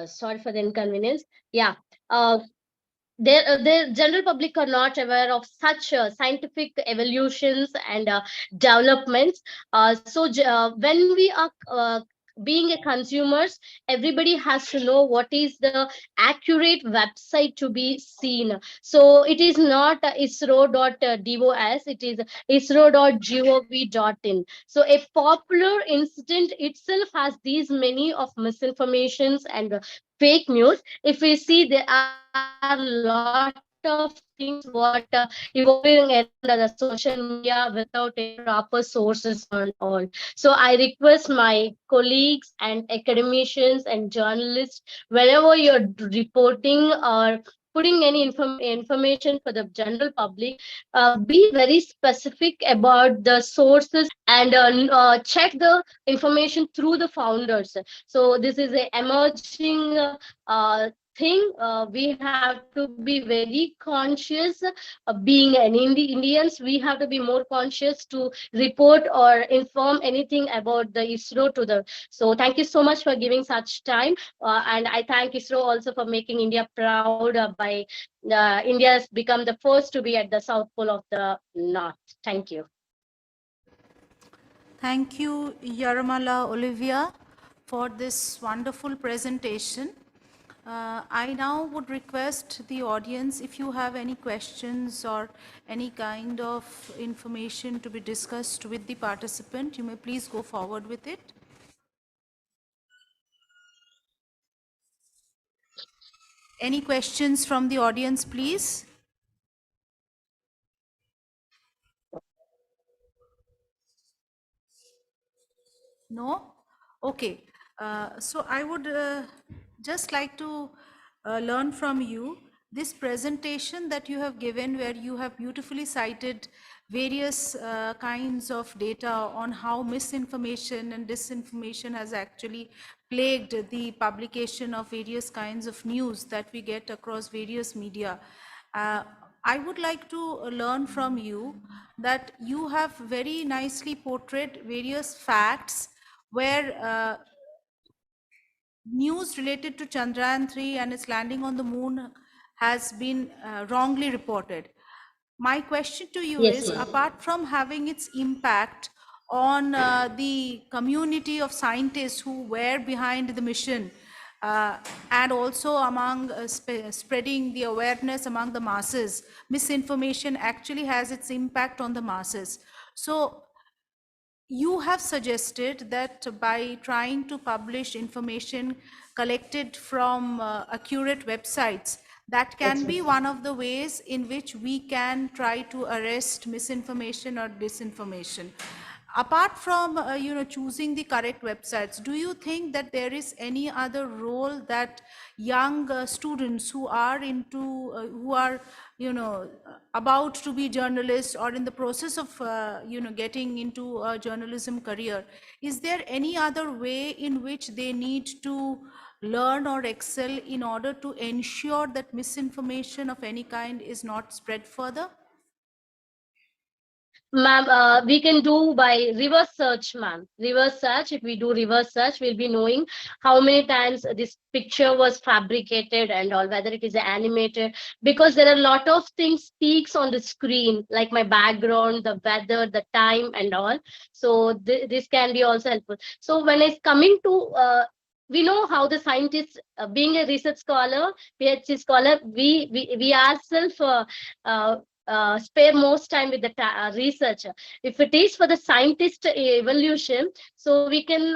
sorry for the inconvenience. Yeah. Uh, the general public are not aware of such scientific evolutions and developments. When we are being a consumers, everybody has to know what is the accurate website to be seen. So it is not isro.dos, it is isro.gov.in. So a popular incident itself has these many of misinformations and fake news. If we see, there are lot of things what evolving around the social media without any proper sources on all. So I request my colleagues and academicians and journalists, whenever you're reporting or putting any information for the general public, be very specific about the sources and check the information through the founders. So this is a emerging thing. We have to be very conscious. Being an Indians, we have to be more conscious to report or inform anything about the ISRO to the. So thank you so much for giving such time, and I thank ISRO also for making India proud by India has become the first to be at the South Pole of the North. Thank you. Thank you, Yaramala Olivia, for this wonderful presentation. I now would request the audience, if you have any questions or any kind of information to be discussed with the participant, you may please go forward with it. Any questions from the audience, please? No? Okay. So I would just like to learn from you this presentation that you have given, where you have beautifully cited various kinds of data on how misinformation and disinformation has actually plagued the publication of various kinds of news that we get across various media. I would like to learn from you that you have very nicely portrayed various facts where news related to Chandrayaan-3 and its landing on the moon has been wrongly reported. My question to you Yes, is, ma'am. apart from having its impact on the community of scientists who were behind the mission, and also among spreading the awareness among the masses, misinformation actually has its impact on the masses. So you have suggested that by trying to publish information collected from accurate websites, that can be one of the ways in which we can try to arrest misinformation or disinformation. Apart from choosing the correct websites, do you think that there is any other role that young students who are about to be journalists or in the process of getting into a journalism career, is there any other way in which they need to learn or excel in order to ensure that misinformation of any kind is not spread further? Ma'am, we can do by reverse search, ma'am. Reverse search. If we do reverse search, we'll be knowing how many times this picture was fabricated and all, whether it is animated, because there are a lot of things speaks on the screen, like my background, the weather, the time, and all. So this can be also helpful. So when it's coming to we know how the scientists, being a research scholar, PhD scholar, we ourselves spare most time with the research. If it is for the scientist evolution, so we can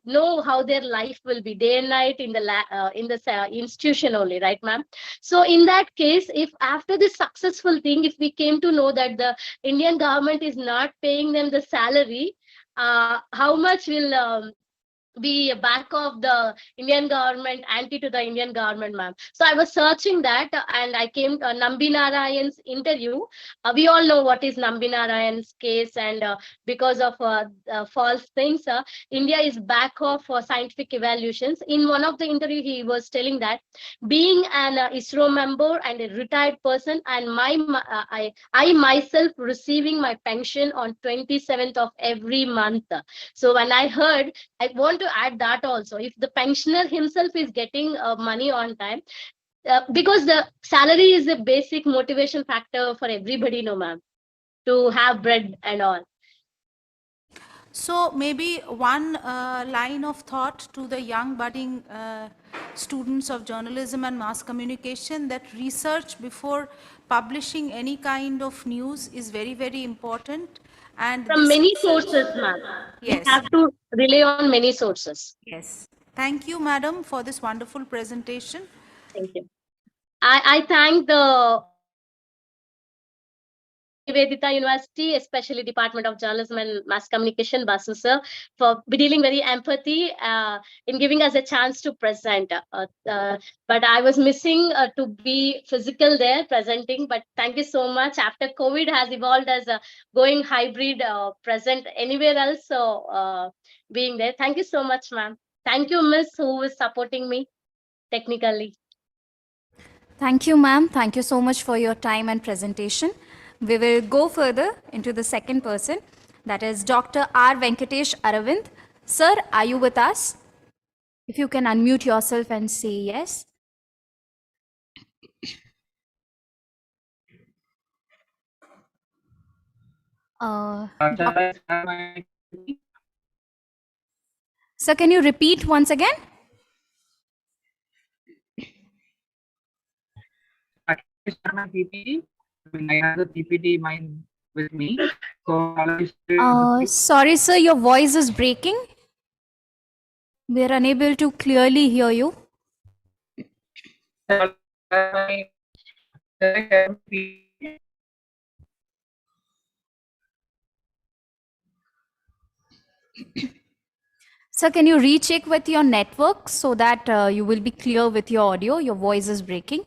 know how their life will be day and night in the institution only, right, ma'am? So in that case, if after this successful thing, if we came to know that the Indian government is not paying them the salary, how much will be back of the Indian government, anti to the Indian government, ma'am. So I was searching that and I came to Nambi Narayan's interview. We all know what is Nambi Narayan's case, and because of false things, India is back off for scientific evaluations. In one of the interview, he was telling that being an ISRO member and a retired person, and I myself receiving my pension on 27th of every month. So when I heard, I want to add that also. If the pensioner himself is getting money on time, because the salary is a basic motivation factor for everybody, no ma'am, to have bread and all. So maybe one line of thought to the young budding students of journalism and mass communication, that research before publishing any kind of news is very, very important. And From this many research, sources, ma'am. We yes, have to rely on many sources. yes. Thank you, madam, for this wonderful presentation. Thank you. I thank the Nivedita University, especially Department of Journalism and Mass Communication, Basu sir, for dealing very empathy in giving us a chance to present. But I was missing to be physical there presenting. But thank you so much. After COVID has evolved as a going hybrid present anywhere else, so being there. Thank you so much, ma'am. Thank you, Miss, who is supporting me technically. Thank you, ma'am. Thank you so much for your time and presentation. We will go further into the second person, that is Dr. R. Venkatesh Aravind. Sir, are you with us? If you can unmute yourself and say yes. Shall I share my PPT? Sir, can you repeat once again? Can I share my PPT? I mean, I have the PPT mine with me. So shall I share the PPT? Sorry, sir, your voice is breaking. We are unable to clearly hear you. Shall I share my PPT? Sir, can you recheck with your network so that you will be clear with your audio? Your voice is breaking.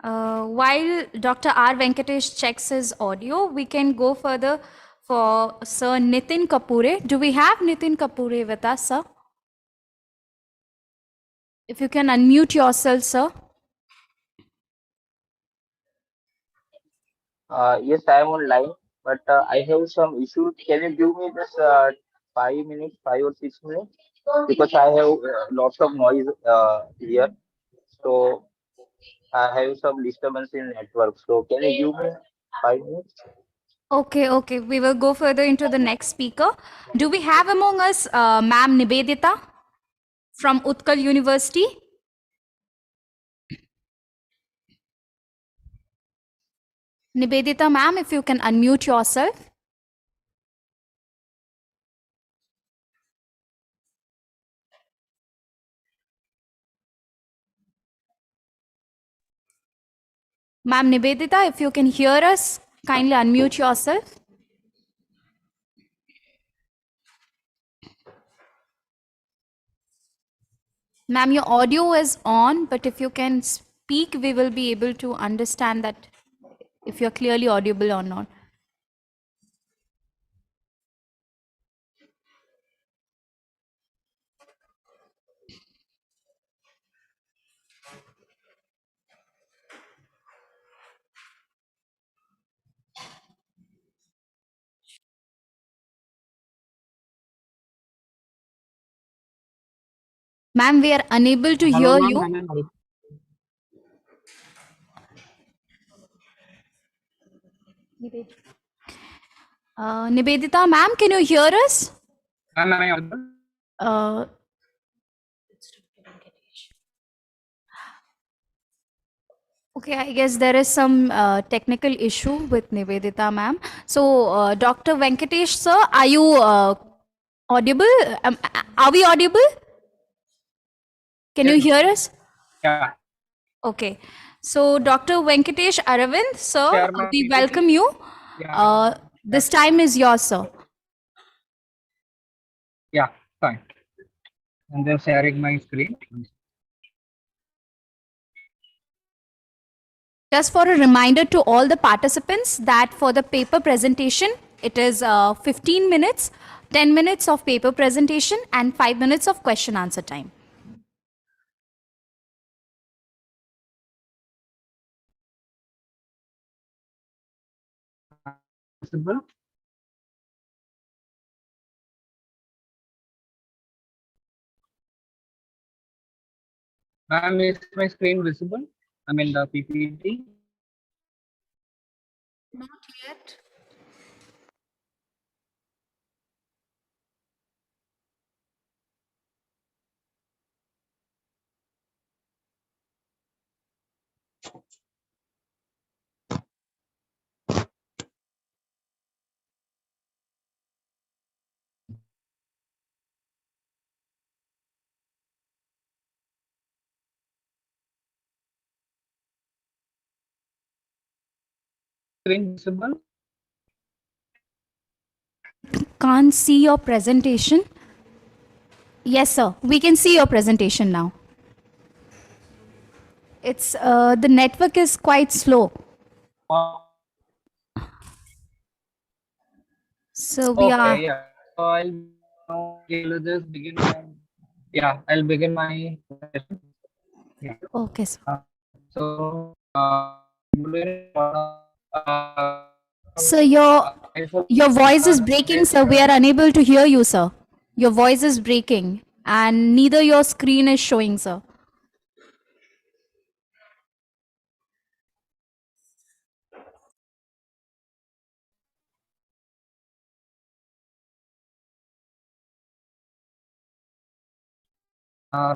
While Dr. R. Venkatesh checks his audio, we can go further for Sir Nitin Kapure. Do we have Nitin Kapure with us, sir? If you can unmute yourself, sir. Yes, I am online, but I have some issues. Can you give me just 5 minutes, 5 or 6 minutes? Because I have lots of noise here. So I have some disturbance in network. So can you give me 5 minutes? Okay. We will go further into the next speaker. Do we have among us Ma'am Nivedita from Utkal University? Nivedita, ma'am, if you can unmute yourself. Ma'am Nivedita, if you can hear us, kindly unmute yourself. Ma'am, your audio is on, but if you can speak, we will be able to understand that if you're clearly audible or not. Ma'am, we are unable to Hello, hear ma'am. you. Am I audible? Nivedita, ma'am, can you hear us? Ma'am, am I audible? Uh, okay, I guess there is some technical issue with Nivedita, ma'am. So, Dr. Venkatesh, sir, are you audible? Are we audible? Can you Yes, hear ma'am. us? Yeah. Okay. So, Dr. Venkatesh Aravind, sir, Share my we PPT. welcome you. Yeah. This time is yours, sir. Yeah. Fine. I'm just sharing my screen. Just for a reminder to all the participants that for the paper presentation, it is 15 minutes, 10 minutes of paper presentation and 5 minutes of question answer time. Possible? Ma'am, is my screen visible? I mean the PPT. Not yet. Screen visible? Can't see your presentation. Yes, sir. We can see your presentation now. It's the network is quite slow. So we are. Okay, yeah. So I'll now just begin my, yeah, I'll begin my presentation. Yeah. Okay, sir. So today, So your myself, your voice is breaking, today, sir. We are unable to hear you, sir. Your voice is breaking, and neither your screen is showing, sir.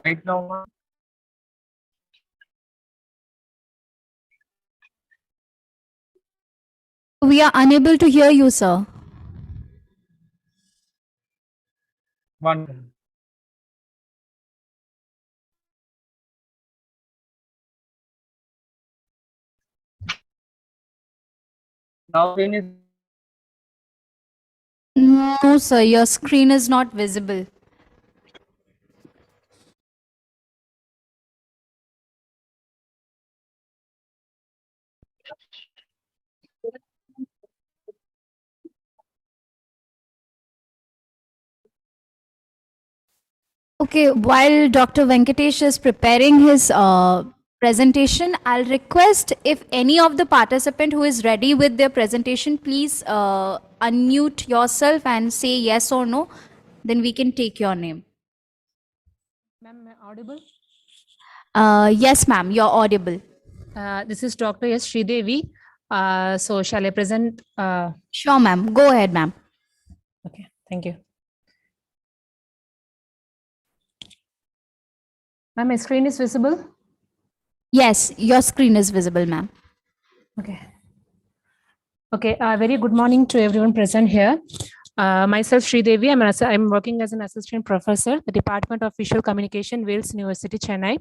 right now, ma'am. We are unable to hear you, sir. One. Now screen is No, sir. Your screen is not visible. Okay, while Dr. Venkatesh is preparing his presentation, I'll request if any of the participant who is ready with their presentation, please unmute yourself and say yes or no. Then we can take your name. Ma'am, am I audible? Yes, ma'am, you're audible. This is Dr. S. Sridevi. So shall I present? Sure, ma'am. Go ahead, ma'am. Okay, thank you. Ma'am, my screen is visible? Yes, your screen is visible, ma'am. Okay. Okay, very good morning to everyone present here. Myself, Sridevi, I'm working as an assistant professor, the Department of Visual Communication, Wales University, Chennai.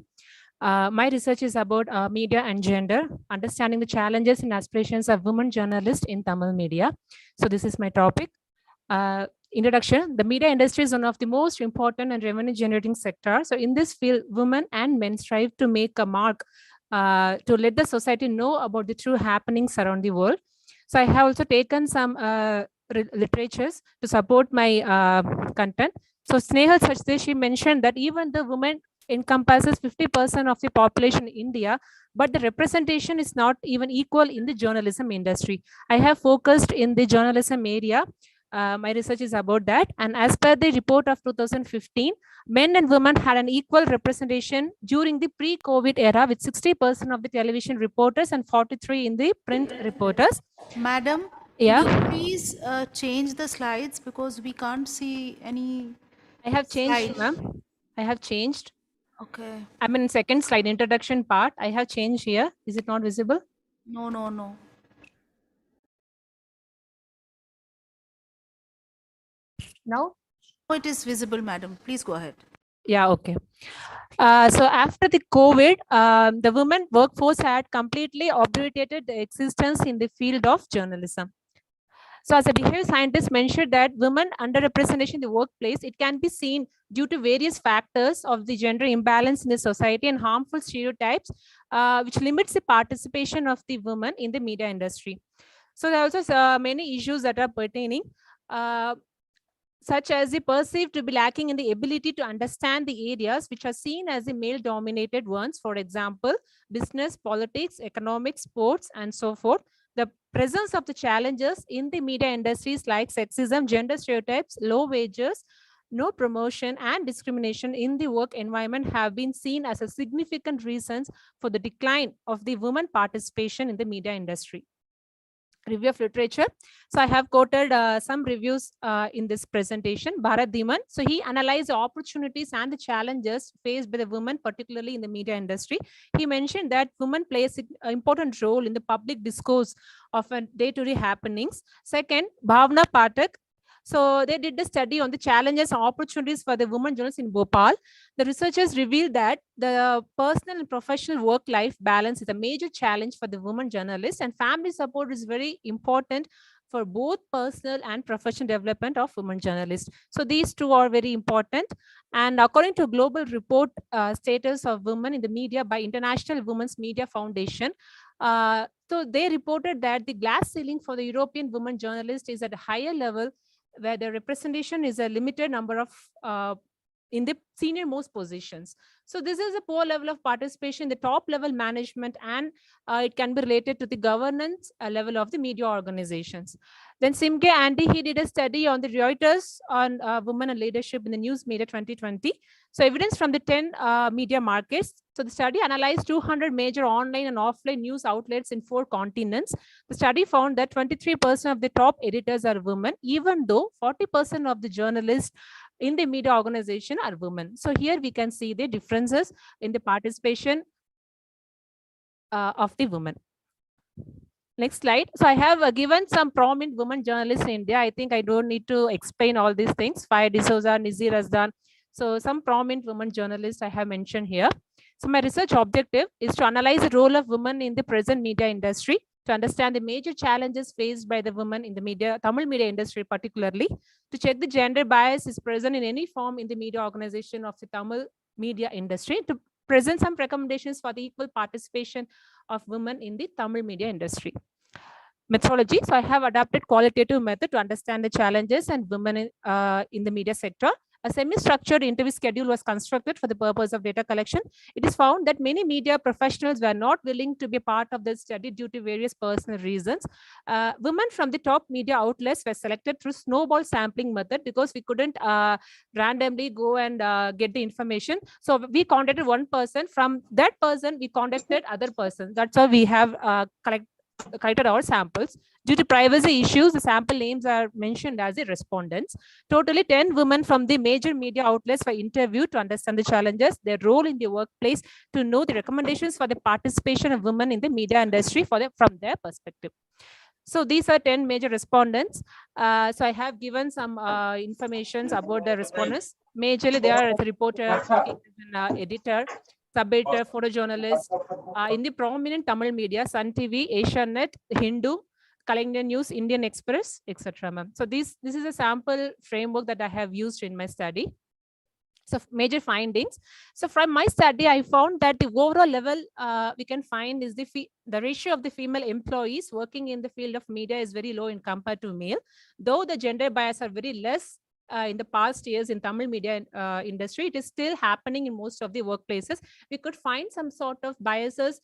My research is about media and gender, understanding the challenges and aspirations of women journalists in Tamil media. So this is my topic. Introduction. The media industry is one of the most important and revenue generating sectors. So in this field, women and men strive to make a mark to let the society know about the true happenings around the world. So I have also taken some literatures to support my content. So Snehal Sachdev mentioned that even the women encompasses 50% of the population in India, but the representation is not even equal in the journalism industry. I have focused in the journalism area. My research is about that. And as per the report of 2015, men and women had an equal representation during the pre-COVID era with 60% of the television reporters and 43 in the print reporters. Madam, Yeah. could you please change the slides because we can't see any. I have changed, slide. ma'am. I have changed. Okay. I'm in second slide, introduction part. I have changed here. Is it not visible? No. Now? Oh, it is visible, madam. Please go ahead. Yeah, okay. So after the COVID, the women workforce had completely obliterated the existence in the field of journalism. So as a behavior scientist mentioned that women underrepresentation in the workplace, it can be seen due to various factors of the gender imbalance in the society and harmful stereotypes, which limits the participation of the women in the media industry. So there are also many issues that are pertaining. Such as the perceived to be lacking in the ability to understand the areas which are seen as the male dominated ones, for example, business, politics, economics, sports, and so forth. The presence of the challenges in the media industries like sexism, gender stereotypes, low wages, no promotion, and discrimination in the work environment have been seen as a significant reasons for the decline of the women participation in the media industry. Review of literature. So I have quoted some reviews in this presentation. Bharat Dhiman. So he analyzed the opportunities and the challenges faced by the women, particularly in the media industry. He mentioned that women play an important role in the public discourse of day-to-day happenings. Second, Bhavna Pathak. So they did a study on the challenges and opportunities for the women journalists in Bhopal. The researchers revealed that the personal and professional work-life balance is a major challenge for the women journalists, and family support is very important for both personal and professional development of women journalists. So these two are very important. And according to a global report, status of women in the media by International Women's Media Foundation, so they reported that the glass ceiling for the European women journalists is at a higher level, where the representation is a limited number of in the senior most positions. So this is a poor level of participation in the top level management, and it can be related to the governance level of the media organizations. Then Simge Andy, he did a study on the Reuters on women and leadership in the news media 2020. So evidence from the 10 media markets. So the study analyzed 200 major online and offline news outlets in 4 continents. The study found that 23% of the top editors are women, even though 40% of the journalists in the media organization are women. So here we can see the differences in the participation of the women. Next slide. So I have given some prominent women journalists in India. I think I don't need to explain all these things. Faya D'Souza, Nizir Razdan. So some prominent women journalists I have mentioned here. So my research objective is to analyze the role of women in the present media industry, to understand the major challenges faced by the women in the media, Tamil media industry particularly, to check the gender bias is present in any form in the media organization of the Tamil media industry, to present some recommendations for the equal participation of women in the Tamil media industry. Methodology. So I have adapted qualitative method to understand the challenges and women in the media sector. A semi-structured interview schedule was constructed for the purpose of data collection. It is found that many media professionals were not willing to be a part of the study due to various personal reasons. Women from the top media outlets were selected through snowball sampling method because we couldn't randomly go and get the information. So we contacted one person. From that person, we contacted other person. That's how we have collected our samples. Due to privacy issues, the sample names are mentioned as the respondents. Totally 10 women from the major media outlets were interviewed to understand the challenges, their role in the workplace, to know the recommendations for the participation of women in the media industry from their perspective. So these are 10 major respondents. So I have given some information about the respondents. Majorly, they are a reporter, working as an editor, sub-editor, photojournalist in the prominent Tamil media, Sun TV, Asianet, Hindu, Kalingyan News, Indian Express, etc. So this is a sample framework that I have used in my study. So major findings. So from my study, I found that the overall level we can find is the ratio of the female employees working in the field of media is very low in compared to male, though the gender bias are very less. In the past years in Tamil media industry, it is still happening in most of the workplaces. We could find some sort of biases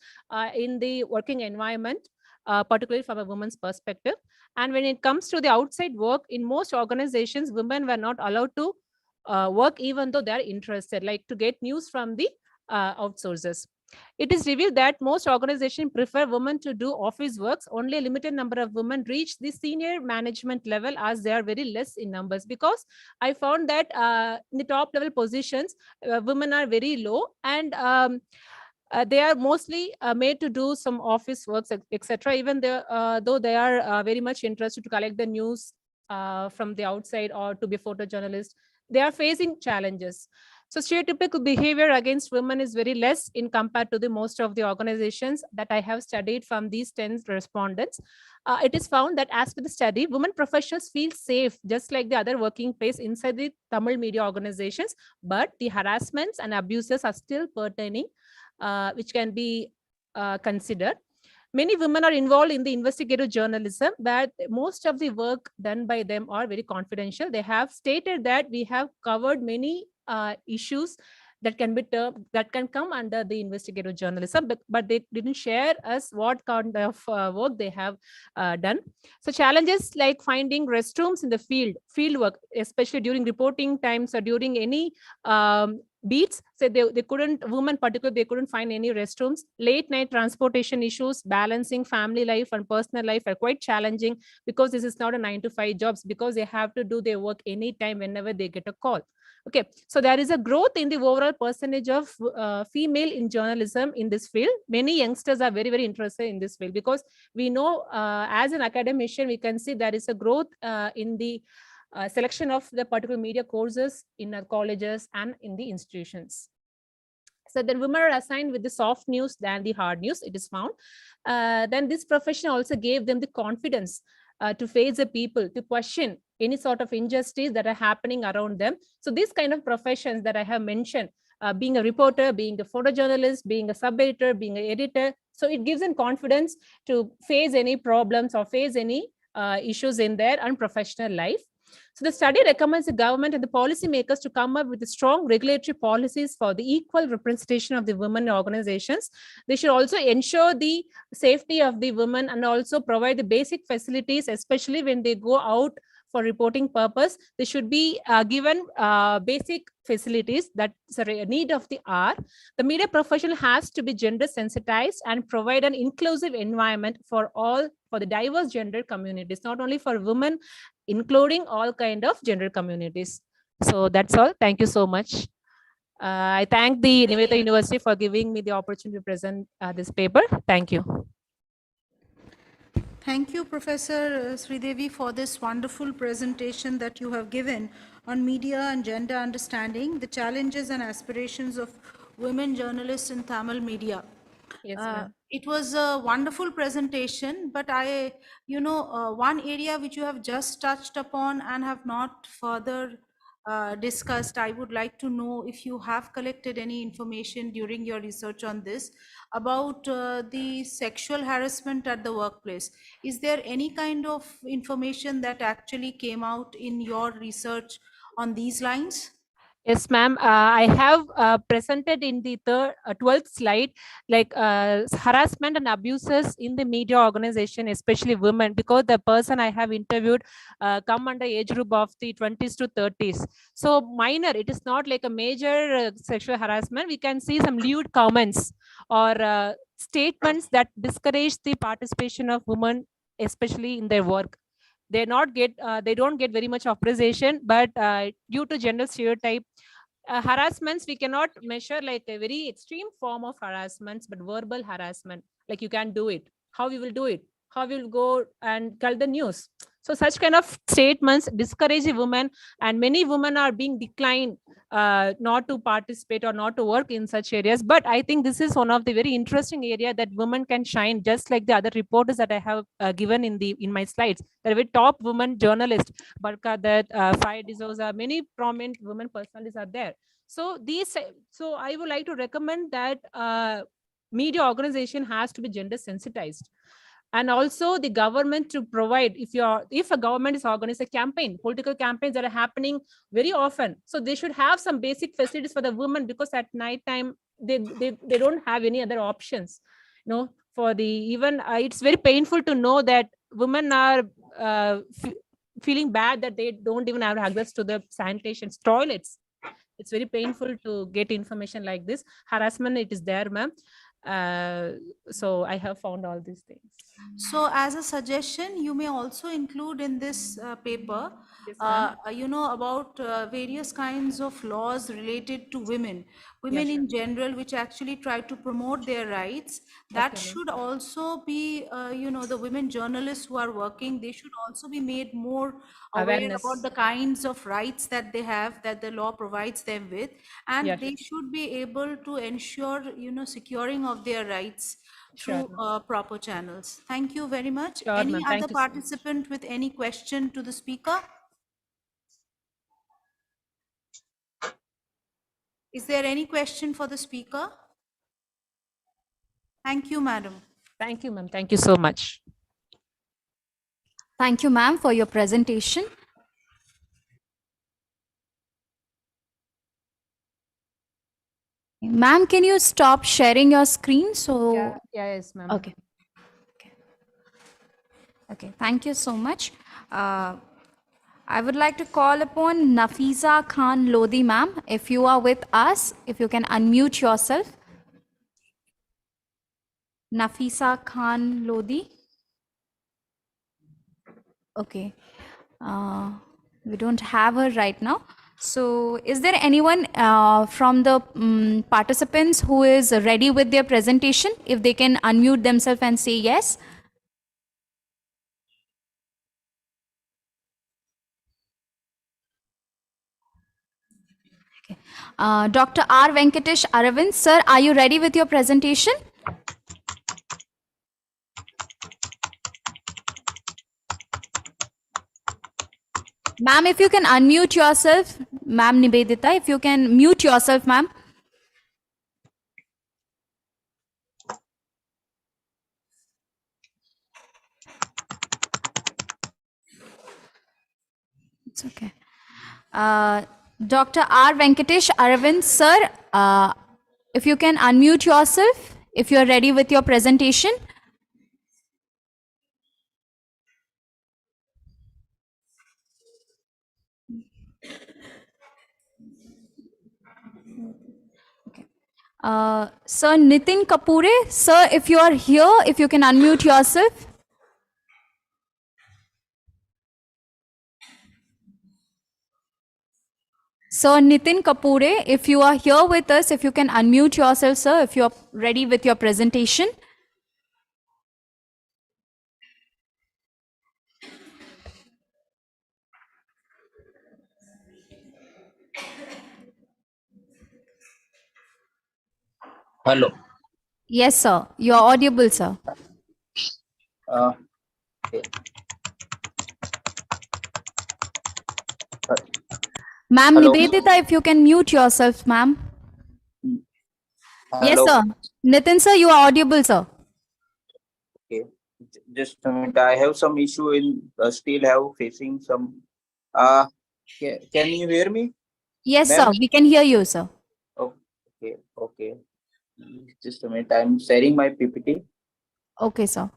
in the working environment, particularly from a woman's perspective. And when it comes to the outside work, in most organizations, women were not allowed to work even though they are interested, like to get news from the outsourcers. It is revealed that most organizations prefer women to do office works. Only a limited number of women reach the senior management level, as they are very less in numbers. Because I found that in the top level positions, women are very low, and they are mostly made to do some office works, etc. Even though they are very much interested to collect the news from the outside or to be a photojournalist, they are facing challenges. So stereotypical behavior against women is very less in compared to the most of the organizations that I have studied from these 10 respondents. It is found that as per the study, women professionals feel safe just like the other working place inside the Tamil media organizations, but the harassments and abuses are still pertaining, which can be considered. Many women are involved in the investigative journalism, where most of the work done by them are very confidential. They have stated that we have covered many issues that can be that can come under the investigative journalism, but they didn't share us what kind of work they have done. So challenges like finding restrooms in the field work, especially during reporting times or during any beats, so they couldn't, women particularly, they couldn't find any restrooms. Late night transportation issues, balancing family life and personal life are quite challenging, because this is not a 9 to 5 jobs, because they have to do their work anytime whenever they get a call. Okay, so there is a growth in the overall percentage of female in journalism in this field. Many youngsters are very interested in this field, because we know as an academician, we can see there is a growth in the selection of the particular media courses in our colleges and in the institutions. So then women are assigned with the soft news than the hard news, it is found. Then this profession also gave them the confidence to face the people, to question any sort of injustice that are happening around them. So these kind of professions that I have mentioned, being a reporter, being a photojournalist, being a sub-editor, being an editor, so it gives them confidence to face any problems or face any issues in their unprofessional life. So the study recommends the government and the policymakers to come up with strong regulatory policies for the equal representation of the women organizations. They should also ensure the safety of the women and also provide the basic facilities, especially when they go out for reporting purpose. They should be given basic facilities that's a need of the hour. The media profession has to be gender sensitized and provide an inclusive environment for all, for the diverse gender communities, not only for women, including all kind of gender communities. So that's all. Thank you so much. I thank the Nivedita University for giving me the opportunity to present this paper. Thank you. Thank you, Professor Sridevi, for this wonderful presentation that you have given on media and gender understanding, the challenges and aspirations of women journalists in Tamil media. Yes, ma'am. It was a wonderful presentation, but one area which you have just touched upon and have not further discussed, I would like to know if you have collected any information during your research on this about the sexual harassment at the workplace. Is there any kind of information that actually came out in your research on these lines? Yes, ma'am. I have presented in the 12th slide, like harassment and abuses in the media organization, especially women, because the person I have interviewed come under age group of the 20s to 30s. So minor, it is not like a major sexual harassment. We can see some lewd comments or statements that discourage the participation of women, especially in their work. They don't get very much appreciation, but due to gender stereotype, harassments we cannot measure like a very extreme form of harassments, but verbal harassment, like you can do it, how you will do it, how you will go and tell the news. So such kind of statements discourage a woman, and many women are being declined not to participate or not to work in such areas. But I think this is one of the very interesting area that women can shine, just like the other reporters that I have given in my slides. There are very top women journalists, Barka Dutt, Faya D'Souza, many prominent women personalities are there. So so I would like to recommend that media organization has to be gender sensitized, and also the government to provide, if a government is organized a campaign, political campaigns that are happening very often, so they should have some basic facilities for the women, because at night time they don't have any other options, for the even it's very painful to know that women are feeling bad that they don't even have access to the sanitation toilets. It's very painful to get information like this. Harassment, it is there, ma'am. So I have found all these things. So as a suggestion, you may also include in this paper, Yes, ma'am. about various kinds of laws related to women Yeah, sure. in general, which actually try to promote their rights. That Okay, ma'am. should also be, the women journalists who are working, they should also be made more aware Awareness. about the kinds of rights that they have, that the law provides them with, and Yeah, they should be able to ensure, securing of their rights Sure, through proper channels. Thank you very much. Sure, Any ma'am. other Thank you so much. participant with any question to the speaker? Is there any question for the speaker? Thank you, madam. Thank you, ma'am. Thank you so much. Thank you, ma'am, for your presentation. Ma'am, can you stop sharing your screen? So, Yeah, yes, ma'am. okay. Okay, thank you so much. I would like to call upon Nafisa Khan Lodi, ma'am. If you are with us, if you can unmute yourself. Nafisa Khan Lodi. Okay. We don't have her right now. So, is there anyone from the participants who is ready with their presentation? If they can unmute themselves and say yes. Dr. R. Venkatesh Aravind, sir, are you ready with your presentation? Ma'am, if you can unmute yourself, ma'am Nivedita, if you can mute yourself, ma'am. It's okay. Dr. R. Venkatesh Aravind, sir, if you can unmute yourself, if you are ready with your presentation. Sir Nitin Kapure, sir, if you are here, if you can unmute yourself. Sir Nitin Kapure, if you are here with us, if you can unmute yourself, sir, if you are ready with your presentation. Hello. Yes, sir. You are audible, sir. Okay. Ma'am Hello. Nivedita, if you can mute yourself, ma'am. Yes, Hello. sir. Nitin, sir, you are audible, sir. Okay. Just a minute. I have some issue in still have facing some. Can you hear me? Yes, Ma'am? sir. We can hear you, sir. Okay. Okay. Just a minute. I'm sharing my PPT. Okay, sir.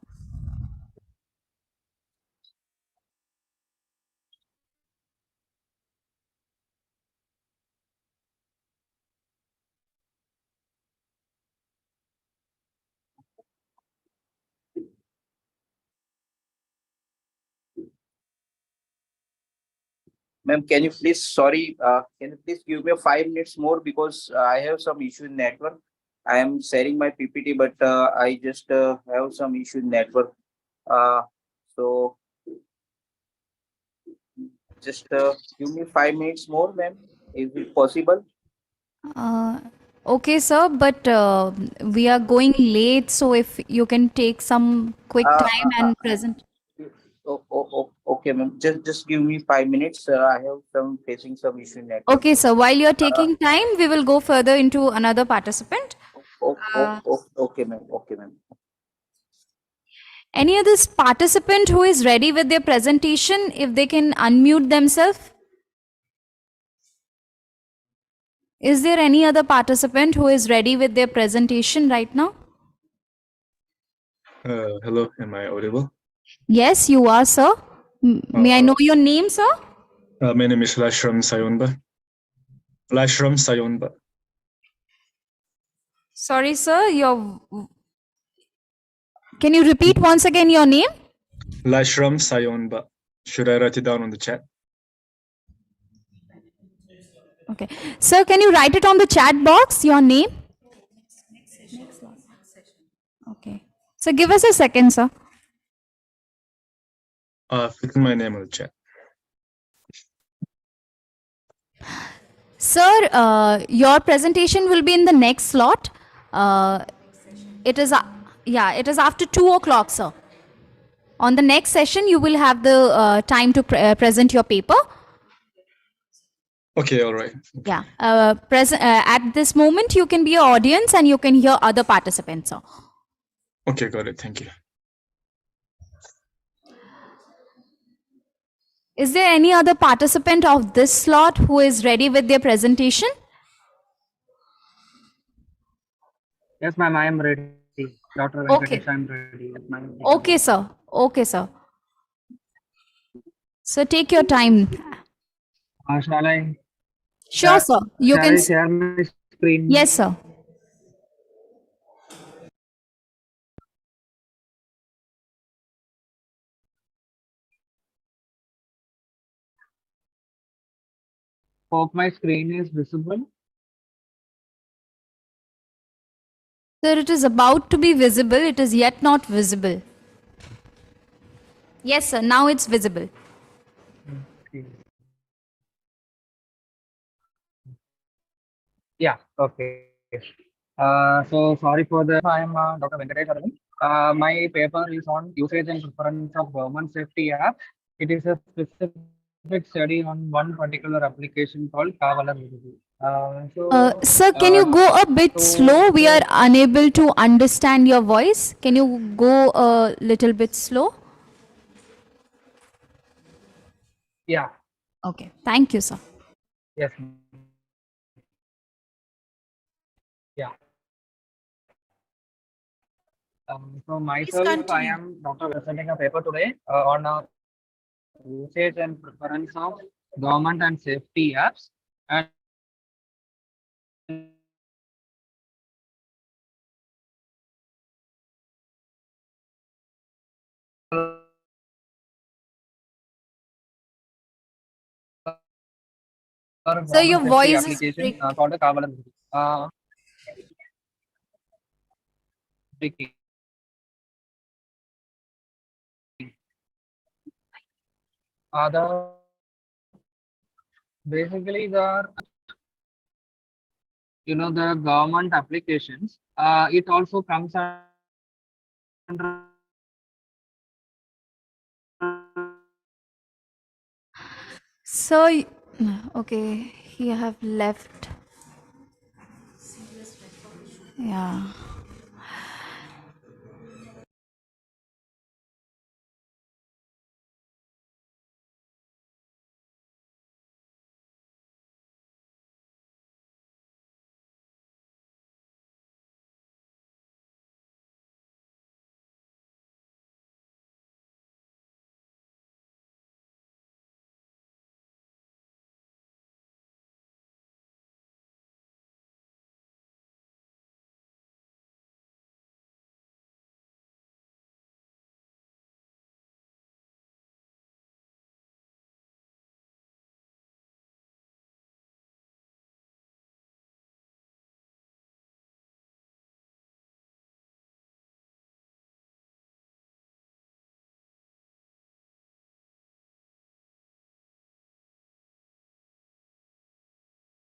Ma'am, can you please, sorry, can you please give me 5 minutes more because I have some issue in network. I am sharing my PPT, but I just have some issue in network. So just give me 5 minutes more, ma'am. Is it possible? Okay, sir, but we are going late, so if you can take some quick time and present. Okay, ma'am. Just give me 5 minutes. I have some facing some issue in network. Okay, sir. While you're taking time, we will go further into another participant. Okay, ma'am. Okay, ma'am. Any other participant who is ready with their presentation, if they can unmute themselves? Is there any other participant who is ready with their presentation right now? Hello, am I audible? Yes, you are, sir. May I know your name, sir? My name is Lashram Sayonba. Lashram Sayonba. Sorry, sir. Can you repeat once again your name? Lashram Sayonba. Should I write it down on the chat? Okay. Sir, can you write it on the chat box, your name? Okay. So give us a second, sir. Put my name on the chat. Sir, your presentation will be in the next slot. It is, it is after 2 o'clock, sir. On the next session, you will have the time to present your paper. Okay, all right. Yeah. At this moment, you can be an audience and you can hear other participants, sir. Okay, got it. Thank you. Is there any other participant of this slot who is ready with their presentation? Yes, ma'am, I am ready. Dr. Venkatesh, I Okay. am ready. Yes, ma'am, we can go. Okay, sir. Okay, sir. So take your time. Shall I Sure, sir. You shall can. I share my screen? Yes, sir. Hope my screen is visible. Sir, it is about to be visible. It is yet not visible. Yes, sir. Now it's visible. Okay. Yeah, okay. So sorry for the. I am Dr. Venkatesh Aravind. My paper is on usage and preference of government safety apps. It is a specific study on one particular application called Kavalar Virudu. Sir, can you go a bit So slow? We are unable to understand your voice. Can you go a little bit slow? yeah, Okay. Thank you, sir. yes, yeah. So Please myself, I continue. am Dr. presenting a paper today on usage and preference of government and safety apps. And basically, government Sir, safety your voice application is break. called the Kavalar. Speaking. The basically the government applications. It also comes under Sir, okay, he have left. Yeah.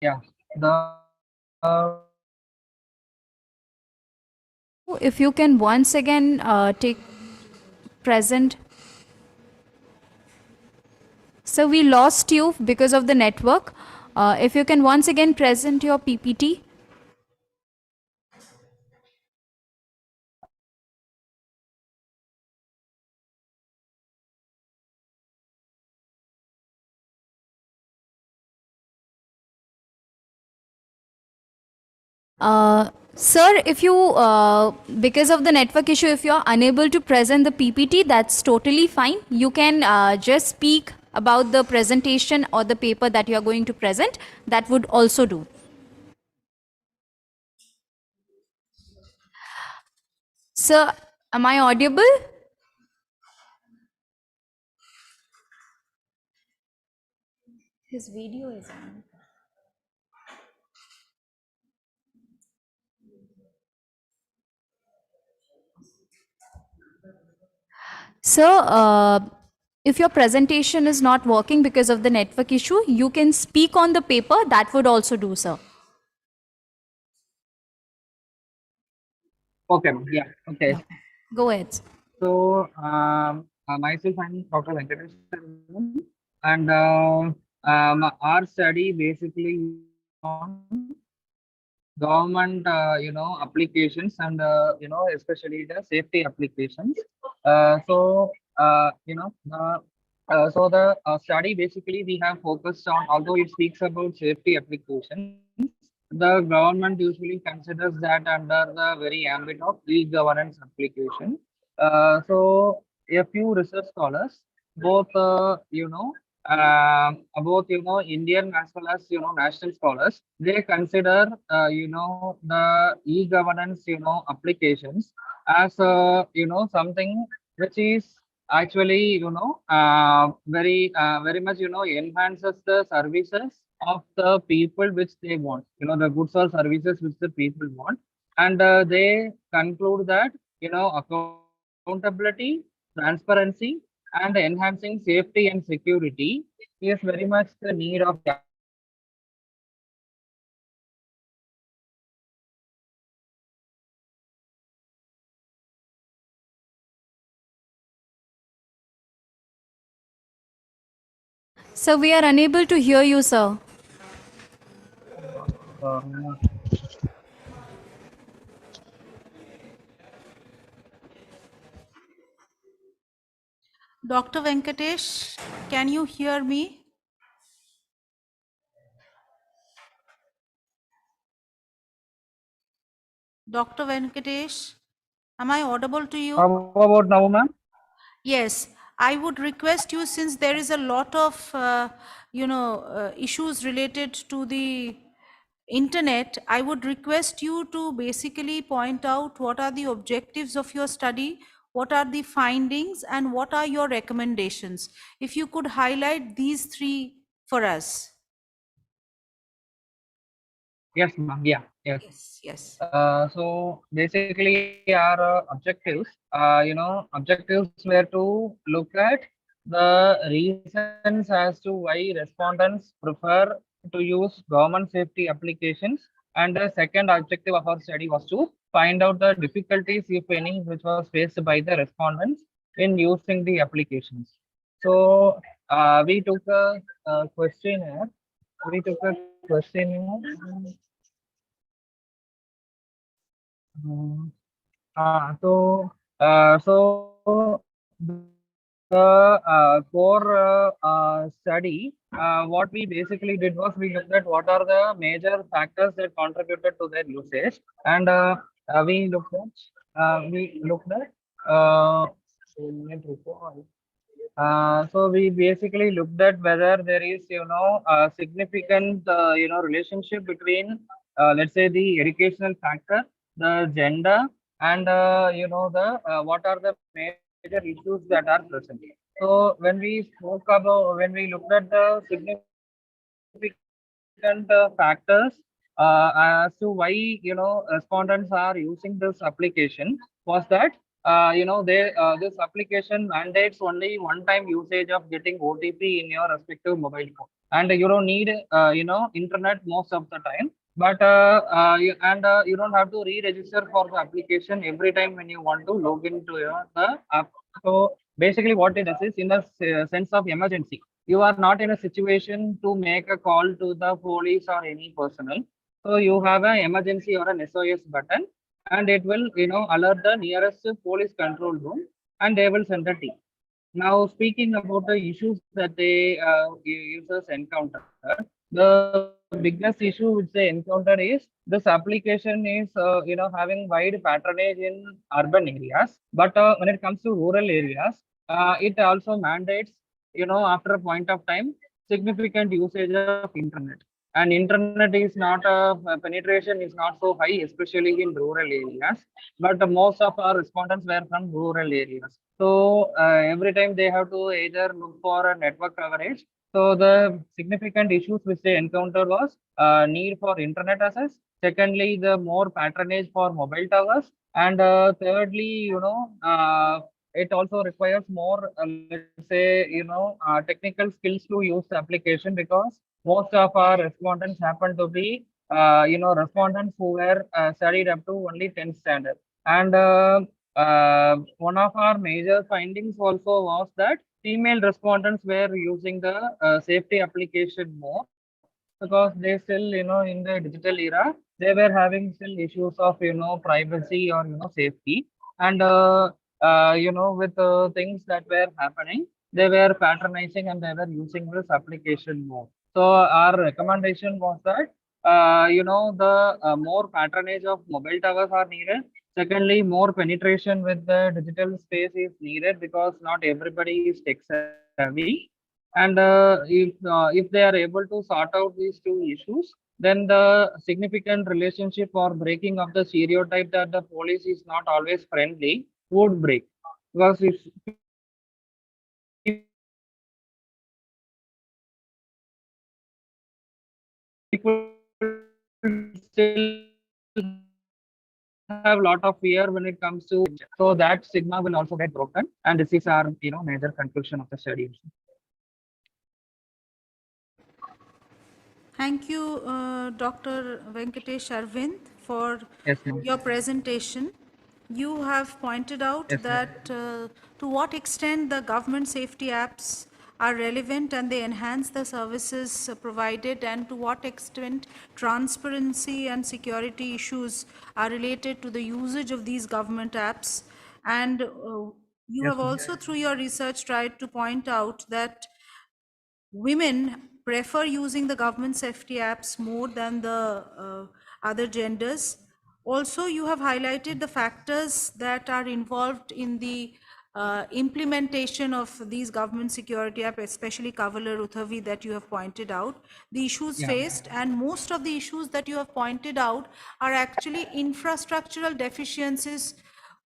yeah the If you can once again take present. So we lost you because of the network. If you can once again present your PPT. Sir, if you, because of the network issue, if you're unable to present the PPT, that's totally fine. You can just speak about the presentation or the paper that you are going to present. That would also do. Sir, am I audible? His video is on. So, if your presentation is not working because of the network issue, you can speak on the paper. That would also do, sir. okay, yeah, okay. Yeah. Go ahead. So myself, I'm Dr. Venkatesh Aravind, and our study basically on government applications and especially the safety applications. So the study basically we have focused on, although it speaks about safety applications, the government usually considers that under the very ambit of e-governance application. So a few research scholars, both both Indian as well as national scholars, they consider the e-governance applications as something which is actually very much enhances the services of the people which they want, the goods or services which the people want. And they conclude that accountability, transparency, and enhancing safety and security is very much the need of the application. So basically So we are unable to hear you, sir. uh, Dr. Venkatesh, can you hear me? Dr. Venkatesh, am I audible to you? how about now, ma'am? Yes, I would request you, since there is a lot of, issues related to the internet, I would request you to basically point out what are the objectives of your study, what are the findings, and what are your recommendations. If you could highlight these three for us. Yes, ma'am. Yeah, yes. Yes, yes. So basically, our objectives were to look at the reasons as to why respondents prefer to use government safety applications. And the second objective of our study was to find out the difficulties, if any, which was faced by the respondents in using the applications. So we took a questionnaire. We took a questionnaire. Mm, For study, what we basically did was we looked at what are the major factors that contributed to their usage, and we looked at so we basically looked at whether there is, a significant, relationship between, let's say, the educational factor, the gender, and the what are the major issues that are present. So when we looked at the significant factors as to why respondents are using this application, was that this application mandates only one-time usage of getting OTP in your respective mobile phone, and you don't need internet most of the time. But you don't have to re-register for the application every time when you want to log into the app. So basically, what it does is, in the sense of emergency, you are not in a situation to make a call to the police or any personnel. So you have an emergency or an SOS button, and it will alert the nearest police control room, and they will send a team. Now, speaking about the issues that they users encounter, the biggest issue which they encounter is this application is having wide patronage in urban areas, but when it comes to rural areas, it also mandates after a point of time significant usage of internet. And internet is not penetration is not so high, especially in rural areas. But most of our respondents were from rural areas. So every time they have to either look for a network coverage. So the significant issues which they encountered was need for internet access. Secondly, the more patronage for mobile towers. And thirdly, it also requires more, let's say, technical skills to use the application, because most of our respondents happen to be, respondents who were studied up to only 10th standard. And one of our major findings also was that female respondents were using the safety application more, because they still, in the digital era, they were having still issues of, privacy or, safety. And, with things that were happening, they were patronizing and they were using this application more. So our recommendation was that the more patronage of mobile towers are needed. Secondly, more penetration with the digital space is needed because not everybody is tech savvy. And if they are able to sort out these two issues, then the significant relationship or breaking of the stereotype that the police is not always friendly would break. Because if people still have a lot of fear when it comes to so that stigma will also get broken and this is our major conclusion of the study. Thank you, Dr. Venkatesh Arvind, for Yes, ma'am. your presentation. You have pointed out Yes, ma'am. that to what extent the government safety apps are relevant and they enhance the services provided, and to what extent transparency and security issues are related to the usage of these government apps. And you Yes, have ma'am. also, through your research, tried to point out that women prefer using the government safety apps more than the other genders. Also, you have highlighted the factors that are involved in the implementation of these government security apps, especially Kavala Ruthavi that you have pointed out, the issues Yeah. faced, and most of the issues that you have pointed out are actually infrastructural deficiencies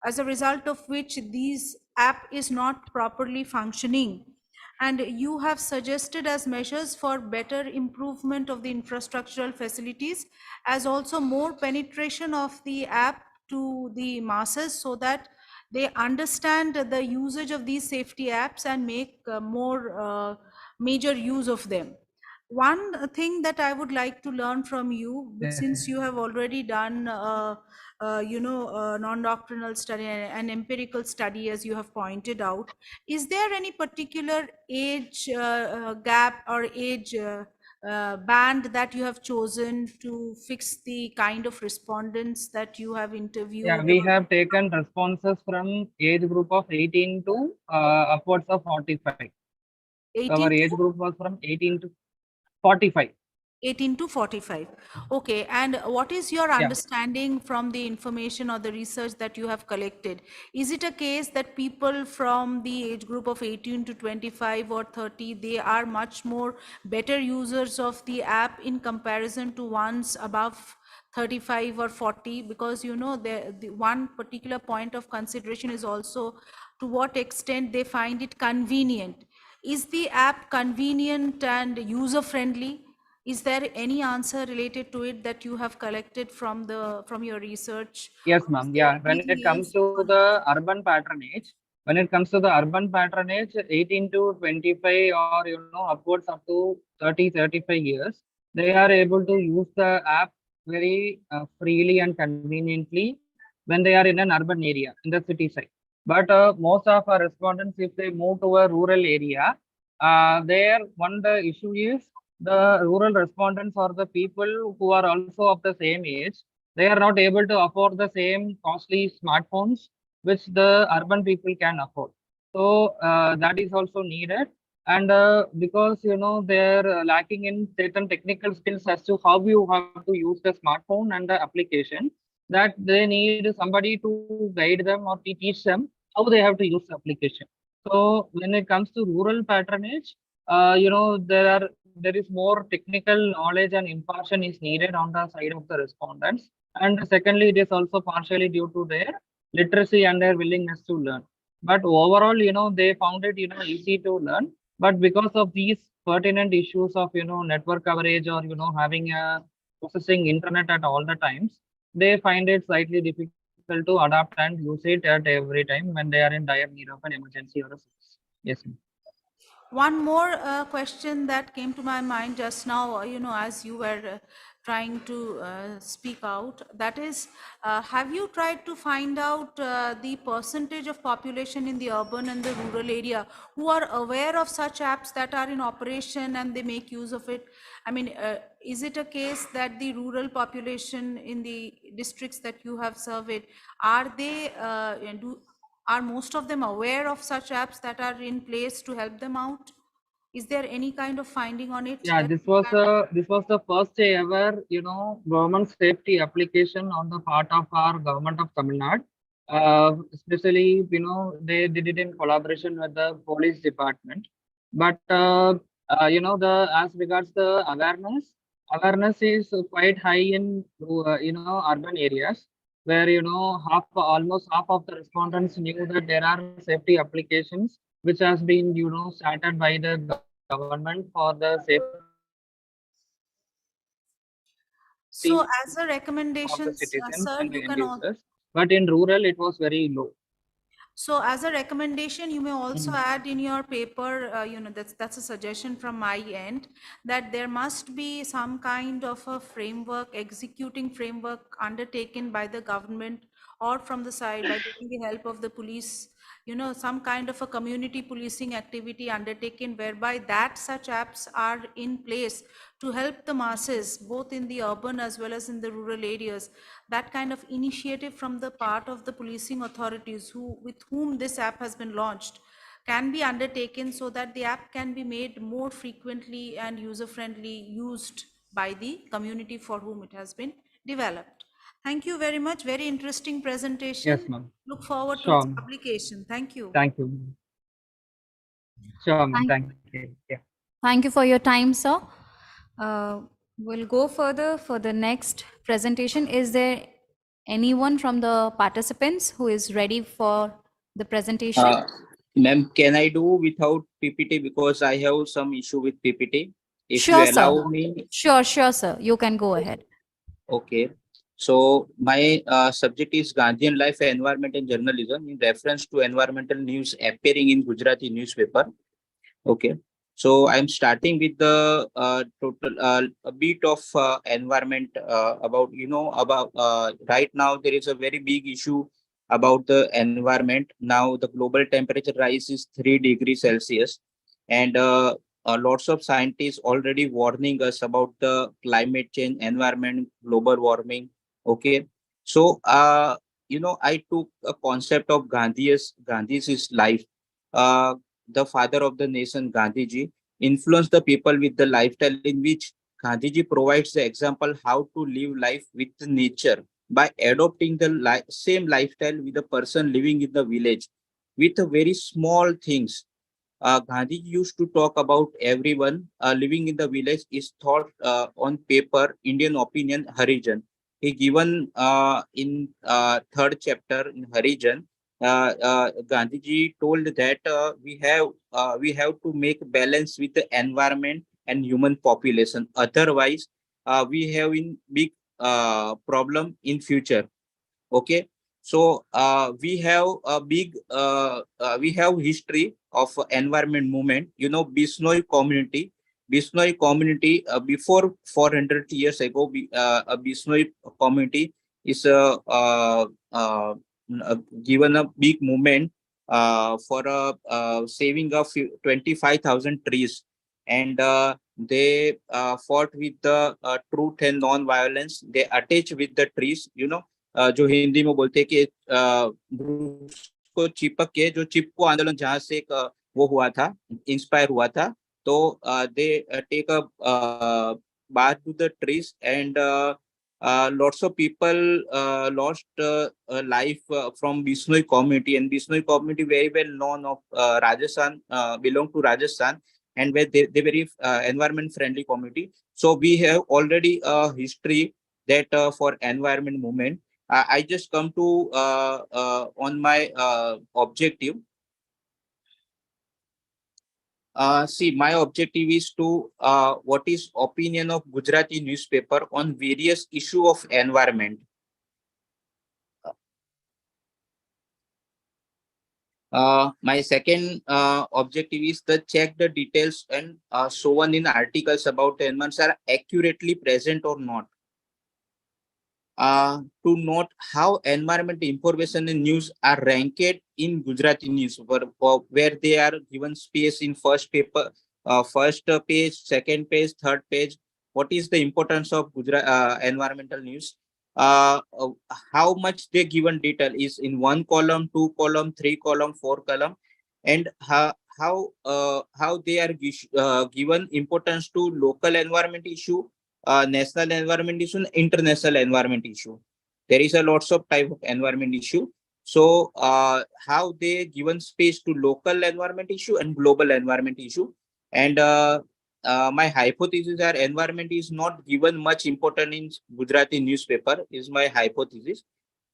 as a result of which these app is not properly functioning. And you have suggested as measures for better improvement of the infrastructural facilities, as also more penetration of the app to the masses so that they understand the usage of these safety apps and make more major use of them. One thing that I would like to learn from you, Yes. since you have already done, a non-doctrinal study, an empirical study, as you have pointed out, is there any particular age gap or age band that you have chosen to fix the kind of respondents that you have Yeah, interviewed? we have taken responses from age group of 18 to upwards of 45. Our 18 age to group was from 18 to 45. 18 to 45. Okay, and what is your Yeah. understanding from the information or the research that you have collected? Is it a case that people from the age group of 18 to 25 or 30, they are much more better users of the app in comparison to ones above 35 or 40? Because the one particular point of consideration is also to what extent they find it convenient. Is the app convenient and user friendly? Is there any answer related to it that you have collected from your research? Yes, Or is ma'am. there Yeah. When it anything comes else? to the urban patronage, when it comes to the urban patronage, 18 to 25 or upwards up to 30, 35 years, they are able to use the app very freely and conveniently when they are in an urban area in the city side. But most of our respondents, if they move to a rural area, there one the issue is the rural respondents or the people who are also of the same age, they are not able to afford the same costly smartphones which the urban people can afford. So that is also needed. And because they're lacking in certain technical skills as to how you have to use the smartphone and the application, that they need somebody to guide them or teach them how they have to use the application. So when it comes to rural patronage, there is more technical knowledge and impartial is needed on the side of the respondents. And secondly, it is also partially due to their literacy and their willingness to learn. But overall, they found it, easy to learn. But because of these pertinent issues of, network coverage or, having a processing internet at all the times, they find it slightly difficult to adapt and use it at every time when they are in dire need of an emergency or a source. Yes, ma'am. One more question that came to my mind just now, as you were trying to speak out, that is, have you tried to find out the percentage of population in the urban and the rural area who are aware of such apps that are in operation and they make use of it? I mean, is it a case that the rural population in the districts that you have surveyed, are they, are most of them aware of such apps that are in place to help them out? Is there any kind of finding on it? Yeah, That this was the first ever, government safety application on the part of our government of Tamil Nadu. Especially, they did it in collaboration with the police department. But the as regards the awareness is quite high in urban areas where almost half of the respondents knew that there are safety applications which has been started by the government for the safety of the citizens and the end users. so as a But in rural, it recommendations, was very sir, you low. can also. So as a recommendation, you may also add in your paper, that's a suggestion from my end, that there must be some kind of a framework, executing framework undertaken by the government or from the side by taking the help of the police, some kind of a community policing activity undertaken whereby that such apps are in place to help the masses, both in the urban as well as in the rural areas. That kind of initiative from the part of the policing authorities with whom this app has been launched can be undertaken so that the app can be made more frequently and user friendly used by the community for whom it has been developed. Thank you very much. Very interesting presentation. Yes, ma'am. Look forward to its Sure, ma'am. publication. Thank you. Thank you. Sure, ma'am. Thank, Thank you. Yeah. thank you for your time, sir. We'll go further for the next presentation. Is there anyone from the participants who is ready for the presentation? Ma'am, can I do without PPT because I have some issue with PPT? If you Sure, sir. allow me, Sure, sir. You can go ahead. okay. So my subject is Gandhian life, environment, and journalism in reference to environmental news appearing in Gujarati newspaper. Okay. So I'm starting with the total a bit of environment about right now there is a very big issue about the environment. Now the global temperature rise is 3 degrees Celsius, and lots of scientists already warning us about the climate change, environment, global warming. Okay, so I took a concept of Gandhi's life. The father of the nation, Gandhiji, influenced the people with the lifestyle in which Gandhiji provides the example how to live life with nature by adopting the same lifestyle with a person living in the village with a very small things. Gandhi used to talk about everyone living in the village is thought on paper, Indian opinion, Harijan. He given in third chapter in Harijan, Gandhiji told that we have to make balance with the environment and human population. Otherwise, we have in big problem in future. Okay, so we have history of environment movement. Bishnoi community before 400 years ago, a Bishnoi community is given a big movement for saving of 25,000 trees, and they fought with the truth and non-violence. They attached with the trees, जो हिंदी में बोलते हैं कि वृक्ष को चिपक के, जो चिपको आंदोलन जहां से वो हुआ था, इंस्पायर हुआ था, तो they take a bath to the trees, and lots of people lost life from Bishnoi community, and Bishnoi community very well known of Rajasthan, belong to Rajasthan, and where they very environment friendly community. So we have already a history that for environment movement. I just come to on my objective. See, my objective is to what is opinion of Gujarati newspaper on various issue of environment. My second objective is to check the details and shown in articles about the environment are accurately present or not. To note how environmental information and news are ranked in Gujarati news, where they are given space in first paper, first page, second page, third page. What is the importance of environmental news? How much they given detail is in 1 column, 2 column, 3 column, 4 column, and how they are given importance to local environment issue, national environment issue, and international environment issue. There is a lots of type of environment issue. So how they given space to local environment issue and global environment issue. And my hypothesis are environment is not given much important in Gujarati newspaper is my hypothesis.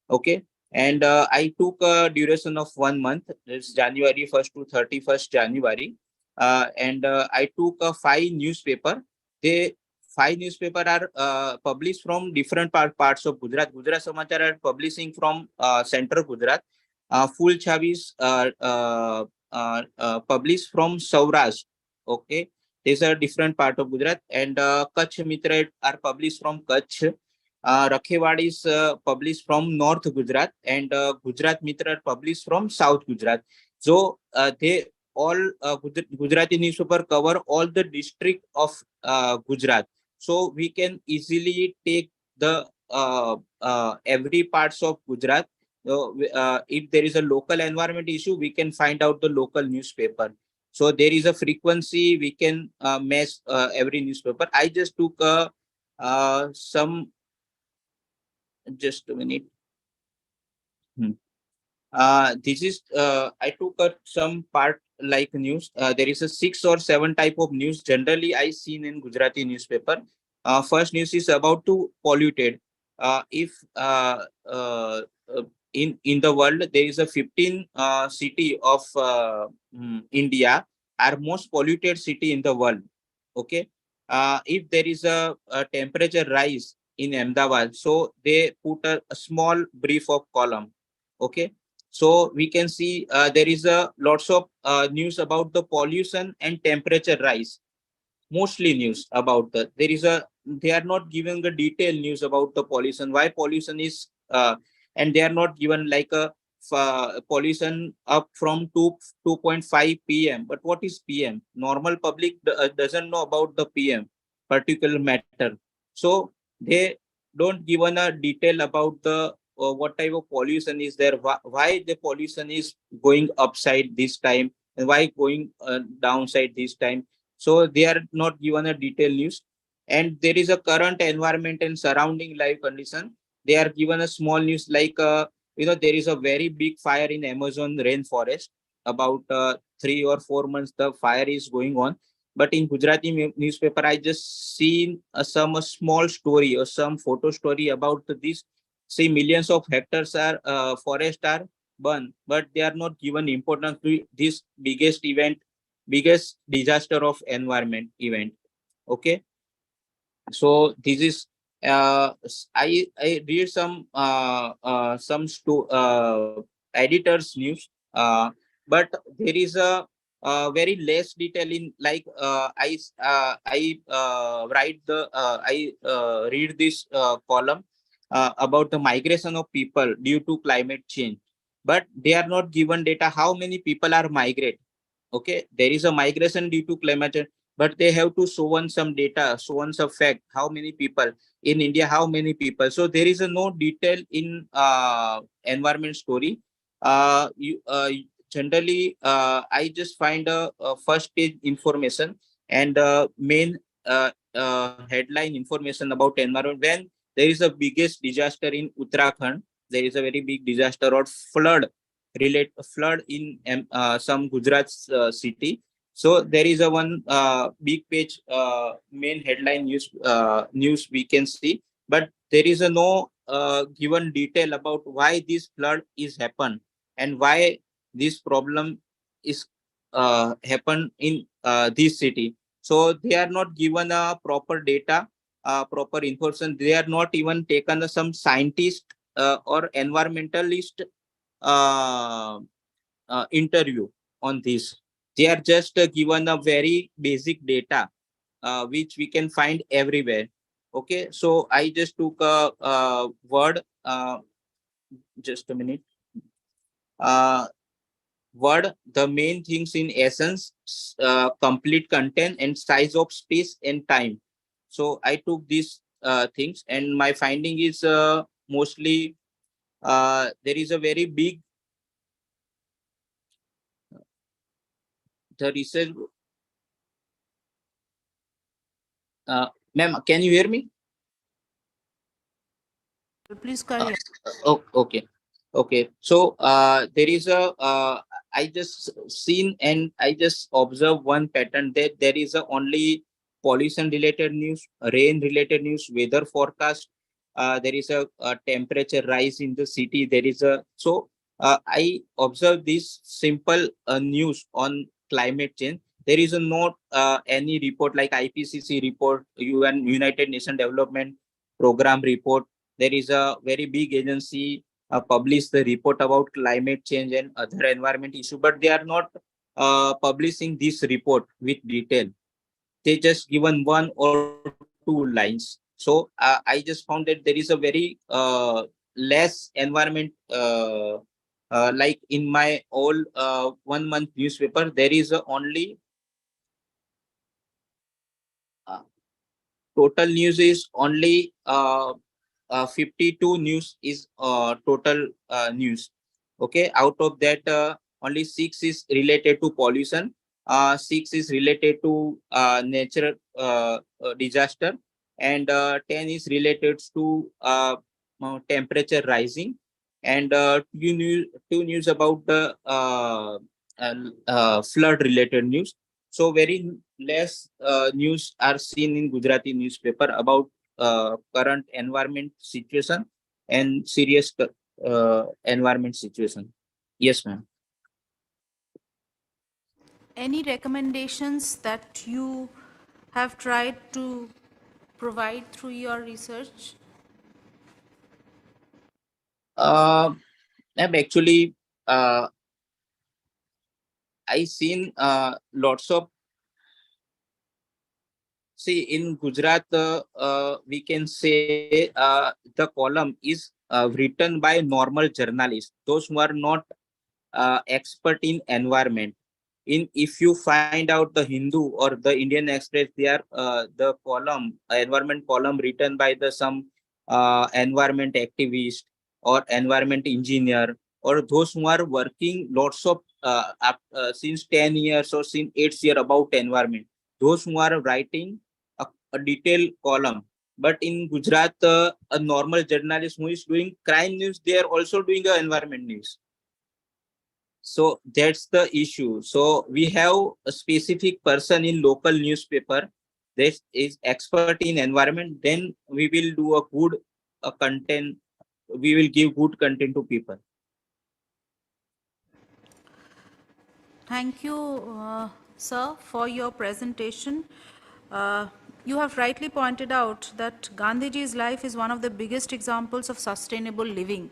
Okay. And I took a duration of 1 month. It's January 1st to 31st January. And I took a 5 newspaper. They 5 newspaper are published from different parts of Gujarat. Gujarat Samachar are publishing from central Gujarat. Full Chavis published from Saurashtra. Okay. These are different part of Gujarat. And Kutch Mitra are published from Kutch. Rakhewad is published from North Gujarat, and Gujarat Mitra published from South Gujarat. So they all Gujarati newspaper cover all the district of Gujarat. So we can easily take the every parts of Gujarat. So if there is a local environment issue, we can find out the local newspaper. So there is a frequency we can match every newspaper. I just took some. Just a minute. This is I took some part like news. There is a 6 or 7 type of news generally I seen in Gujarati newspaper. First news is about to polluted. If in the world there is a 15 city of India are most polluted city in the world. Okay. If there is a temperature rise in Ahmedabad, so they put a small brief of column. Okay. So we can see there is a lots of news about the pollution and temperature rise. Mostly news about there is a they are not giving the detailed news about the pollution, why pollution is and they are not given like a pollution up from 2.5 p.m. But what is p.m.? Normal public doesn't know about the p.m. particular matter. So they don't given a detail about the what type of pollution is there, why the pollution is going upside this time and why going downside this time. So they are not given a detailed news. And there is a current environment and surrounding life condition. They are given a small news like there is a very big fire in Amazon rainforest. About 3 or 4 months the fire is going on. But in Gujarati newspaper, I just seen some small story or some photo story about this. Say millions of hectares are forest are burned, but they are not given importance to this biggest event, biggest disaster of environment event. Okay. So this is I read some editors news, but there is a very less detail in like I write the I read this column about the migration of people due to climate change, but they are not given data how many people are migrate. Okay, there is a migration due to climate change, but they have to show on some data, show on some fact, how many people in India, how many people. So there is a no detail in environment story. Generally, I just find a first page information and main headline information about environment. When there is a biggest disaster in Uttarakhand, there is a very big disaster or flood in some Gujarat city. So there is a one big page main headline news we can see, but there is a no given detail about why this flood is happened and why this problem is happened in this city. So they are not given a proper data, proper information. They are not even taken some scientist or environmentalist interview on this. They are just given a very basic data which we can find everywhere. Okay, so I just took a word, just a minute. Word, the main things in essence, complete content and size of space and time. So I took these things, and my finding is mostly there is a very big the research. Ma'am, can you hear me? Please carry on. Oh, okay. Okay. So there is a I just seen and I just observed one pattern that there is a only pollution related news, rain related news, weather forecast. There is a temperature rise in the city. There is a I observed this simple news on climate change. There is a not any report like IPCC report, UN United Nations Development Program report. There is a very big agency publish the report about climate change and other environment issue, but they are not publishing this report with detail. They just given one or two lines. So I just found that there is a very less environment like in my all 1 month newspaper there is only uh, total news is only 52 news is total news. Okay, out of that, only 6 is related to pollution, 6 is related to natural disaster, and 10 is related to temperature rising, and two news about the flood related news. So very less news are seen in Gujarati newspaper about current environment situation and serious environment situation. Yes, ma'am. Any recommendations that you have tried to provide through your research? Ma'am, actually, I seen lots of. See, in Gujarat, we can say the column is written by normal journalists, those who are not expert in environment. In if you find out the Hindu or the Indian Express, they are the column environment column written by the some environment activist or environment engineer or those who are working lots of since 10 years or since 8 years about environment. Those who are writing a detailed column. But in Gujarat, a normal journalist who is doing crime news, they are also doing environment news. So that's the issue. So we have a specific person in local newspaper that is expert in environment. Then we will do a good content. We will give good content to people. Thank you, sir, for your presentation. You have rightly pointed out that Gandhiji's life is one of the biggest examples of sustainable living.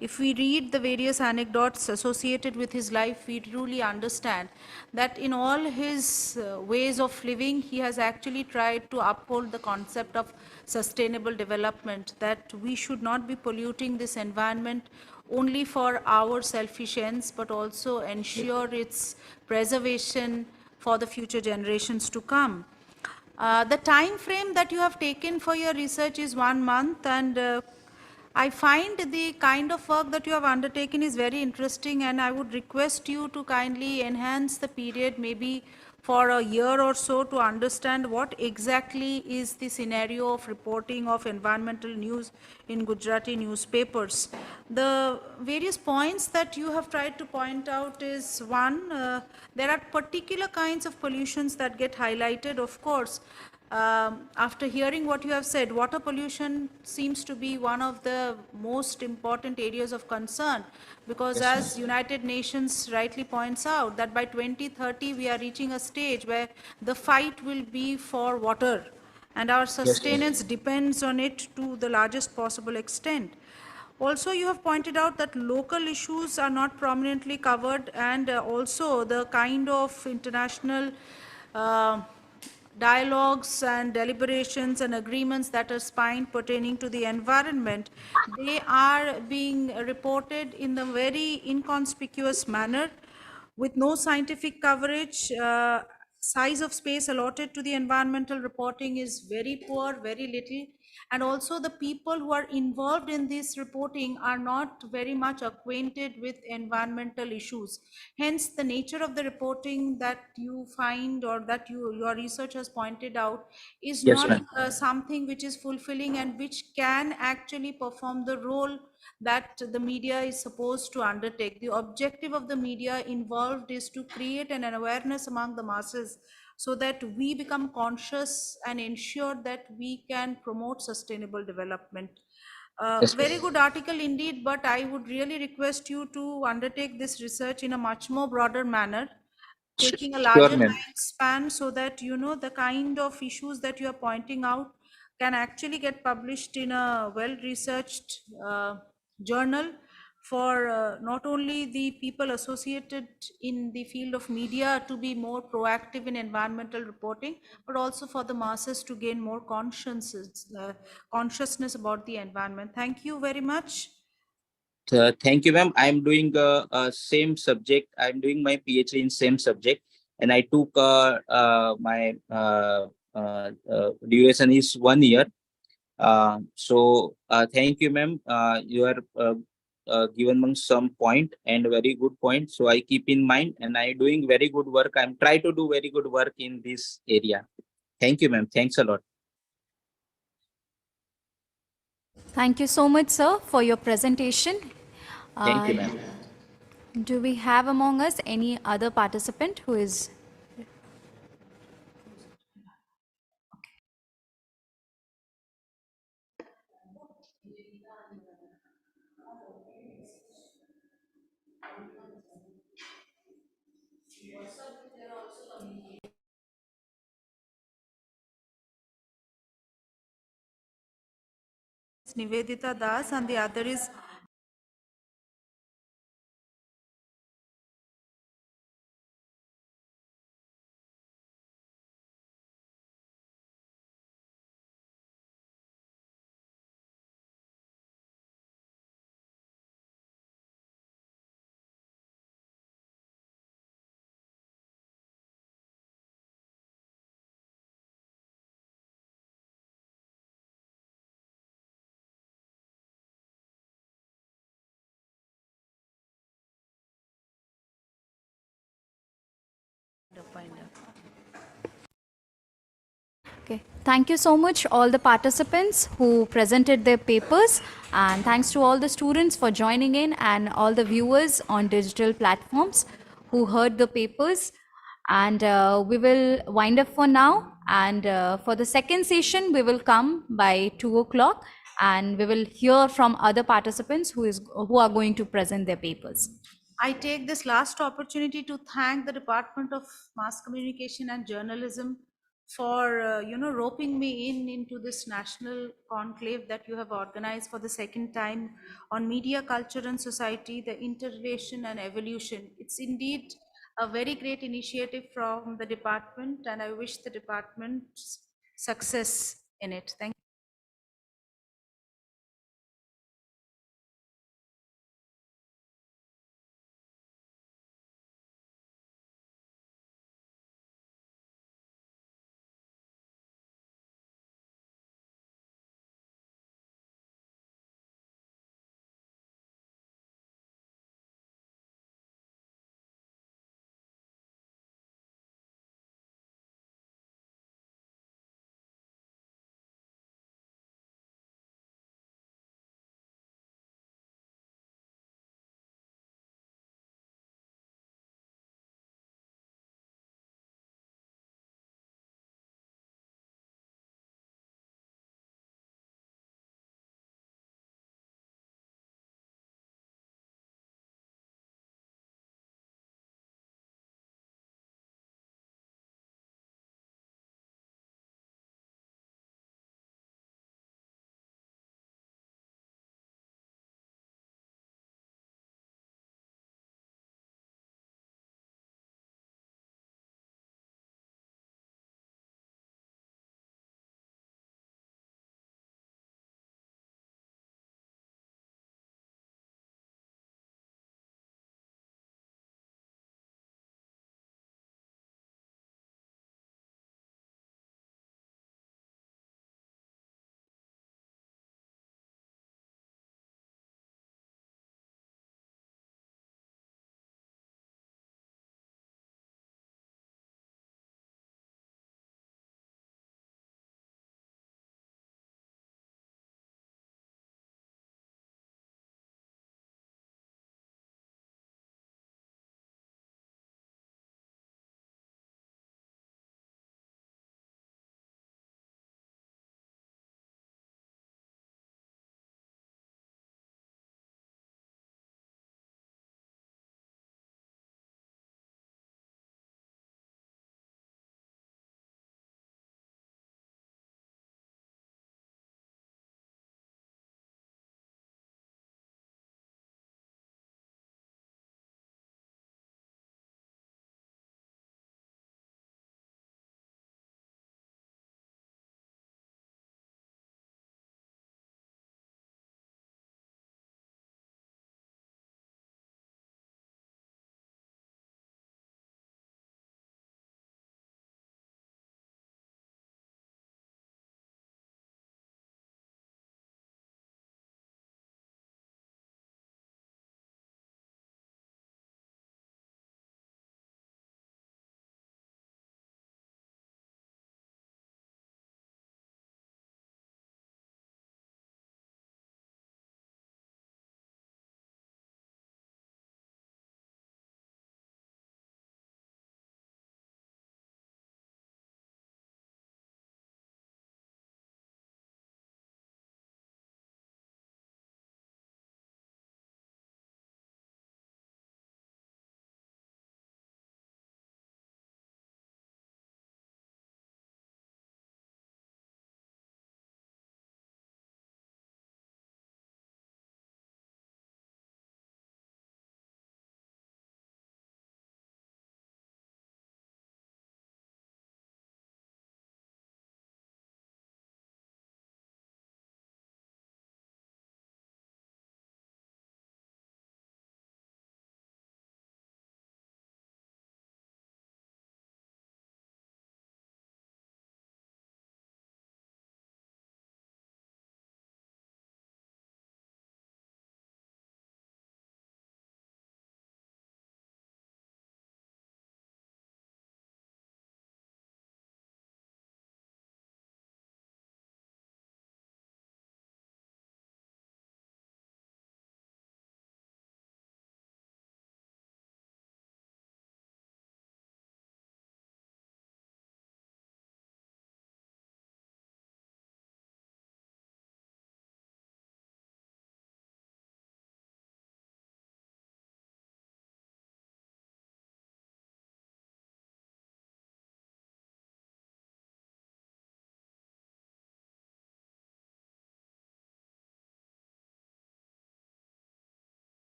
If we read the various anecdotes associated with his life, we truly understand that in all his ways of living, he has actually tried to uphold the concept of sustainable development, that we should not be polluting this environment only for our selfish ends, but also ensure its preservation for the future generations to come. The time frame that you have taken for your research is 1 month, and I find the kind of work that you have undertaken is very interesting, and I would request you to kindly enhance the period maybe for a year or so to understand what exactly is the scenario of reporting of environmental news in Gujarati newspapers. The various points that you have tried to point out is one, there are particular kinds of pollutions that get highlighted, of course. After hearing what you have said, water pollution seems to be one of the most important areas of concern, because Yes, as United Nations rightly points out, that by 2030 we are reaching a stage where the fight will be for water, and our yes, ma'am. sustenance depends on it to the largest possible extent. Also, you have pointed out that local issues are not prominently covered, and also the kind of international uh, dialogues and deliberations and agreements that are signed pertaining to the environment, they are being reported in the very inconspicuous manner with no scientific coverage. Size of space allotted to the environmental reporting is very poor, very little, and also the people who are involved in this reporting are not very much acquainted with environmental issues. Hence, the nature of the reporting that you find or that your research has pointed out is Yes, not ma'am. something which is fulfilling and which can actually perform the role that the media is supposed to undertake. The objective of the media involved is to create an awareness among the masses so that we become conscious and ensure that we can promote sustainable development. Yes, Very ma'am. good article indeed, but I would really request you to undertake this research in a much more broader manner, taking a Sure, larger ma'am. time span so that the kind of issues that you are pointing out can actually get published in a well researched journal for not only the people associated in the field of media to be more proactive in environmental reporting, but also for the masses to gain more consciousness about the environment. Thank you very much. Thank you, ma'am. I'm doing same subject. I'm doing my PhD in same subject, and I took my duration is 1 year. Thank you, ma'am. You are given me some point and very good point. So I keep in mind, and I doing very good work. I'm try to do very good work in this area. Thank you, ma'am. Thanks a lot. Thank you so much, sir, for your presentation. Thank you, Uh, ma'am. do we have among us any other participant who is? Nivedita Das, and the other is Okay. Thank you so much, all the participants who presented their papers, and thanks to all the students for joining in and all the viewers on digital platforms who heard the papers. And we will wind up for now. And for the second session, we will come by 2 o'clock, and we will hear from other participants who are going to present their papers. I take this last opportunity to thank the Department of Mass Communication and Journalism for roping me into this national conclave that you have organized for the second time on media, culture and society, the interrelation and evolution. It's indeed a very great initiative from the department, and I wish the department success in it. Thank you.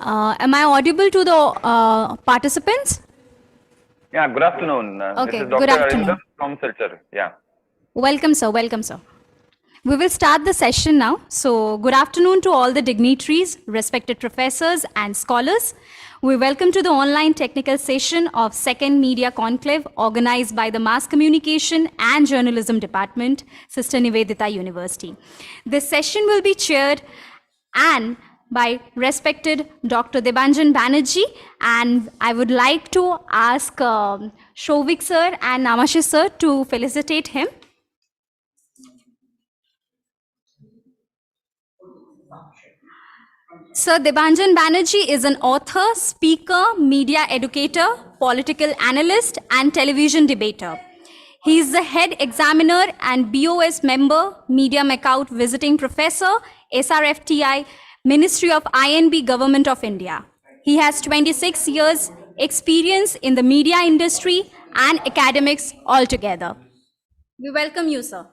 Am I audible to the participants? Yeah, good afternoon. Okay, This is good Dr. afternoon. Arindam from Silchar. Yeah. Welcome, sir. Welcome, sir. We will start the session now. So, good afternoon to all the dignitaries, respected professors and scholars. We welcome to the online technical session of Second Media Conclave organized by the Mass Communication and Journalism Department, Sister Nivedita University. This session will be chaired and by respected Dr. Debanjan Banerjee, and I would like to ask Shovik sir and Namashish sir to felicitate him. Sir Debanjan Banerjee is an author, speaker, media educator, political analyst, and television debater. He is the head examiner and BOS member, Media Macaut visiting professor, SRFTI, Ministry of INB, Government of India. He has 26 years experience in the media industry and academics altogether. We welcome you, sir.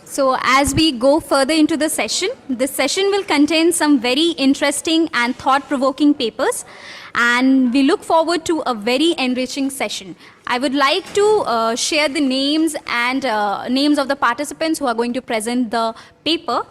So as we go further into the session, this session will contain some very interesting and thought-provoking papers, and we look forward to a very enriching session. I would like to share the names and names of the participants who are going to present the paper.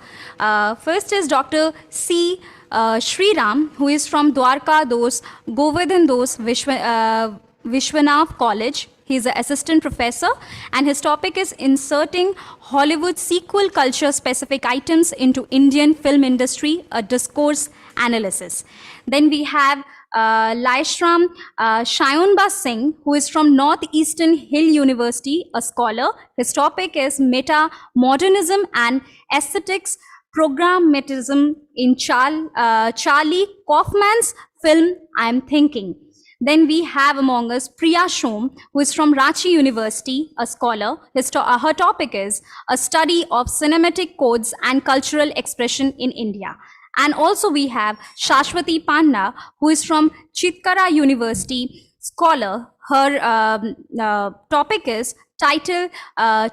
First is Dr. C. Sriram, who is from Dwarka Dos, Govardhan Dos Vishwanath College. He is an assistant professor, and his topic is inserting Hollywood sequel culture specific items into Indian film industry, a discourse analysis. Then we have Laishram Shayunba Singh, who is from Northeastern Hill University, a scholar. His topic is meta-modernism and aesthetics programmatism in Charlie Kaufman's film I Am Thinking. Then we have among us Priya Shom, who is from Ranchi University, a scholar. Her topic is a study of cinematic codes and cultural expression in India. And also we have Shashwati Panna, who is from Chitkara University, scholar. Her topic is titled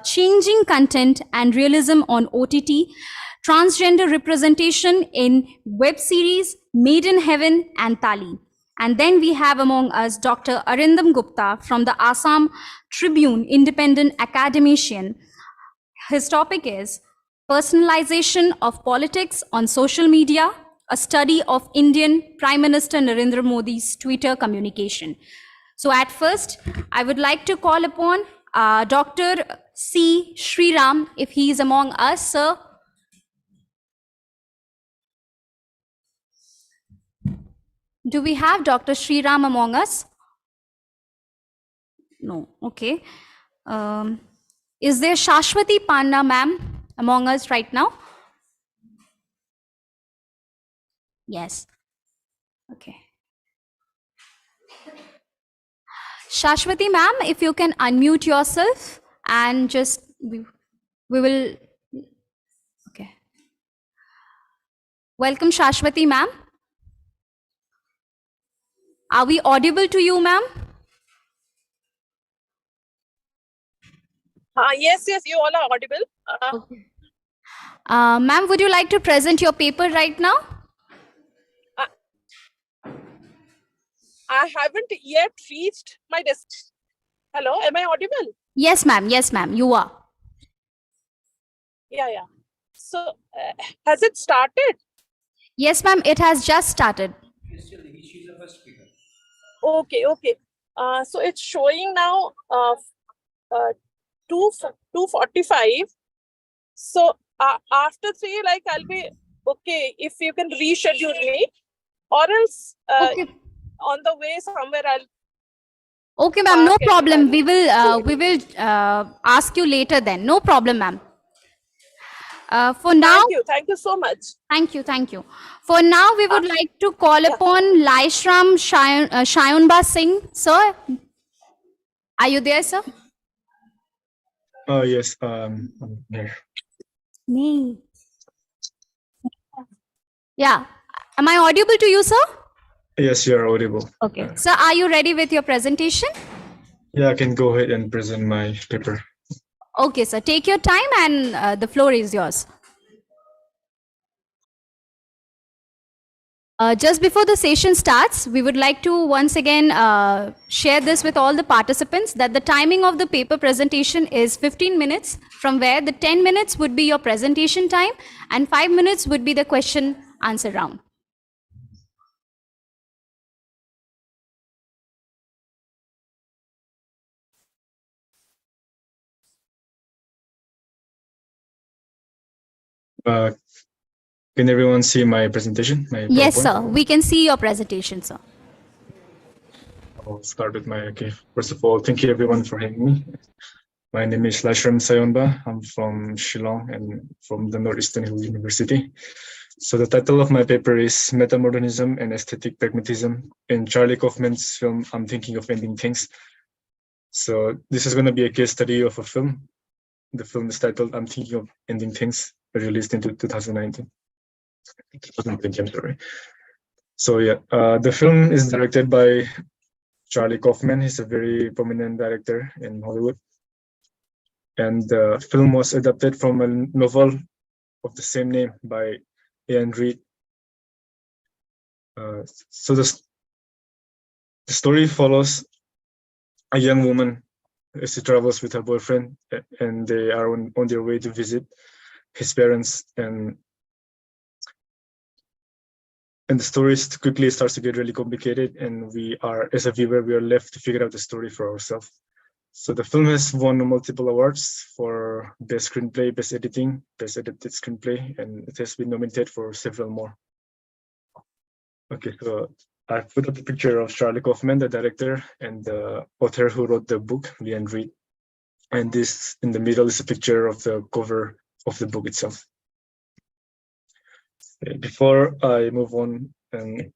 Changing Content and Realism on OTT, Transgender Representation in Web Series, Made in Heaven and Tali. And then we have among us Dr. Arindam Gupta from the Assam Tribune, independent academician. His topic is Personalization of Politics on Social Media, a study of Indian Prime Minister Narendra Modi's Twitter communication. So at first, I would like to call upon Dr. C. Sriram, if he is among us, sir. Do we have Dr. Sriram among us? No, okay. Is there Shashwati Panna, ma'am, among us right now? Yes. Okay. Shashwati, ma'am, if you can unmute yourself and just, we will, okay. Welcome, Shashwati, ma'am. Are we audible to you, ma'am? Yes, you all are audible. Okay. Ma'am, would you like to present your paper right now? I haven't yet reached my desk. Hello, am I audible? Yes, ma'am. Yes, ma'am. You are. Yeah. So, has it started? Yes, ma'am. It has just started. Okay. So it's showing now 2:45. So after 3, like I'll be okay if you can reschedule me, or else Okay. on the way somewhere I'll. Okay, ma'am. No problem. We will ask you later then. No problem, ma'am. For now. Thank you so much. Thank you. For now, we would like to call upon Laishram Shayunba Singh. Sir, are you there, sir? Yes. Here. Nee. Yeah. Am I audible to you, sir? Yes, you are audible. Okay. Sir, are you ready with your presentation? Yeah, I can go ahead and present my paper. Okay, sir. Take your time and the floor is yours. Just before the session starts, we would like to once again share this with all the participants that the timing of the paper presentation is 15 minutes, from where the 10 minutes would be your presentation time and 5 minutes would be the question answer round. Uh, can everyone see my presentation? My Yes, PowerPoint? sir. We can see your presentation, sir. I'll start with my, okay. First of all, thank you everyone for having me. My name is Lashram Sayonba. I'm from Shillong and from the Northeastern Hill University. So the title of my paper is Metamodernism and Aesthetic Pragmatism in Charlie Kaufman's film, I'm Thinking of Ending Things. So this is going to be a case study of a film. The film is titled I'm Thinking of Ending Things, released in 2019. 2020, I'm sorry. So yeah, the film is directed by Charlie Kaufman. He's a very prominent director in Hollywood. And the film was adapted from a novel of the same name by Ian Reid. So the story follows a young woman as she travels with her boyfriend, and they are on their way to visit his parents, and the story quickly starts to get really complicated, and we are, as a viewer, we are left to figure out the story for ourselves. So the film has won multiple awards for best screenplay, best editing, best edited screenplay, and it has been nominated for several more. Okay, so I put up a picture of Charlie Kaufman, the director, and the author who wrote the book, Leanne Reed. And this in the middle is a picture of the cover of the book itself. Okay, before I move on and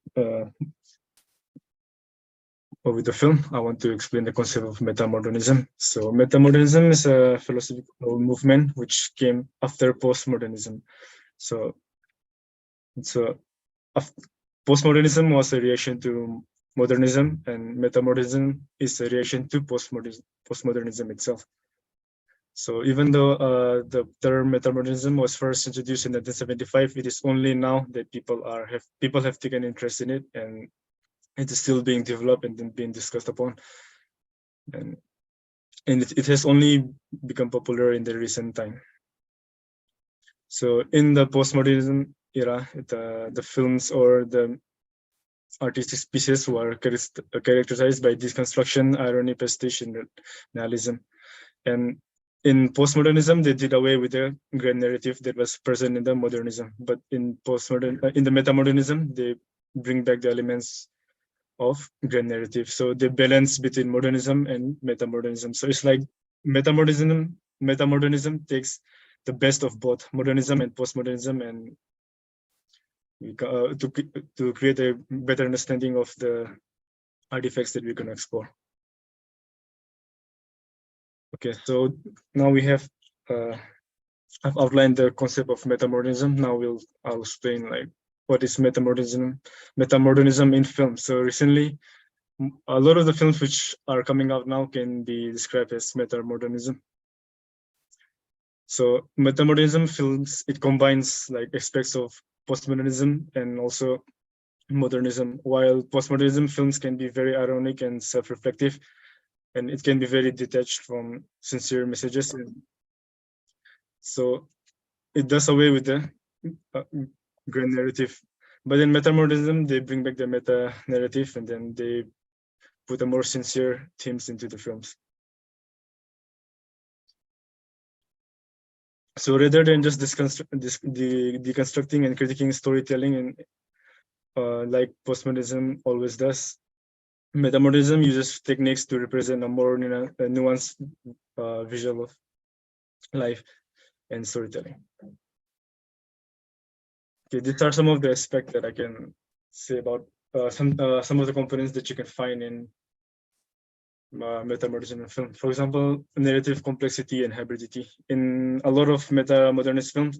with the film, I want to explain the concept of metamodernism. So metamodernism is a philosophical movement which came after postmodernism. So postmodernism was a reaction to modernism, and metamodernism is a reaction to postmodernism itself. So even though the term metamodernism was first introduced in 1975, it is only now that people have taken interest in it, and it is still being developed and then being discussed upon. And it has only become popular in the recent time. So in the postmodernism era, the films or the artistic pieces were characterized by deconstruction, irony, pastiche, and nihilism. And in postmodernism, they did away with the grand narrative that was present in the modernism. But in in the metamodernism, they bring back the elements of grand narrative. So the balance between modernism and metamodernism. So it's like metamodernism takes the best of both modernism and postmodernism, and to create a better understanding of the artifacts that we can explore. Okay, so now we have I've outlined the concept of metamodernism. Now I'll explain like what is metamodernism in film. So recently, a lot of the films which are coming out now can be described as metamodernism. So metamodernism films, it combines like aspects of postmodernism and also modernism, while postmodernism films can be very ironic and self-reflective, and it can be very detached from sincere messages. So it does away with the grand narrative. But in metamodernism, they bring back the meta narrative, and then they put a more sincere themes into the films. So rather than just deconstructing and critiquing storytelling, and like postmodernism always does, metamodernism uses techniques to represent a more nuanced visual of life and storytelling. Okay, these are some of the aspects that I can say about some of the components that you can find in metamodernism film. For example, narrative complexity and hybridity. In a lot of meta-modernist films,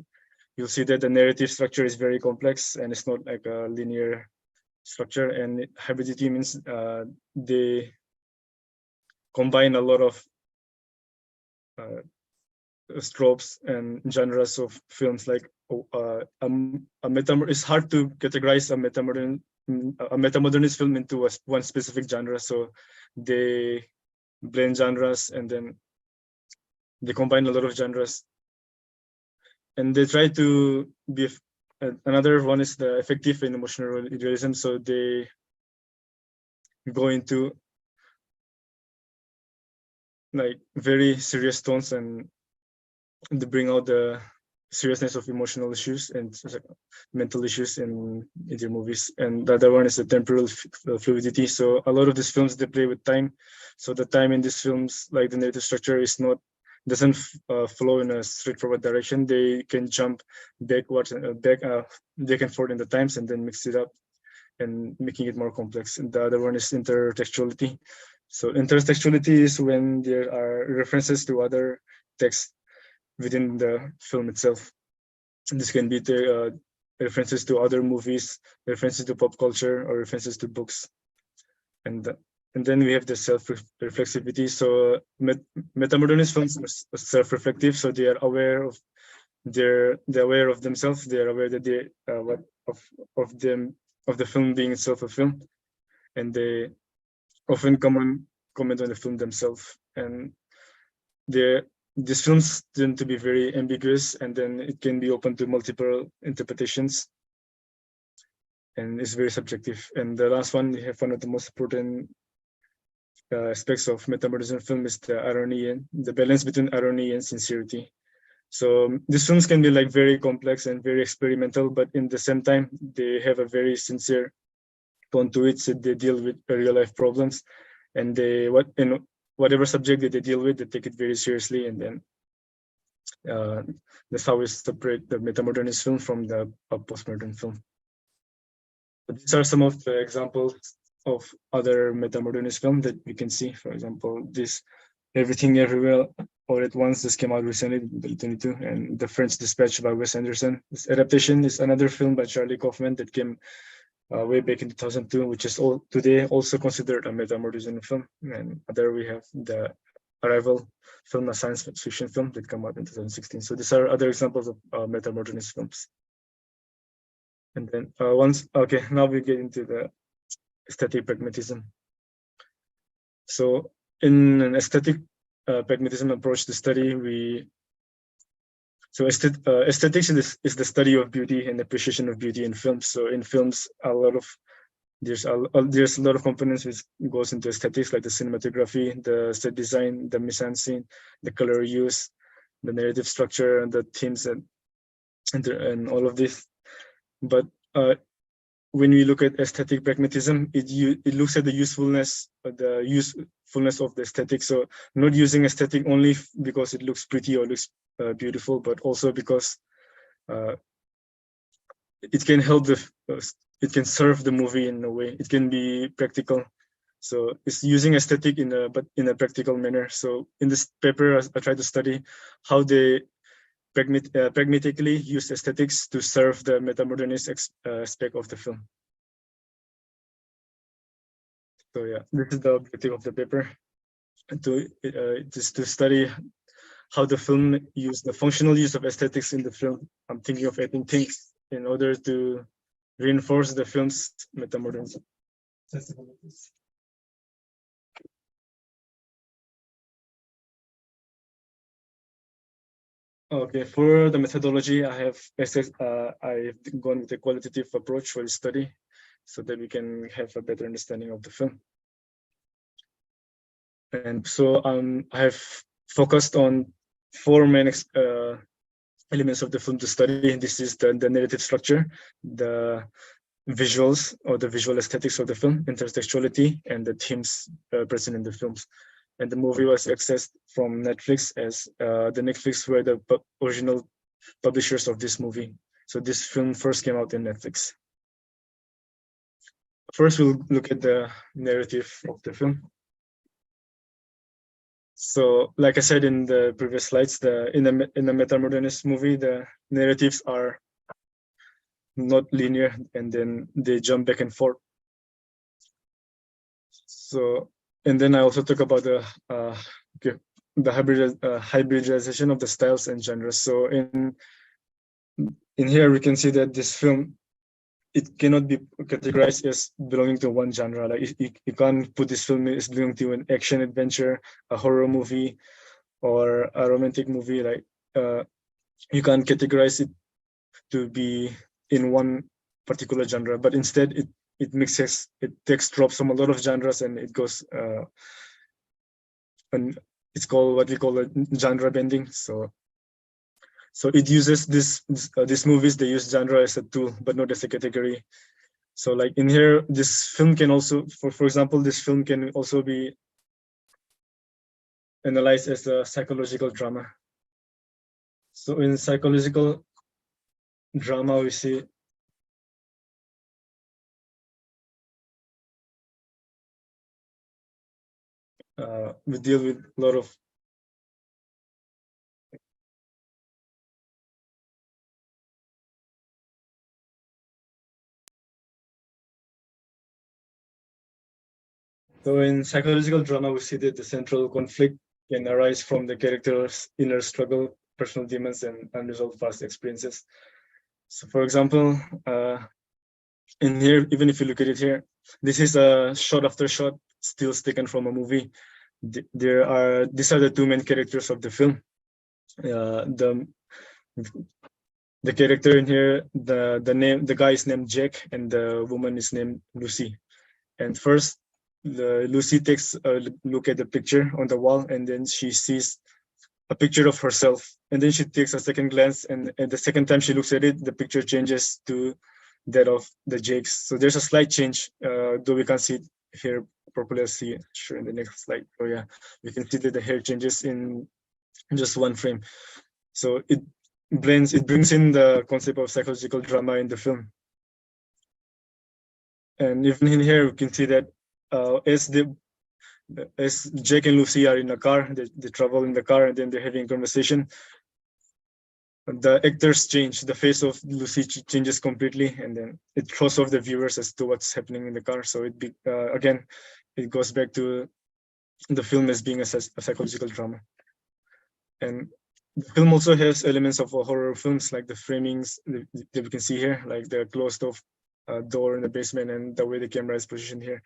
you'll see that the narrative structure is very complex and it's not like a linear structure. And hybridity means they combine a lot of tropes and genres of films. Like it's hard to categorize a metamodernist film into one specific genre. So they blend genres and then they combine a lot of genres. And they try to be, another one is the effective and emotional realism. So they go into like very serious tones and they bring out the seriousness of emotional issues and mental issues in their movies. And the other one is the temporal fluidity. So a lot of these films, they play with time. So the time in these films, like the narrative structure, doesn't flow in a straightforward direction. They can jump backwards and back and forth in the times and then mix it up and making it more complex. And the other one is intertextuality. So intertextuality is when there are references to other texts within the film itself. And this can be references to other movies, references to pop culture, or references to books. And then we have the self-reflexivity. So metamodernist films are self-reflective, so they are aware of they're aware of themselves. They are aware that they of the film being itself a film, and they often comment on the film themselves. And these films tend to be very ambiguous, and then it can be open to multiple interpretations, and it's very subjective. And the last one, we have one of the most important aspects of metamodernism film is the irony and the balance between irony and sincerity. So these films can be like very complex and very experimental, but in the same time, they have a very sincere tone to it. So they deal with real life problems, and whatever subject that they deal with, they take it very seriously. And then that's how we separate the metamodernist film from the postmodern film. But these are some of the examples of other metamodernist film that we can see. For example, this Everything Everywhere All at Once just came out recently in 2022, and The French Dispatch by Wes Anderson. This adaptation is another film by Charlie Kaufman that came way back in 2002, which is today also considered a metamodernist film. And there we have the Arrival film, a science fiction film that came out in 2016. So these are other examples of metamodernist films. And then now we get into the aesthetic pragmatism. So in an aesthetic pragmatism approach to study, aesthetics is the study of beauty and appreciation of beauty in films. So in films, there's a lot of components which goes into aesthetics, like the cinematography, the set design, the mise-en-scene, the color use, the narrative structure, and the themes, and all of this. But when we look at aesthetic pragmatism, it looks at the usefulness of the aesthetic. So not using aesthetic only because it looks pretty or looks beautiful, but also because it can help it can serve the movie in a way. It can be practical. So it's using aesthetic in a practical manner. So in this paper, I try to study how they pragmatically use aesthetics to serve the metamodernist aspect of the film. So yeah, this is the objective of the paper, just to study how the film used the functional use of aesthetics in the film. I'm thinking of adding things in order to reinforce the film's metamodern sensibilities. Okay, for the methodology, I've gone with a qualitative approach for the study so that we can have a better understanding of the film. And so I have focused on four main elements of the film to study. This is the narrative structure, the visuals or the visual aesthetics of the film, intertextuality, and the themes present in the films. And the movie was accessed from Netflix, as the Netflix were the original publishers of this movie. So this film first came out in Netflix. First, we'll look at the narrative of the film. So, like I said in the previous slides, in the meta-modernist movie, the narratives are not linear, and then they jump back and forth. So, and then I also talk about the hybridization of the styles and genres. So in here we can see that this film, it cannot be categorized as belonging to one genre. Like you can't put this film as belonging to an action adventure, a horror movie, or a romantic movie. Like you can't categorize it to be in one particular genre, but instead it mixes, it takes drops from a lot of genres, and it goes and it's called what we call a genre bending. So it uses these movies, they use genre as a tool, but not as a category. So like in here, this film can also, for example, this film can also be analyzed as a psychological drama. So in psychological drama, we see we deal with a lot of So in psychological drama, we see that the central conflict can arise from the character's inner struggle, personal demons, and unresolved past experiences. So for example, in here, even if you look at it here, this is a shot after shot, stills taken from a movie. These are the two main characters of the film. The character in here, the guy is named Jack, and the woman is named Lucy. And first, Lucy takes a look at the picture on the wall, and then she sees a picture of herself. And then she takes a second glance, and the second time she looks at it, the picture changes to that of the Jakes. So there's a slight change, though we can't see it here properly. I'll see it sure in the next slide. Oh yeah, you can see that the hair changes in just one frame. So it brings in the concept of psychological drama in the film. And even in here, we can see that as Jake and Lucy are in a car, they travel in the car, and then they're having a conversation. The actors change, the face of Lucy changes completely, and then it throws off the viewers as to what's happening in the car. So again, it goes back to the film as being a psychological drama. And the film also has elements of horror films, like the framings that we can see here, like the closed off door in the basement and the way the camera is positioned here.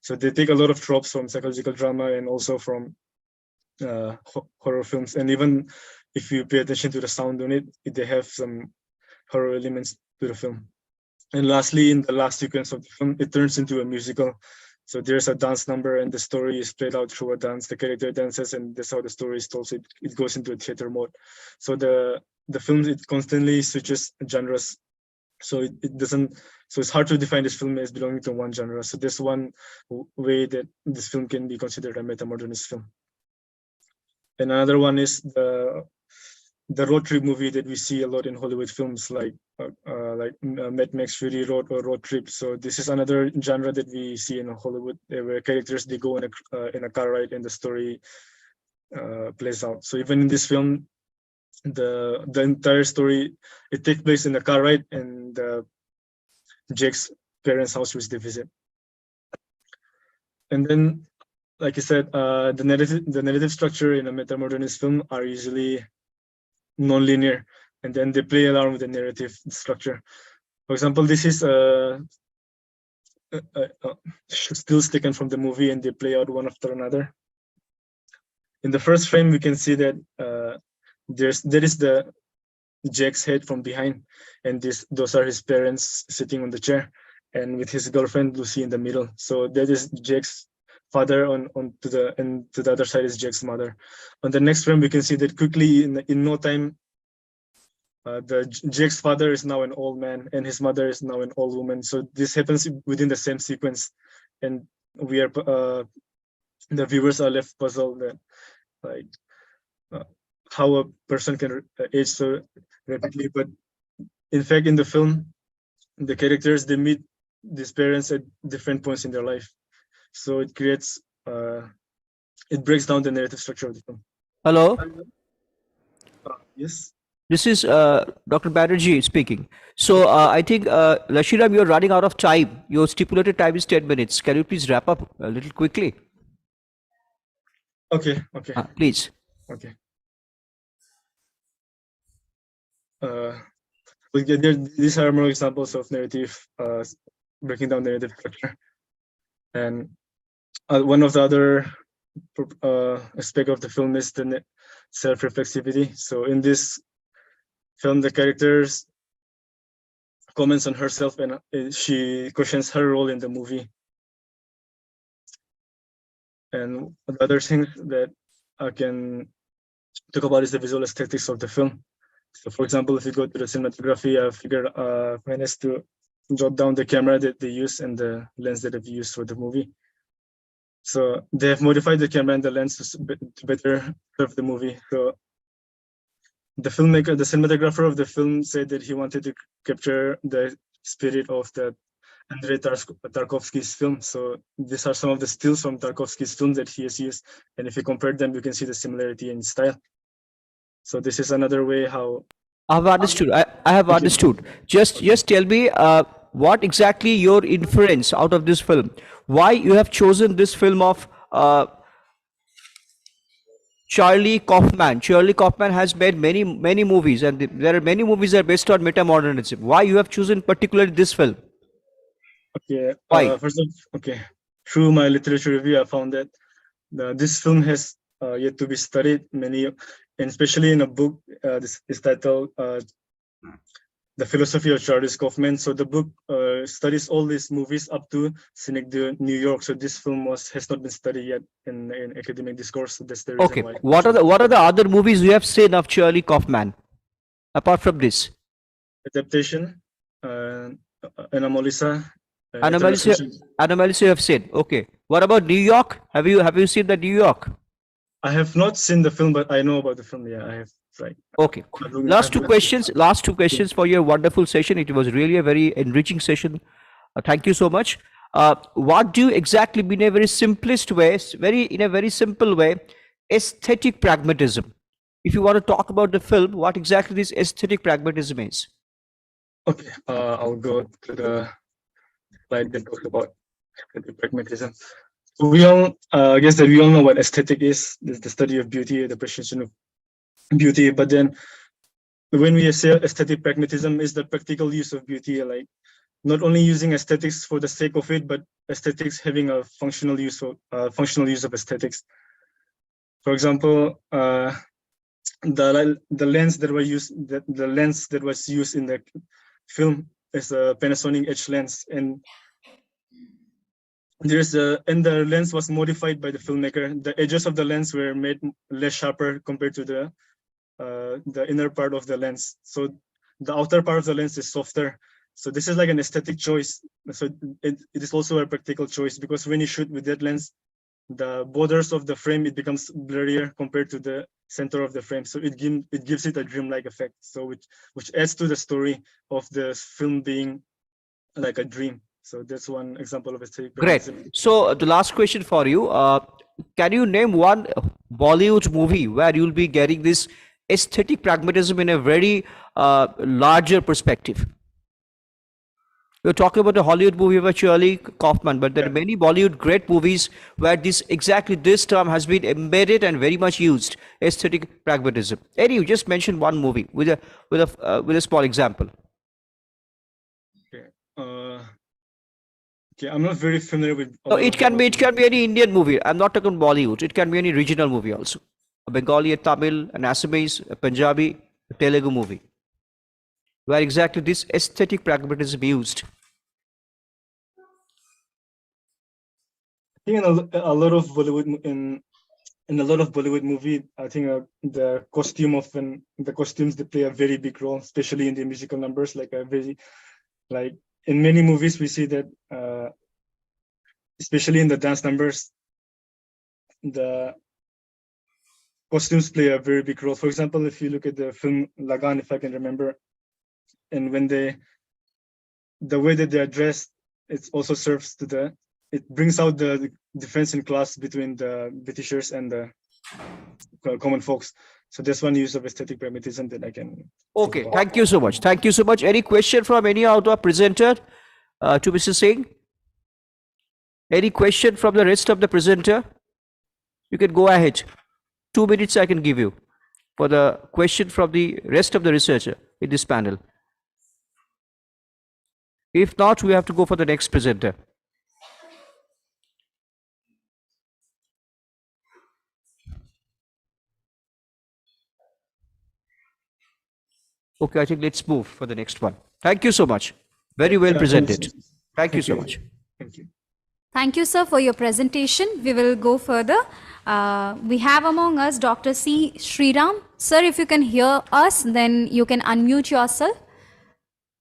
So they take a lot of tropes from psychological drama and also from horror films. And even if you pay attention to the sound on it, they have some horror elements to the film. And lastly, in the last sequence of the film, it turns into a musical. So there's a dance number, and the story is played out through a dance. The character dances, and that's how the story is told. So it goes into a theater mode. So the film, it constantly switches genres. So it doesn't. So it's hard to define this film as belonging to one genre. So there's one way that this film can be considered a meta-modernist film. And another one is the road trip movie that we see a lot in Hollywood films, like Mad Max Fury Road or Road Trip. So this is another genre that we see in Hollywood, where characters, they go in a car ride, and the story plays out. So even in this film, the entire story, it takes place in a car ride, and Jake's parents' house, which they visit. And then, like I said, the narrative structure in a meta-modernist film are usually non-linear, and then they play around with the narrative structure. For example, this is stills taken from the movie, and they play out one after another. In the first frame, we can see that there is the Jack's head from behind, and those are his parents sitting on the chair, and with his girlfriend Lucy in the middle. So that is Jack's father to the other side is Jack's mother. On the next frame, we can see that quickly in no time, Jake's father is now an old man, and his mother is now an old woman. So this happens within the same sequence, and we are the viewers are left puzzled that like how a person can age so rapidly. But in fact, in the film, the characters, they meet these parents at different points in their life. So it creates it breaks down the narrative structure of the film. Hello, Yes. this is Dr. Banerjee speaking. So I think Lashiram, you're running out of time. Your stipulated time is 10 minutes. Can you please wrap up a little quickly? Okay. Okay. Please. Okay. These are more examples of narrative, breaking down narrative structure. And one of the other aspect of the film is the self-reflexivity. So in this film, the characters comments on herself and she questions her role in the movie. And the other thing that I can talk about is the visual aesthetics of the film. So for example, if you go to the cinematography, I managed to jot down the camera that they use and the lens that they've used for the movie. So they have modified the camera and the lens to better serve the movie. So the filmmaker, the cinematographer of the film said that he wanted to capture the spirit of the Andrei Tarkovsky's film. So these are some of the stills from Tarkovsky's film that he has used. And if you compare them, you can see the similarity in style. So this is another way how I have understood. I have understood. Just tell me what exactly your inference out of this film. Why you have chosen this film of Charlie Kaufman. Charlie Kaufman has made many movies, and there are many movies that are based on metamodernism. Why you have chosen particularly this film? Okay. Why? Through my literature review, I found that this film has yet to be studied. And especially in a book, this is titled The Philosophy of Charlie Kaufman. So the book studies all these movies up to Synecdoche, New York. So this film has not been studied yet in academic discourse. So that's the reason Okay. why. What are the other movies you have seen of Charlie Kaufman apart from this? Adaptation, Anomalisa. Anomalisa you have seen. Okay. What about New York? Have you seen the New York? I have not seen the film, but I know about the film. Yeah, I have. Right. Okay. Last two questions for your wonderful session. It was really a very enriching session. Thank you so much. What do you exactly mean in a very simplest way, in a very simple way, aesthetic pragmatism? If you want to talk about the film, what exactly this aesthetic pragmatism is? Okay, I'll go to the slide that talks about aesthetic pragmatism. So we all, I guess that we all know what aesthetic is. It's the study of beauty, the appreciation of beauty. But then when we say aesthetic pragmatism is the practical use of beauty, like not only using aesthetics for the sake of it, but aesthetics having a functional use of aesthetics. For example, the lens that was used in the film is a Panasonic H lens, and the lens was modified by the filmmaker. The edges of the lens were made less sharper compared to the inner part of the lens. So the outer part of the lens is softer. So this is like an aesthetic choice. So it is also a practical choice, because when you shoot with that lens, the borders of the frame, it becomes blurrier compared to the center of the frame. So it gives it a dreamlike effect. So which adds to the story of the film being like a dream. So that's one example of aesthetic. Great. So the last question for you, can you name one Bollywood movie where you'll be getting this aesthetic pragmatism in a very larger perspective? We're talking about a Hollywood movie about Charlie Kaufman, but there are many Bollywood great movies where this term has been embedded and very much used, aesthetic pragmatism. Eddie, you just mentioned one movie with a small example. Okay. Okay, I'm not very familiar with. No, it can be any Indian movie. I'm not talking Bollywood. It can be any regional movie also. A Bengali, a Tamil, an Assamese, a Punjabi, a Telugu movie, where exactly this aesthetic pragmatism used. I think in a lot of Bollywood in a lot of Bollywood movie, I think the costumes they play a very big role, especially in the musical numbers. Like in many movies we see that, especially in the dance numbers, the costumes play a very big role. For example, if you look at the film Lagan, if I can remember, and when the way that they are dressed, it also serves to it brings out the difference in class between the Britishers and the common folks. So that's one use of aesthetic pragmatism that I can think Okay, about. thank you so much. Thank you so much. Any question from any other presenter to Mr. Singh? Any question from the rest of the presenter? You can go ahead. 2 minutes I can give you for the question from the rest of the researcher in this panel. If not, we have to go for the next presenter. Okay, I think let's move for the next one. Thank you so much. Very well presented. Thank you so much. Thank you. Thank you, sir, for your presentation. We will go further. We have among us Dr. C. Sriram. Sir, if you can hear us, then you can unmute yourself.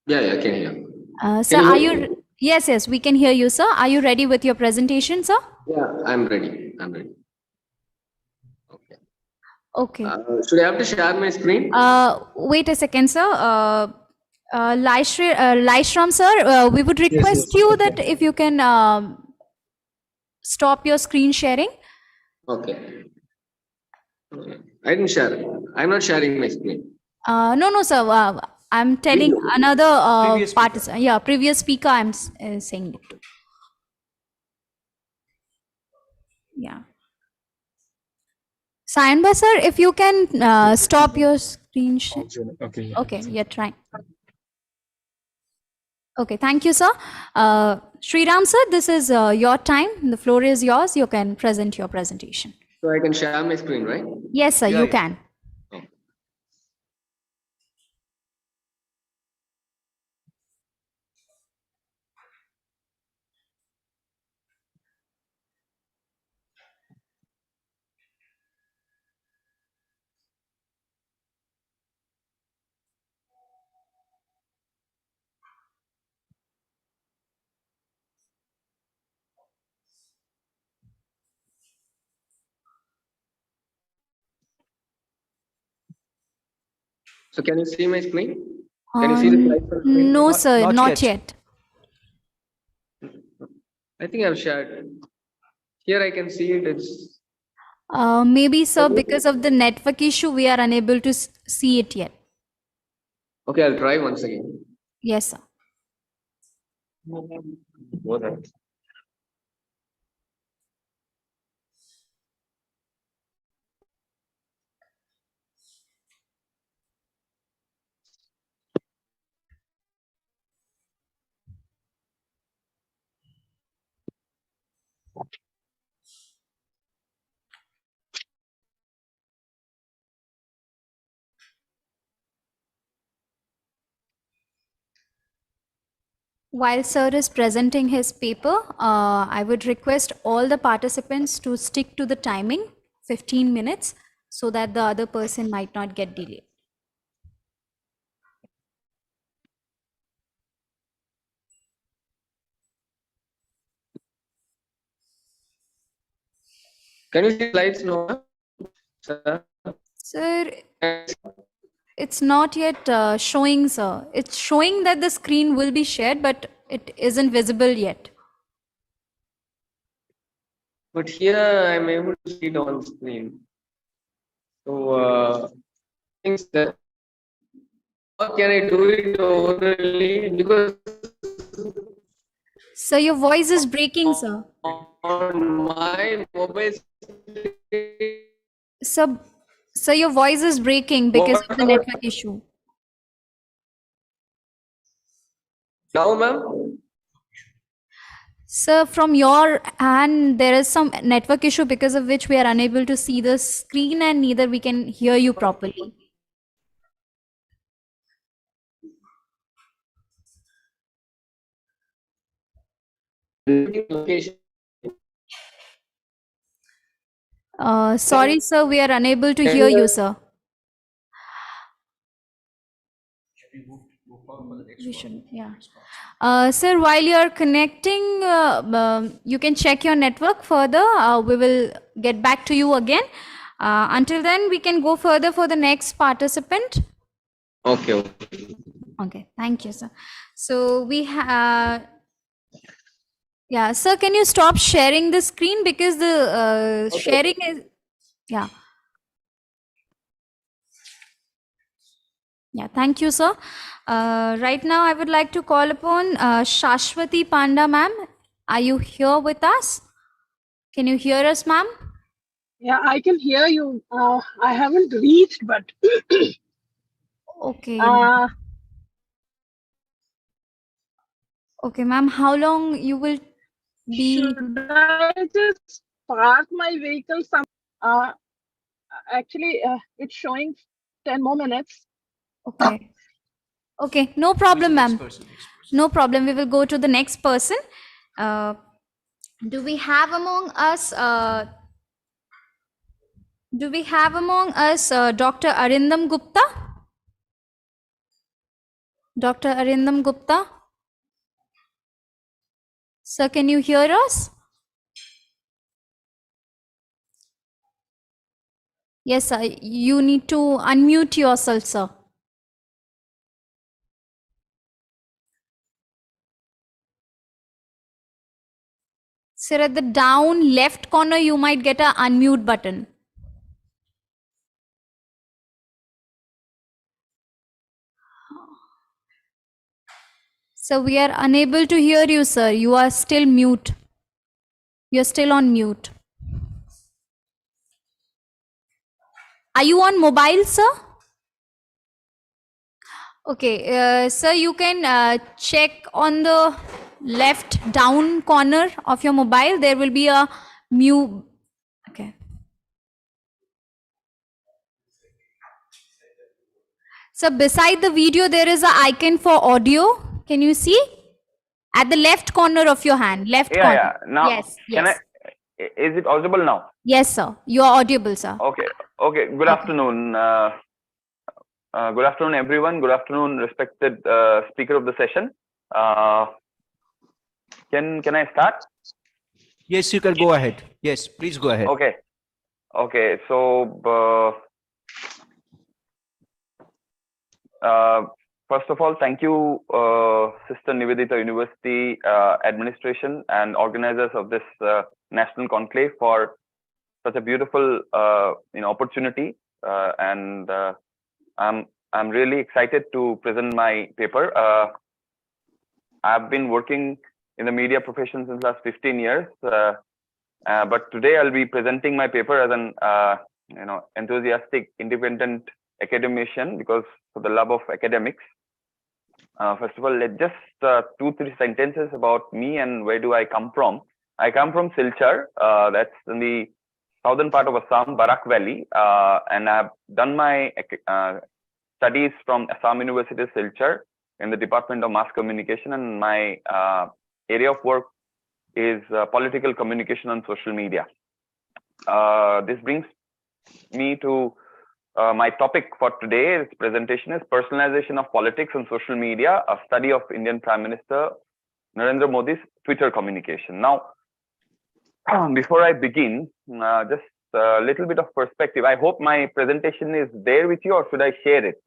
Yeah, I can hear. Sir, Can you are hear me? you? Yes, we can hear you, sir. Are you ready with your presentation, sir? Yeah, I'm ready. I'm ready. Okay. Okay. Should I have to share my screen? Wait a second, sir. Laishram, sir, we would request yes, you okay. that if you can stop your screen sharing. Okay. Okay. I didn't share. I'm not sharing my screen. No, sir. I'm telling Video. another Previous speaker. participant. Yeah, previous speaker. I'm saying it. Yeah. Sayanba, sir, if you can stop your screen. Okay. Yeah. Okay, you're trying. Okay, thank you, sir. Sriram, sir, this is your time. The floor is yours. You can present your presentation. So I can share my screen, right? Yes, sir, you yeah. can. Okay. So can you see my screen? Can you see the slides on screen? No, sir, not not yet. yet. I think I've shared. Here I can see it. It's Maybe, sir, because of the network issue, we are unable to see it yet. okay. I'll try once again. Yes, sir. What else? While sir is presenting his paper, I would request all the participants to stick to the timing, 15 minutes, so that the other person might not get delayed. Can you see slides now? Sir? Sir, it's not yet showing, sir. It's showing that the screen will be shared, but it isn't visible yet. But here I'm able to see it on screen. So things that how can I do it orally? Because So your voice is breaking, sir. on my mobile So your voice is breaking because of the network issue. now, ma'am. Sir, from your hand, there is some network issue because of which we are unable to see the screen and neither we can hear you properly. Location. Sorry, sir, we are unable to hear you, sir. We should, yeah. Sir, while you are connecting, you can check your network further. We will get back to you again. Until then, we can go further for the next participant. Okay. Okay, thank you, sir. So we have, Yeah, sir, can you stop sharing the screen because the sharing is, yeah. Yeah, thank you, sir. Right now, I would like to call upon Shashwati Panda, ma'am. Are you here with us? Can you hear us, ma'am? Yeah, I can hear you. I haven't reached, but Okay. uh, Okay, ma'am. How long you will be? should I just park my vehicle some? Uh, Actually, it's showing 10 more minutes. Okay. Okay, no problem, ma'am. No problem. We will go to the next person. Do we have among us? Do we have among us Dr. Arindam Gupta? Dr. Arindam Gupta? Sir, can you hear us? Yes, sir. You need to unmute yourself, sir. Sir, at the down left corner, you might get a unmute button. So we are unable to hear you, sir. You are still mute. You're still on mute. Are you on mobile, sir? Okay, sir, you can check on the left down corner of your mobile. There will be a mute. Okay. So beside the video, there is an icon for audio. Can you see? At the left corner of your hand, left Yeah, corner. yeah. Now, Yes, can yes. is it audible now? Yes, sir. You are audible, sir. Okay, okay. Good afternoon. Good afternoon, everyone. Good afternoon, respected speaker of the session. Can I start? Yes, you can go ahead. Yes, please go ahead. Okay, okay. So, first of all, thank you, Sister Nivedita University administration and organizers of this national conclave for such a beautiful opportunity, and I'm really excited to present my paper. I've been working in the media profession since last 15 years, but today I'll be presenting my paper as an enthusiastic independent academician because for the love of academics. First of all, let's just 2-3 sentences about me and where do I come from. I come from Silchar, that's in the southern part of Assam, Barak Valley, and I've done my studies from Assam University, Silchar, in the Department of Mass Communication, and my area of work is political communication on social media. This brings me to my topic for today's presentation is personalization of politics and social media, a study of Indian Prime Minister Narendra Modi's Twitter communication. Now, before I begin, just a little bit of perspective. I hope my presentation is there with you, or should I share it?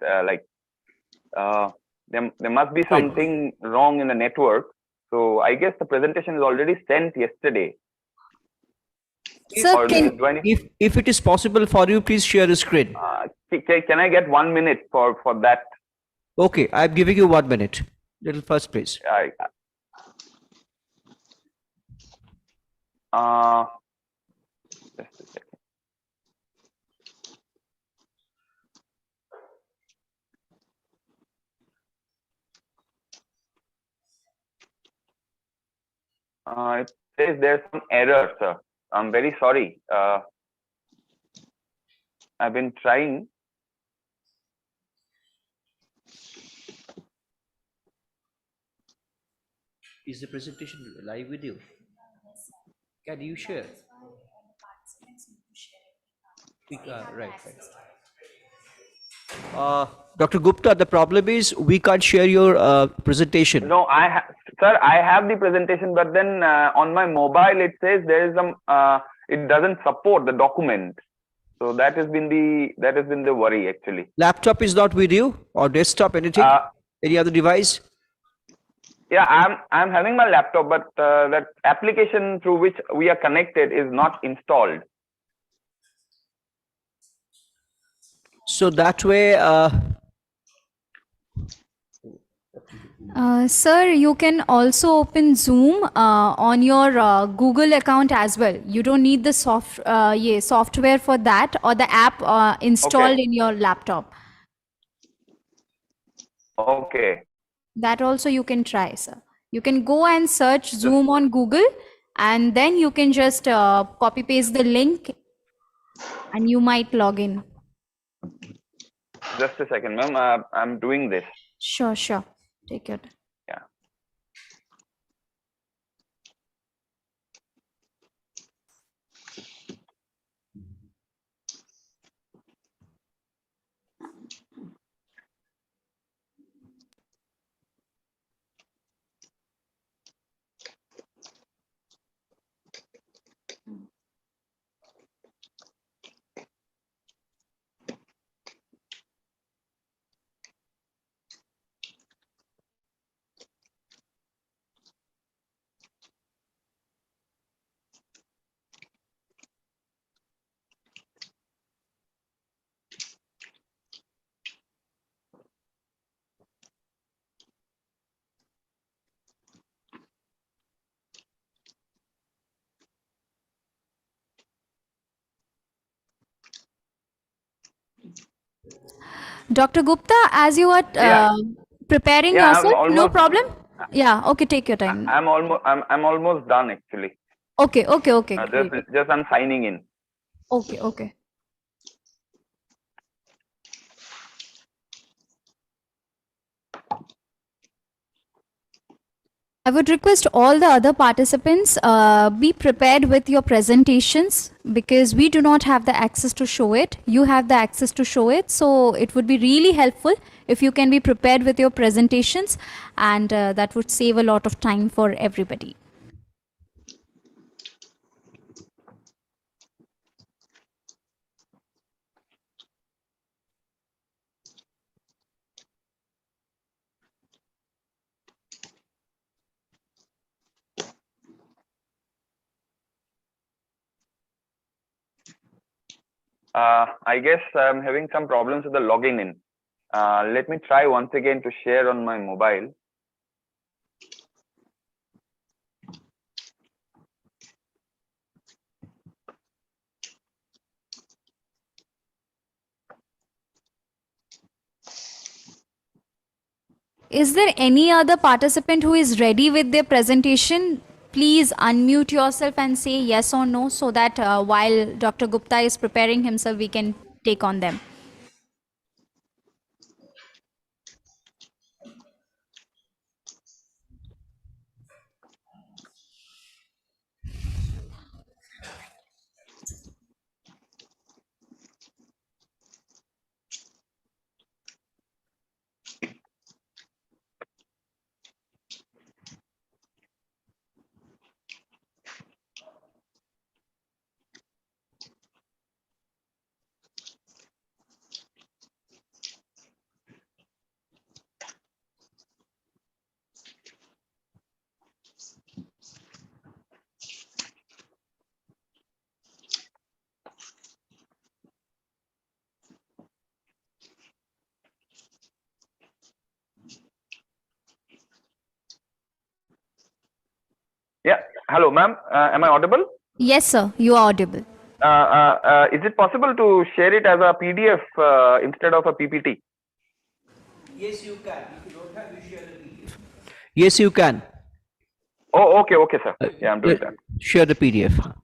There must be something wrong in the network. So I guess the presentation is already sent yesterday. Sir, if it is possible for you, please share the screen. Can I get 1 minute for that? Okay, I'm giving you 1 minute. Little first, please. Just a second. It says there's some error, sir. I'm very sorry. I've been trying. Is the presentation live video? Can you share? Right. Dr. Gupta, the problem is we can't share your presentation. No, sir, I have the presentation, but then on my mobile it says there is some. It doesn't support the document, so that has been the worry actually. Laptop is not with you, or desktop, anything? Any other device? Yeah, I'm having my laptop, but that application through which we are connected is not installed. So that way, Sir, you can also open Zoom on your Google account as well. You don't need the software for that or the app installed in your laptop. Okay. That also you can try, sir. You can go and search Zoom on Google, and then you can just copy paste the link and you might log in. Just a second, ma'am. I'm doing this. Sure, sure. Take your time. Yeah. Dr. Gupta, as you are preparing Yeah, I'm yourself, no almost. problem. Yeah, okay, take your time. I'm almost done actually. Okay, okay, okay, great. Just I'm signing in. Okay, okay. I would request all the other participants be prepared with your presentations because we do not have the access to show it. You have the access to show it. So it would be really helpful if you can be prepared with your presentations, and that would save a lot of time for everybody. I guess I'm having some problems with the logging in. Let me try once again to share on my mobile. Is there any other participant who is ready with their presentation? Please unmute yourself and say yes or no so that while Dr. Gupta is preparing himself, we can take on them. Yeah. Hello, ma'am. Am I audible? Yes, sir, you are audible. Is it possible to share it as a PDF instead of a PPT? yes, you can. If you don't have, you share the PDF. Yes, you can. Oh, okay, okay, sir. Yeah, I'm doing that. Share the PDF.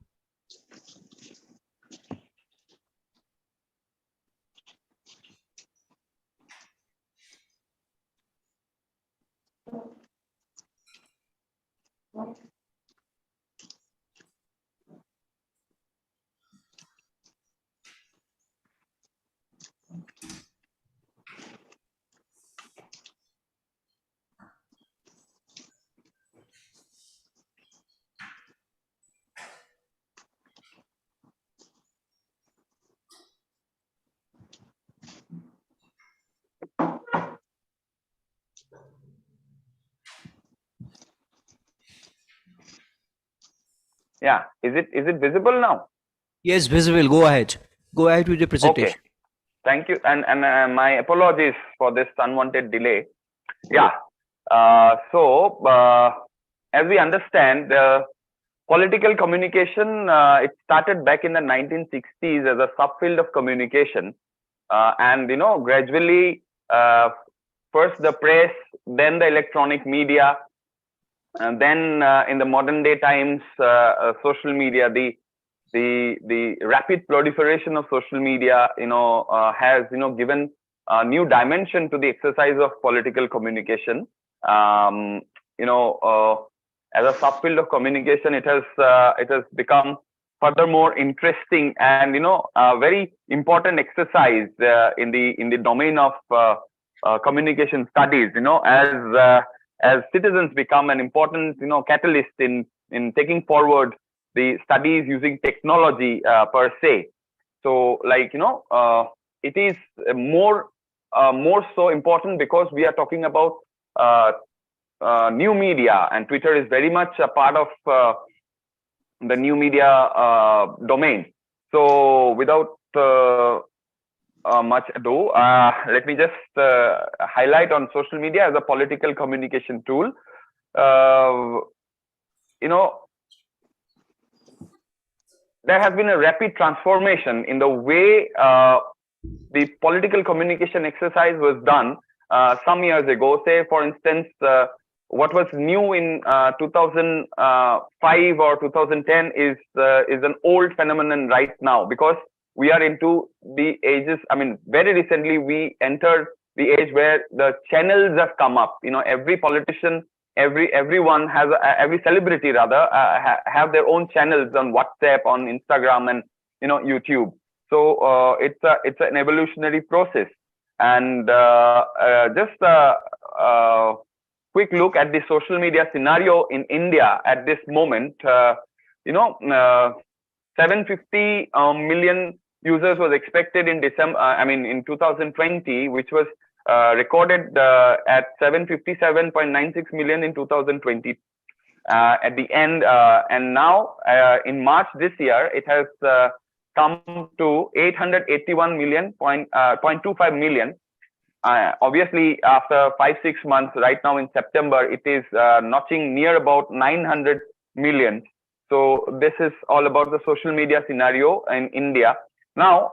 Yeah, is it visible now? Yes, visible. Go ahead. Go ahead with the Okay, presentation. thank you, and my apologies for this unwanted delay. Yeah, so as we understand, political communication, it started back in the 1960s as a subfield of communication, and gradually, first the press, then the electronic media, and then in the modern day times, social media, the rapid proliferation of social media, has given a new dimension to the exercise of political communication. Um, as a subfield of communication, it has become furthermore interesting and a very important exercise in the domain of communication studies. As citizens become an important catalyst in taking forward the studies using technology per se. So, it is more so important because we are talking about new media, and Twitter is very much a part of the new media domain. So, without much ado, let me just highlight on social media as a political communication tool. There has been a rapid transformation in the way the political communication exercise was done some years ago. Say, for instance, what was new in 2005 or 2010 is an old phenomenon right now, because we are into the ages. I mean, very recently we entered the age where the channels have come up. Every politician, everyone has every celebrity rather have their own channels on WhatsApp, on Instagram, and YouTube. So it's an evolutionary process. And just a quick look at the social media scenario in India at this moment. 750 million users was expected in December. In 2020, which was recorded at 757.96 million in 2020 at the end, and now in March this year it has come to 881 million, 0.25 million. Obviously, after 5-6 months, right now in September, it is notching near about 900 million. So this is all about the social media scenario in India. Now,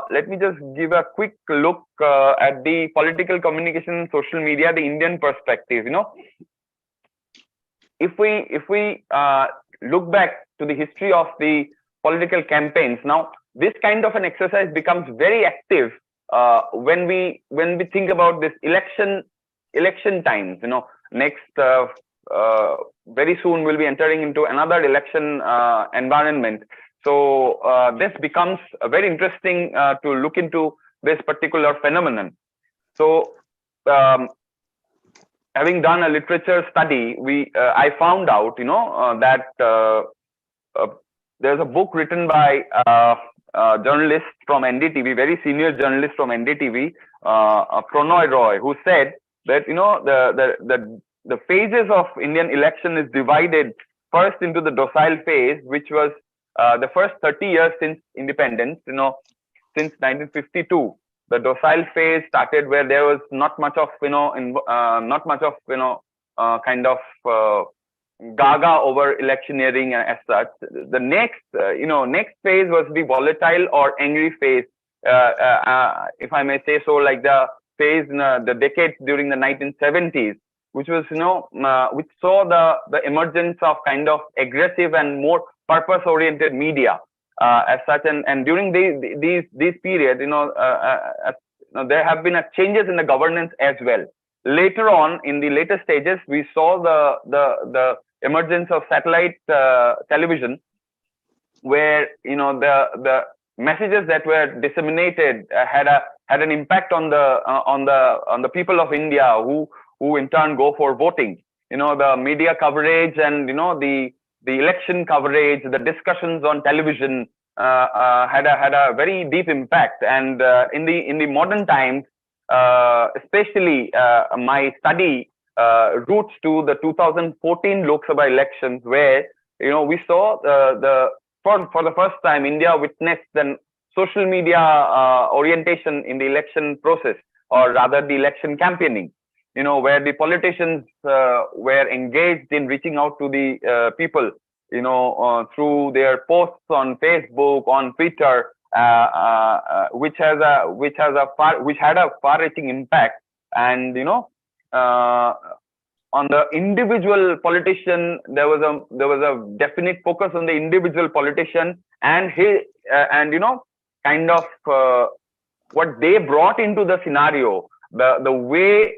let me just give a quick look at the political communication in social media, the Indian perspective. If we look back to the history of the political campaigns, now this kind of an exercise becomes very active when we think about this election times. Next very soon we'll be entering into another election environment. So this becomes very interesting to look into this particular phenomenon. So having done a literature study, I found out that there's a book written by a journalist from NDTV, very senior journalist from NDTV, Pranoy Roy, who said that the phases of Indian election is divided first into the docile phase, which was the first 30 years since independence. Since 1952, the docile phase started, where there was not much of gaga over electioneering as such. The next phase was the volatile or angry phase, if I may say so, like the phase in the decades during the 1970s, which was which saw the emergence of kind of aggressive and more purpose oriented media as such. And during these periods, there have been changes in the governance as well. Later on, in the later stages, we saw the emergence of satellite television, where the messages that were disseminated had an impact on the people of India, who in turn go for voting. The media coverage and the election coverage, the discussions on television had a very deep impact. And in the modern times, especially my study roots to the 2014 Lok Sabha elections, where we saw for the first time, India witnessed the social media orientation in the election process, or rather the election campaigning, where the politicians were engaged in reaching out to the people, through their posts on Facebook, on Twitter, which had a far-reaching impact. And on the individual politician, there was a definite focus on the individual politician and kind of what they brought into the scenario, the way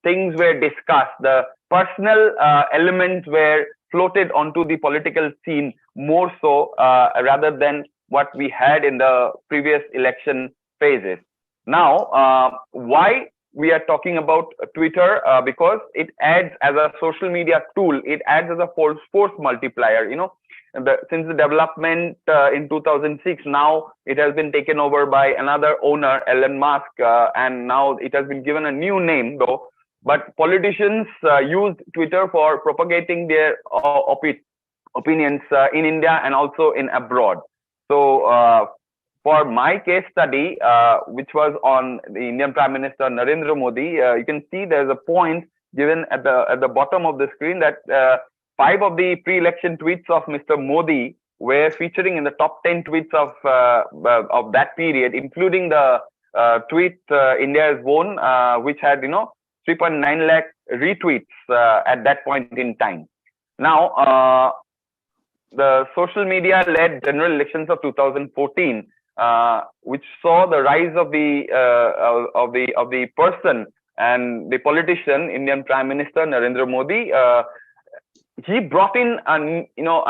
things were discussed, the personal elements were floated onto the political scene more so, rather than what we had in the previous election phases. Now, why we are talking about Twitter? Because it adds as a social media tool, it adds as a force multiplier. Since the development in 2006, now it has been taken over by another owner, Elon Musk, and now it has been given a new name though. But politicians used Twitter for propagating their opinions in India and also in abroad. So for my case study, which was on the Indian Prime Minister Narendra Modi, you can see there's a point given at the bottom of the screen that 5 of the pre-election tweets of Mr. Modi were featuring in the top 10 tweets of that period, including the tweet India has won, which had 3.9 lakh retweets at that point in time. Now, the social media-led general elections of 2014, which saw the rise of the person and the politician, Indian Prime Minister Narendra Modi. He brought in a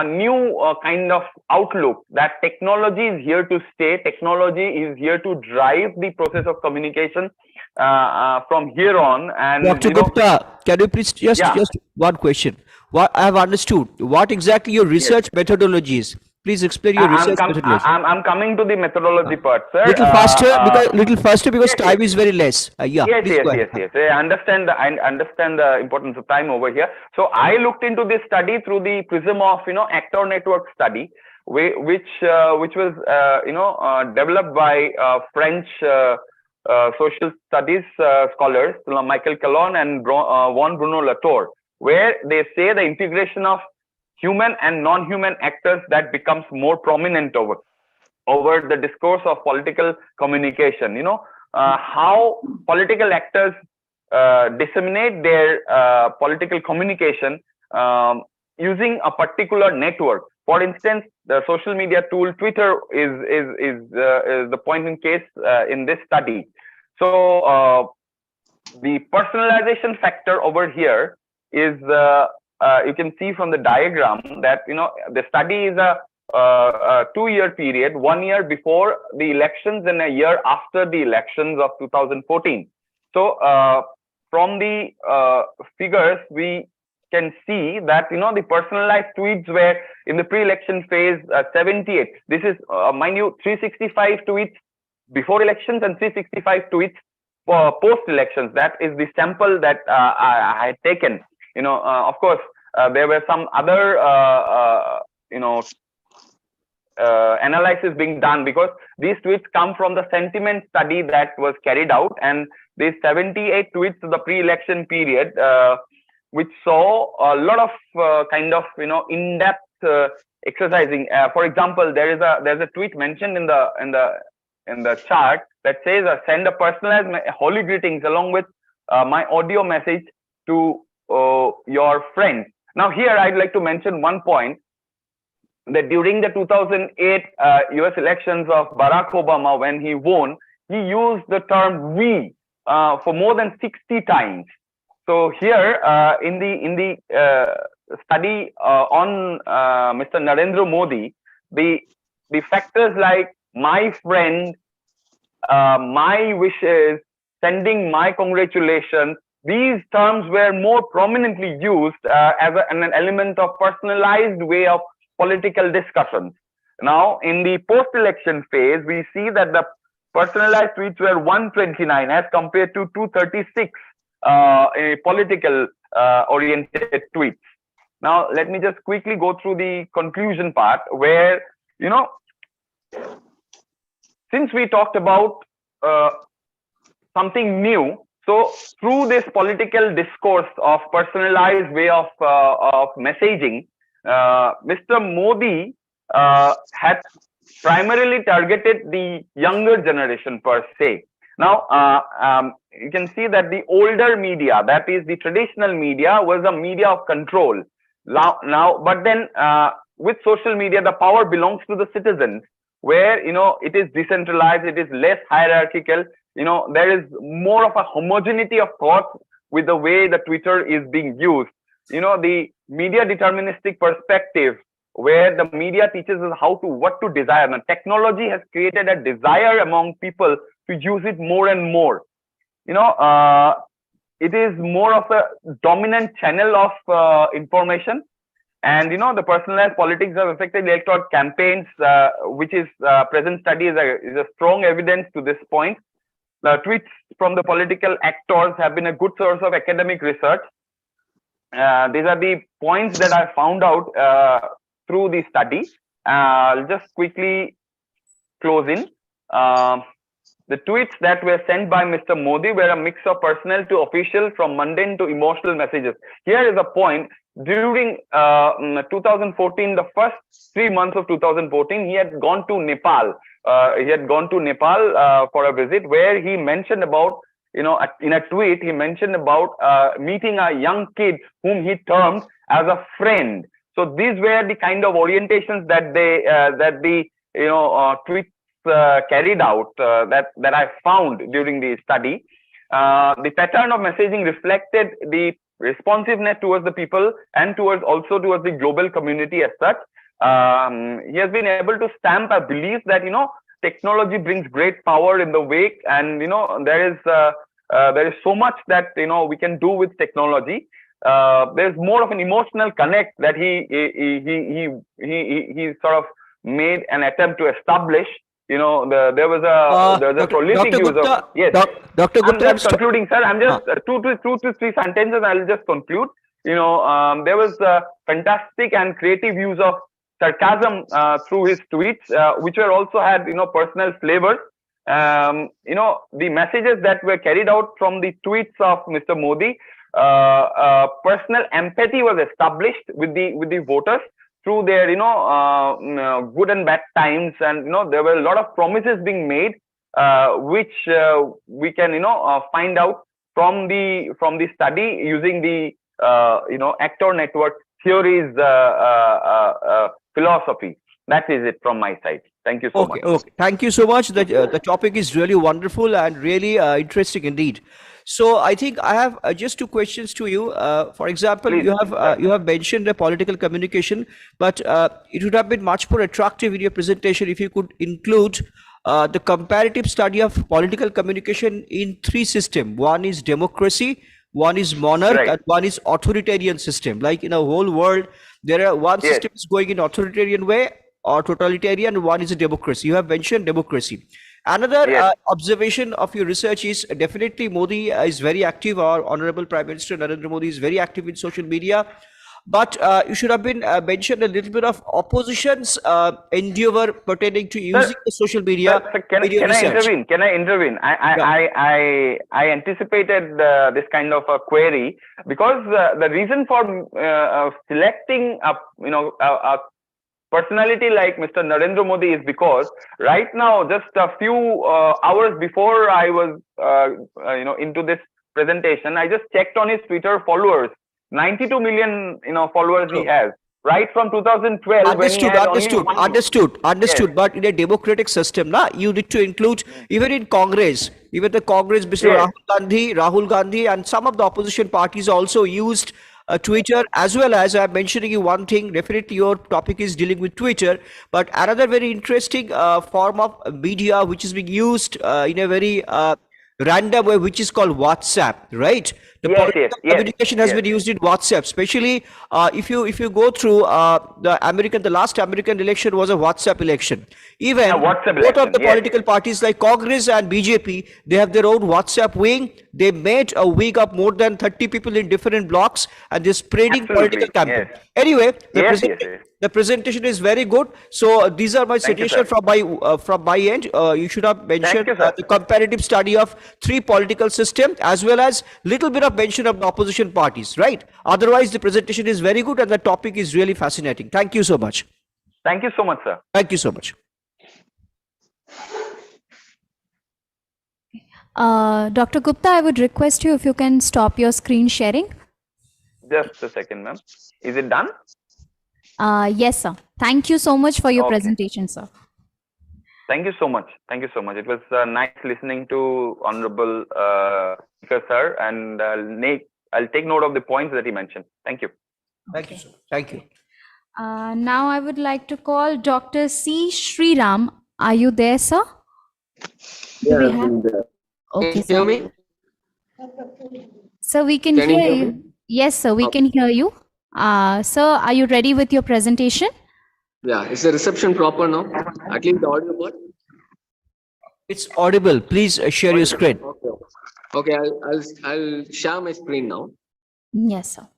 new kind of outlook that technology is here to stay. Technology is here to drive the process of communication from here on. And Dr. Gupta, can you please just one question? What I have understood, what exactly your research methodology is? Please explain your research methodology. I'm coming to the methodology part, sir. Little faster because time is very less. Yes. I understand the importance of time over here. So I looked into this study through the prism of actor network study, which was developed by French social studies scholars Michael Calon and Juan Bruno Latour, where they say the integration of human and non-human actors that becomes more prominent over the discourse of political communication. How political actors disseminate their political communication using a particular network. For instance, the social media tool Twitter is the point in case in this study. So the personalization factor over here is you can see from the diagram that the study is a 2-year period, 1 year before the elections and a year after the elections of 2014. So from the figures we can see that the personalized tweets were in the pre-election phase 78. This is mind you 365 tweets before elections and 365 tweets for post elections. That is the sample that I had taken. Of course, there were some other analysis being done, because these tweets come from the sentiment study that was carried out, and these 78 tweets of the pre-election period, which saw a lot of kind of in-depth exercising. For example, there's a tweet mentioned in the chart that says, "Send a personalized holy greetings along with my audio message to your friends." Now here I'd like to mention one point, that during the 2008 US elections of Barack Obama, when he won, he used the term "we" for more than 60 times. So here in the study on Mr. Narendra Modi, the factors like "my friend," "my wishes," "sending my congratulations," these terms were more prominently used as an element of personalized way of political discussions. Now, in the post-election phase, we see that the personalized tweets were 129 as compared to 236 political oriented tweets. Now, let me just quickly go through the conclusion part where, since we talked about something new, so through this political discourse of personalized way of messaging, Mr. Modi had primarily targeted the younger generation per se. Now, you can see that the older media, that is the traditional media, was a media of control. But then with social media, the power belongs to the citizens, where it is decentralized, it is less hierarchical. There is more of a homogeneity of thought with the way the Twitter is being used. The media deterministic perspective, where the media teaches us what to desire. And technology has created a desire among people to use it more and more. It is more of a dominant channel of information. And the personalized politics have affected electoral campaigns, which is present study is a strong evidence to this point. The tweets from the political actors have been a good source of academic research. These are the points that I found out through the study. I'll just quickly close in. The tweets that were sent by Mr. Modi were a mix of personal to official, from mundane to emotional messages. Here is a point. During 2014, the first 3 months of 2014, he had gone to Nepal. For a visit, where he mentioned about, in a tweet, he mentioned about meeting a young kid whom he termed as a friend. So these were the kind of orientations that the tweets carried out that I found during the study. The pattern of messaging reflected the responsiveness towards the people and towards the global community as such. He has been able to stamp a belief that technology brings great power in the wake, and there is so much that we can do with technology. There's more of an emotional connect that he sort of made an attempt to establish. There was a prolific Dr. use Gupta, of, yes. Dr. Gupta, I'm just concluding, sir. I'm just two to three sentences. I'll just conclude. There was a fantastic and creative use of sarcasm through his tweets, which were also had personal flavors. The messages that were carried out from the tweets of Mr. Modi, personal empathy was established with the voters through their good and bad times, and there were a lot of promises being made, which we can find out from the study using the actor network theories philosophy. That is it from my side. Thank you so much. Okay. Thank you so much. The topic is really wonderful and really interesting indeed. So I think I have just two questions to you. For example, Please. you have mentioned the political communication, but it would have been much more attractive in your presentation if you could include the comparative study of political communication in three systems. One is democracy, one is monarch, Right. and one is authoritarian system. Like in a whole world, one Yes. system is going in authoritarian way or totalitarian, one is a democracy. You have mentioned democracy. Another Yes. observation of your research is definitely Modi is very active, or Honorable Prime Minister Narendra Modi is very active in social media. But you should have been mentioned a little bit of opposition's endeavor pertaining to using the social media. Sir, can in your I research. intervene? Can I intervene? I anticipated this kind of a query, because the reason for selecting a personality like Mr. Narendra Modi is because right now, just a few hours before I was into this presentation, I just checked on his Twitter followers. 92 million followers he has. Right from 2012, when he had Understood. Yes. But in a democratic system, you need to include even in Congress, even the Congress, Mr. Yes. Rahul Gandhi, and some of the opposition parties also used Twitter, as well as I'm mentioning you one thing. Definitely, your topic is dealing with Twitter, but another very interesting form of media which is being used in a very random way, which is called WhatsApp, right? The Yes, political yes, yes, communication has yes. been used in WhatsApp, especially if you go through the last American election was a WhatsApp election. Even WhatsApp both of election, the yes. political parties like Congress and BJP, they have their own WhatsApp wing. They made a wing of more than 30 people in different blocks, and they're spreading political Absolutely, campaign. yes. Anyway, Yes, yes, yes. the presentation is very good. So these are my Thank you, suggestions sir. from my end. You should have mentioned you, sir. the comparative study of 3 political system, as well as little bit of mention of the opposition parties, right? Otherwise, the presentation is very good and the topic is really fascinating. Thank you so much. Thank you so much, sir. Thank you so much. Dr. Gupta, I would request you if you can stop your screen sharing. Just a second, ma'am. Is it done? Yes, sir. Thank you so much for your Okay. presentation, sir. Thank you so much. Thank you so much. It was nice listening to Honorable Speaker, sir, and I'll take note of the points that he mentioned. Thank you. Thank you, sir. Thank you. Now I would like to call Dr. C. Sriram. Are you there, sir? Do we have? Okay, Can you hear sir. me? So we can Can you hear hear you. me? Yes, sir, we Okay. can hear you. Sir, are you ready with your presentation? Yeah, is the reception proper now? At least the audio part? It's audible. Please share your screen. Okay. Okay, I'll share my screen now. Yes, sir.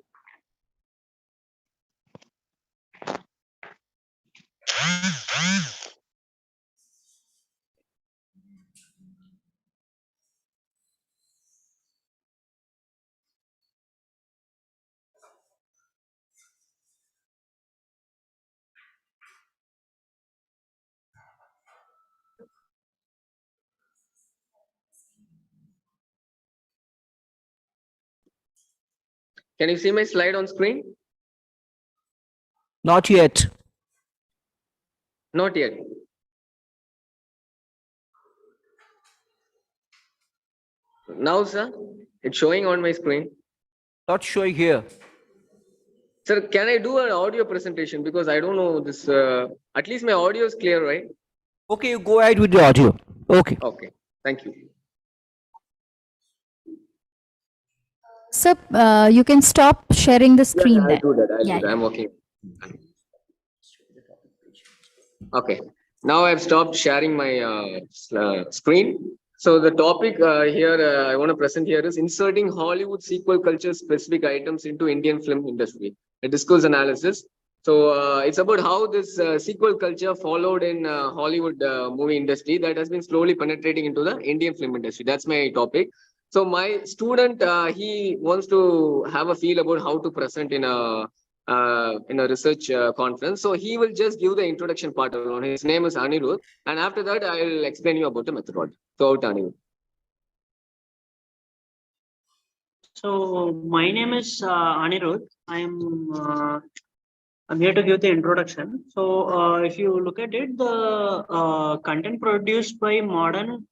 Can you see my slide on screen? Not yet. Not yet. Now, sir, it's showing on my screen. Not showing here. Sir, can I do an audio presentation? Because I don't know this. At least my audio is clear, right? Okay, you go ahead with the audio. Okay. Okay. Thank you. Sir, you can stop sharing the screen Yeah, I'll there. do that. I'll Yeah, do that. yeah. I'm working. Okay. Now I've stopped sharing my screen. So the topic here I want to present here is inserting Hollywood sequel culture specific items into Indian film industry, a discourse analysis. So it's about how this sequel culture followed in Hollywood movie industry that has been slowly penetrating into the Indian film industry. That's my topic. So my student, he wants to have a feel about how to present in a research conference. So he will just give the introduction part alone. His name is Anirudh. And after that, I will explain you about the methodology. So, Anirudh. So my name is Anirudh. I'm here to give the introduction. So if you look at it, the content produced by modern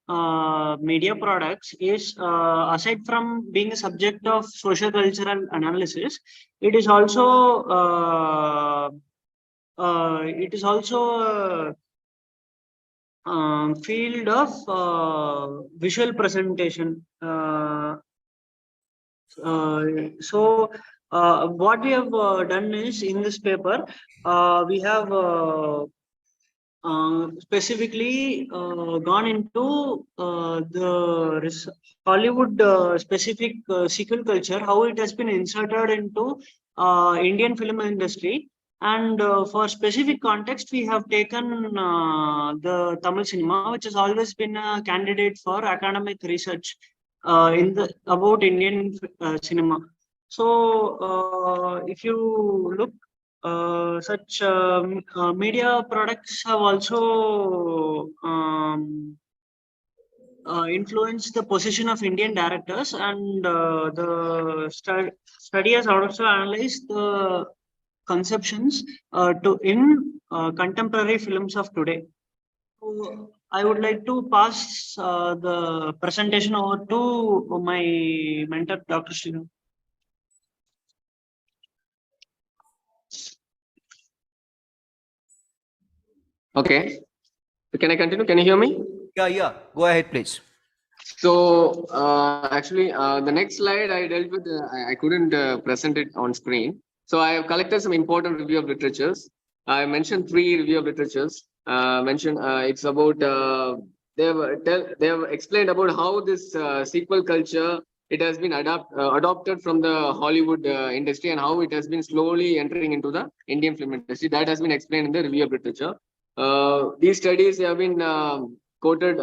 media products is aside from being a subject of social cultural analysis, it is also field of visual presentation. So what we have done is in this paper, we have specifically gone into the Hollywood specific sequel culture, how it has been inserted into Indian film industry. And for specific context, we have taken the Tamil cinema, which has always been a candidate for academic research in the about Indian cinema. So if you look, such media products have also influenced the position of Indian directors, and the study has also analyzed the conceptions in contemporary films of today. So I would like to pass the presentation over to my mentor, Dr. Srinu. Okay. Can I continue? Can you hear me? Yeah. Go ahead, please. So actually, the next slide I dealt with, I couldn't present it on screen. So I have collected some important review of literatures. I mentioned 3 review of literatures. It's about they have explained about how this sequel culture it has been adopted from the Hollywood industry and how it has been slowly entering into the Indian film industry. That has been explained in the review of literature. These studies have been quoted.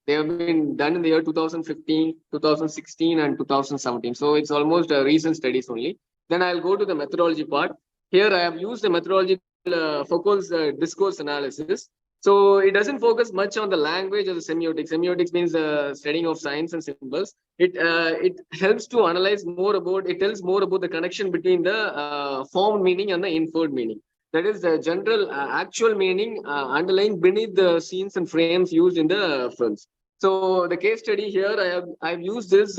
They have been done in the year 2015, 2016, and 2017. So it's almost recent studies only. Then I'll go to the methodology part. Here I have used the methodology Foucault's discourse analysis. So it doesn't focus much on the language or the semiotics. Semiotics means the studying of signs and symbols. It helps to analyze more about. It tells more about the connection between the formed meaning and the inferred meaning. That is the general actual meaning underlying beneath the scenes and frames used in the films. So the case study here, I've used this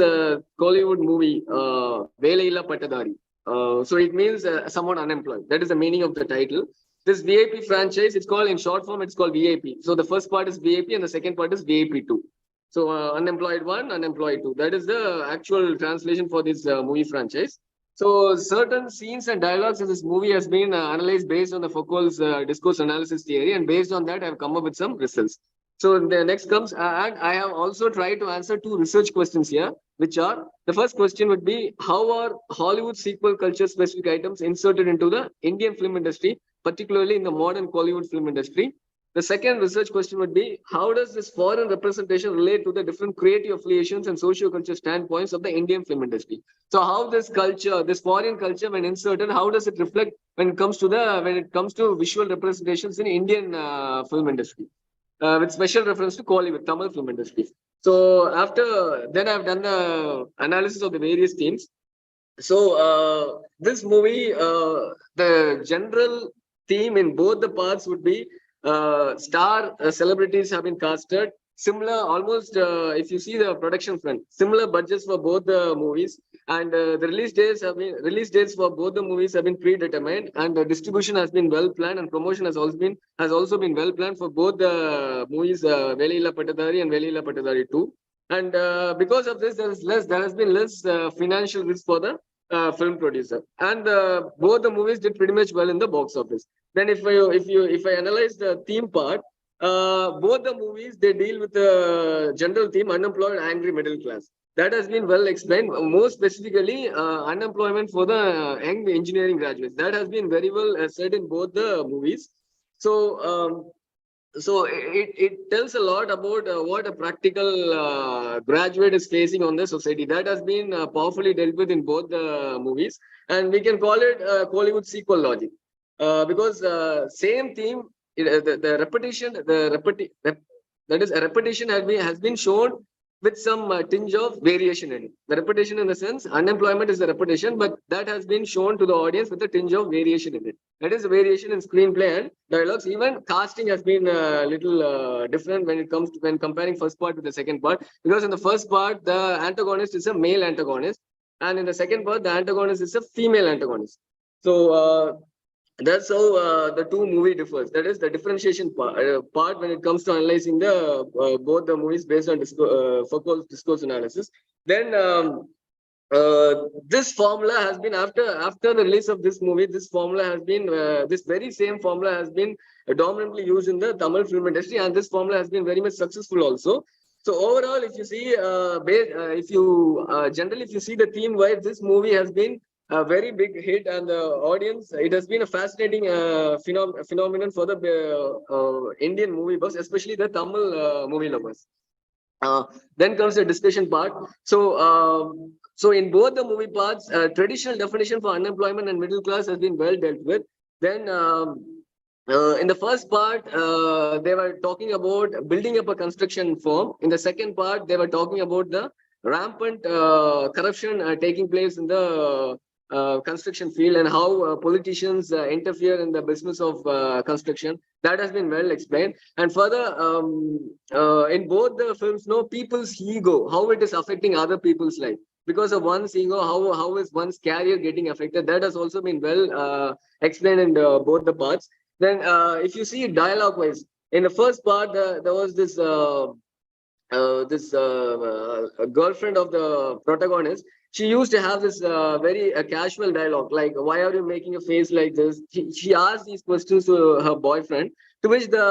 Hollywood movie, Velaila Patadari. So it means someone unemployed. That is the meaning of the title. This VIP franchise, it's called in short form, it's called VIP. So the first part is VIP and the second part is VIP 2. So unemployed 1, unemployed 2. That is the actual translation for this movie franchise. So certain scenes and dialogues in this movie has been analyzed based on the Foucault's discourse analysis theory, and based on that, I've come up with some results. So the next comes, and I have also tried to answer 2 research questions here, which are, the first question would be, how are Hollywood sequel culture specific items inserted into the Indian film industry, particularly in the modern Hollywood film industry? The second research question would be, how does this foreign representation relate to the different creative affiliations and socio-culture standpoints of the Indian film industry? So how this culture, this foreign culture, when inserted, how does it reflect when it comes to visual representations in Indian film industry? With special reference to Kollywood, Tamil film industry. So after then, I've done the analysis of the various themes. So this movie, the general theme in both the parts would be star celebrities have been casted. Similar, almost if you see the production front, similar budgets for both the movies, and the release dates for both the movies have been predetermined, and the distribution has been well planned, and promotion has also been well planned for both the movies, Velila Patadari and Velila Patadari 2. And because of this, there has been less financial risk for the film producer, and both the movies did pretty much well in the box office. Then if I analyze the theme part, both the movies, they deal with the general theme, unemployed, angry middle class. That has been well explained. More specifically, unemployment for the young engineering graduates. That has been very well said in both the movies. So it tells a lot about what a practical graduate is facing on the society. That has been powerfully dealt with in both the movies, and we can call it Hollywood sequel logic, because same theme, the repetition, that is a repetition has been shown with some tinge of variation in it. The repetition, in the sense, unemployment is the repetition, but that has been shown to the audience with a tinge of variation in it. That is a variation in screenplay and dialogues. Even casting has been a little different when comparing first part with the second part, because in the first part the antagonist is a male antagonist, and in the second part the antagonist is a female antagonist. So that's how the two movie differs. That is the differentiation part when it comes to analyzing the both the movies based on Foucault's discourse analysis. Then this formula has been, after the release of this movie, this formula has been this very same formula has been dominantly used in the Tamil film industry, and this formula has been very much successful also. So overall, if you see, generally, if you see the theme wise, this movie has been a very big hit, and the audience, it has been a fascinating phenomenon for the Indian movie buffs, especially the Tamil movie lovers. Then comes the discussion part. So in both the movie parts, traditional definition for unemployment and middle class has been well dealt with. Then in the first part, they were talking about building up a construction firm. In the second part, they were talking about the rampant corruption taking place in the construction field, and how politicians interfere in the business of construction. That has been well explained. And further, in both the films, people's ego, how it is affecting other people's life. Because of one's ego, how is one's career getting affected? That has also been well explained in both the parts. Then if you see dialogue wise, in the first part, there was this this girlfriend of the protagonist, she used to have this very casual dialogue, like, "Why are you making a face like this?" She asked these questions to her boyfriend, to which the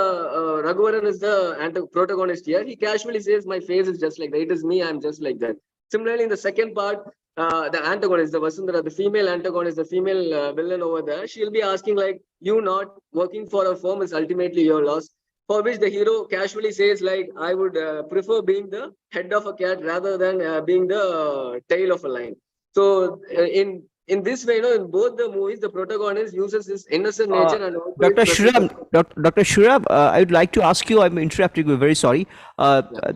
Raghuvaran is the protagonist here. He casually says, "My face is just like that. It is me. I'm just like that." Similarly, in the second part, the antagonist, the Vasundhara, the female antagonist, the female villain over there, she'll be asking like, "You not working for a firm is ultimately your loss." For which the hero casually says like, "I would prefer being the head of a cat rather than being the tail of a lion." So in this way, in both the movies, the protagonist uses his innocent nature and also Dr. his Shriram, Dr. Shriram, I would like to ask you, I'm interrupting you, very sorry.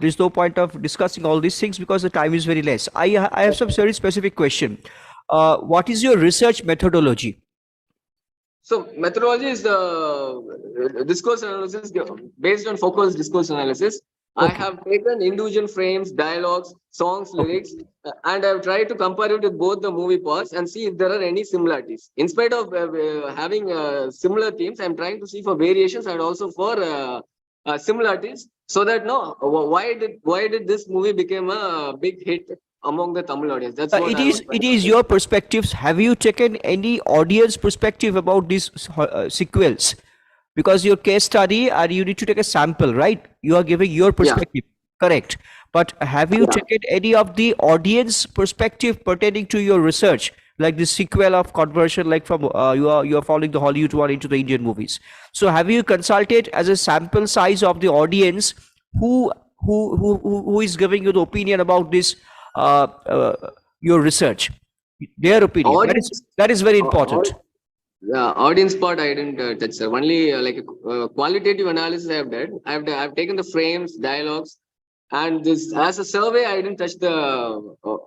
There's no point of discussing all these things because the time is very less. I have some very specific question. What is your research methodology? So methodology is the discourse analysis based on Foucault's discourse analysis. I have taken individual frames, dialogues, songs, lyrics, and I've tried to compare it with both the movie parts and see if there are any similarities. In spite of having similar themes, I'm trying to see for variations and also for similarities, so that why did this movie become a big hit among the Tamil audience? That's what it is your perspectives. Have you taken any audience perspective about these sequels? Because your case study, you need to take a sample, right? You are giving your perspective, correct? But have you taken any of the audience perspective pertaining to your research, like the sequel of conversion, like from you are following the Hollywood one into the Indian movies? So have you consulted as a sample size of the audience who is giving you the opinion about this your research, their opinion? That is very important. The audience part I didn't touch, sir. Only like a qualitative analysis I have done. I've taken the frames, dialogues, and this as a survey. I didn't touch the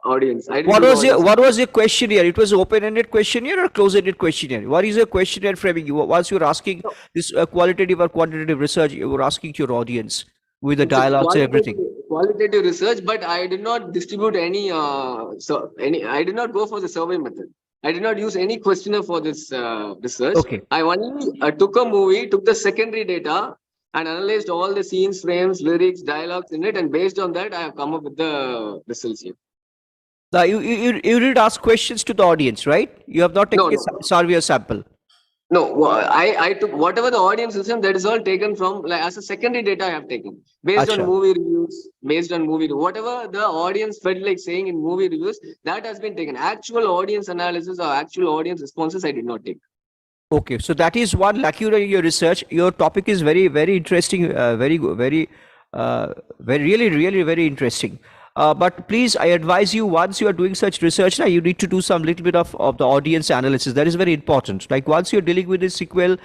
audience. What was your questionnaire? It was an open-ended questionnaire or closed-ended questionnaire? What is your questionnaire framing? Once you're asking this qualitative or quantitative research, you were asking to your audience with the dialogues and everything. Qualitative research, but I did not distribute any. I did not go for the survey method. I did not use any questionnaire for this research. Okay. I only took a movie, took the secondary data, and analyzed all the scenes, frames, lyrics, dialogues in it, and based on that, I have come up with the results here. Now, you did ask questions to the audience, right? You have not taken a survey or sample. No, I took whatever the audience listened, that is all taken from, like, as a secondary data I have taken based on movie reviews, whatever the audience felt like saying in movie reviews, that has been taken. Actual audience analysis or actual audience responses I did not take. Okay, so that is one lacuna in your research. Your topic is very, very interesting, very really interesting. But please, I advise you, once you are doing such research, now you need to do some little bit of the audience analysis. That is very important. Like once you're dealing with a sequel,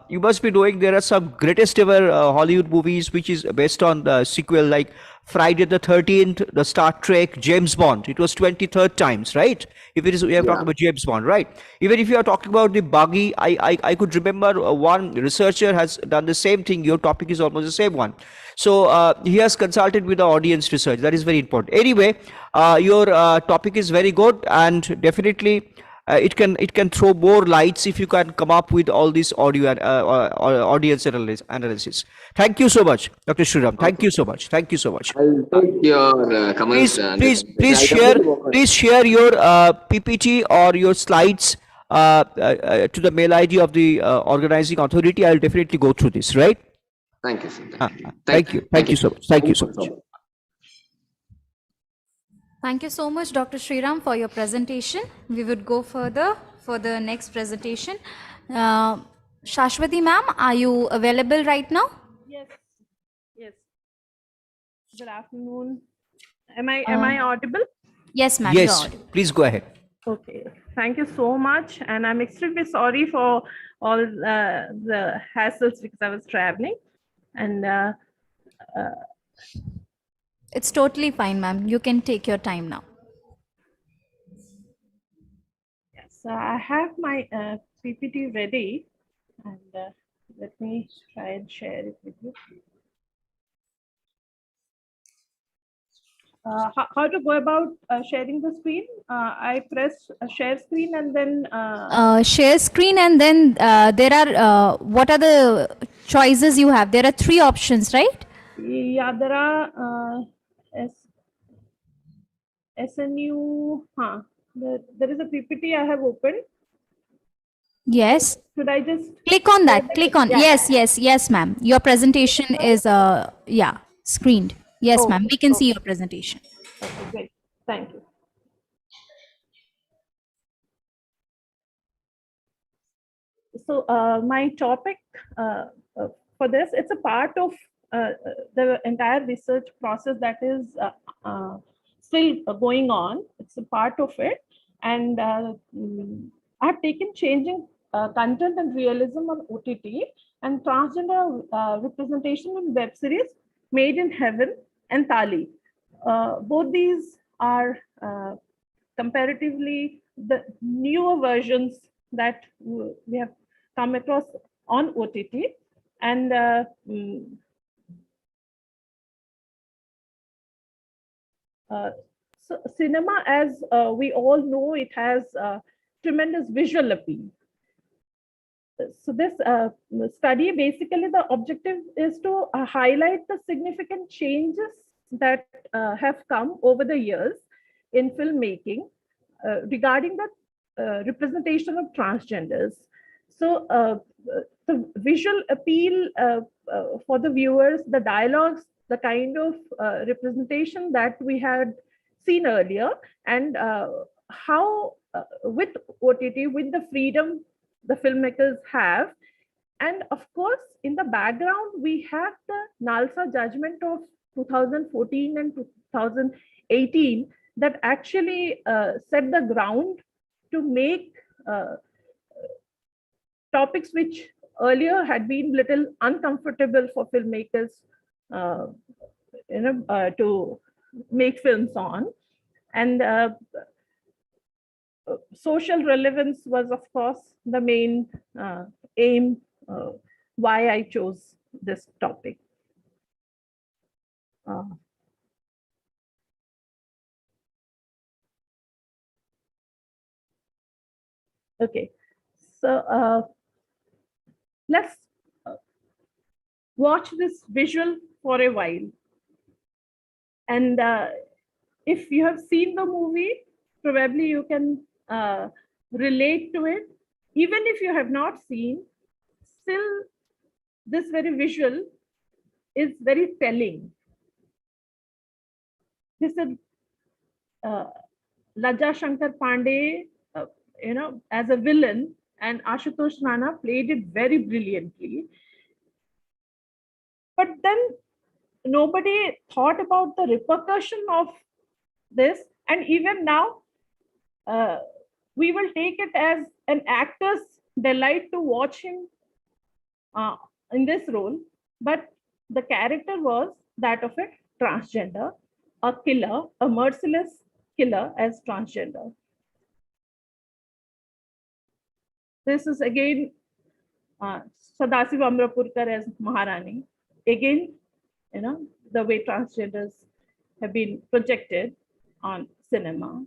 you must be knowing there are some greatest ever Hollywood movies which is based on the sequel, like Friday the 13th, the Star Trek, James Bond. It was 23rd times, right? If it is, we are talking about James Bond, right? Even if you are talking about the buggy, I could remember one researcher has done the same thing. Your topic is almost the same one. So he has consulted with the audience research. That is very important. Anyway, your topic is very good, and definitely it can throw more lights if you can come up with all this audio and audience analysis. Thank you so much, Dr. Shriram. Thank you so much. Thank you so much. I'll take your comments. Please share your PPT or your slides to the mail ID of the organizing authority. I'll definitely go through this. Right. Thank you, sir. Thank you so much. Thank you so much. Thank you so much, Dr. Shriram, for your presentation. We would go further for the next presentation. Shashwati ma'am, are you available right now? Yes. Yes. Good afternoon. Am I audible? Yes, ma'am. Yes, please go ahead. Okay. Thank you so much. And I'm extremely sorry for all the hassles because I was traveling. And it's totally fine, ma'am. You can take your time now. yes, so I have my PPT ready, and let me try and share it with you. How to go about sharing the screen? I press share screen and then share screen, and then there are what are the choices you have? There are 3 options, right? Yadara SNU. There is a PPT I have opened. Yes. Should I just Click on that. Click on. Yeah. Yes, yes, yes, ma'am. Your presentation is yeah, screened. Yes, ma'am. We can see your presentation. Okay, great. Thank you. So my topic for this, it's a part of the entire research process that is still going on. It's a part of it. And I have taken changing content and realism on OTT and transgender representation in web series Made in Heaven and Tali. Both these are comparatively the newer versions that we have come across on OTT. And so cinema, as we all know, it has tremendous visual appeal. So this study, basically the objective is to highlight the significant changes that have come over the years in filmmaking regarding the representation of transgenders. So the visual appeal for the viewers, the dialogues, the kind of representation that we had seen earlier, and how with OTT, with the freedom the filmmakers have. And of course, in the background, we have the NALSA judgment of 2014 and 2018 that actually set the ground to make topics which earlier had been little uncomfortable for filmmakers to make films on. And social relevance was, of course, the main aim why I chose this topic. Okay, so let's watch this visual for a while. And if you have seen the movie, probably you can relate to it. Even if you have not seen, still this very visual is very telling. This is Lajja Shankar Pandey, as a villain, and Ashutosh Rana played it very brilliantly. But then nobody thought about the repercussion of this, and even now we will take it as an actor's delight to watch him in this role. But the character was that of a transgender, a killer, a merciless killer as transgender. This is again Sadasiv Amrapurkar as Maharani. Again, the way transgenders have been projected on cinema.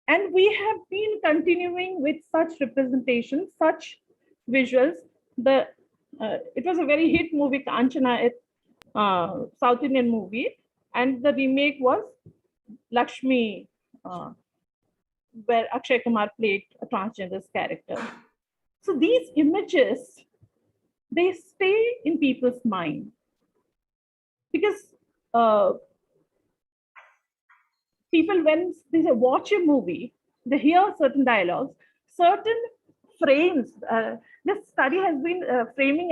And we have been continuing with such representations, such visuals. It was a very hit movie, Kanchana, South Indian movie, and the remake was Lakshmi, where Akshay Kumar played a transgender's character. So these images, they stay in people's mind because people, when they watch a movie, they hear certain dialogues, certain frames. This study has been framing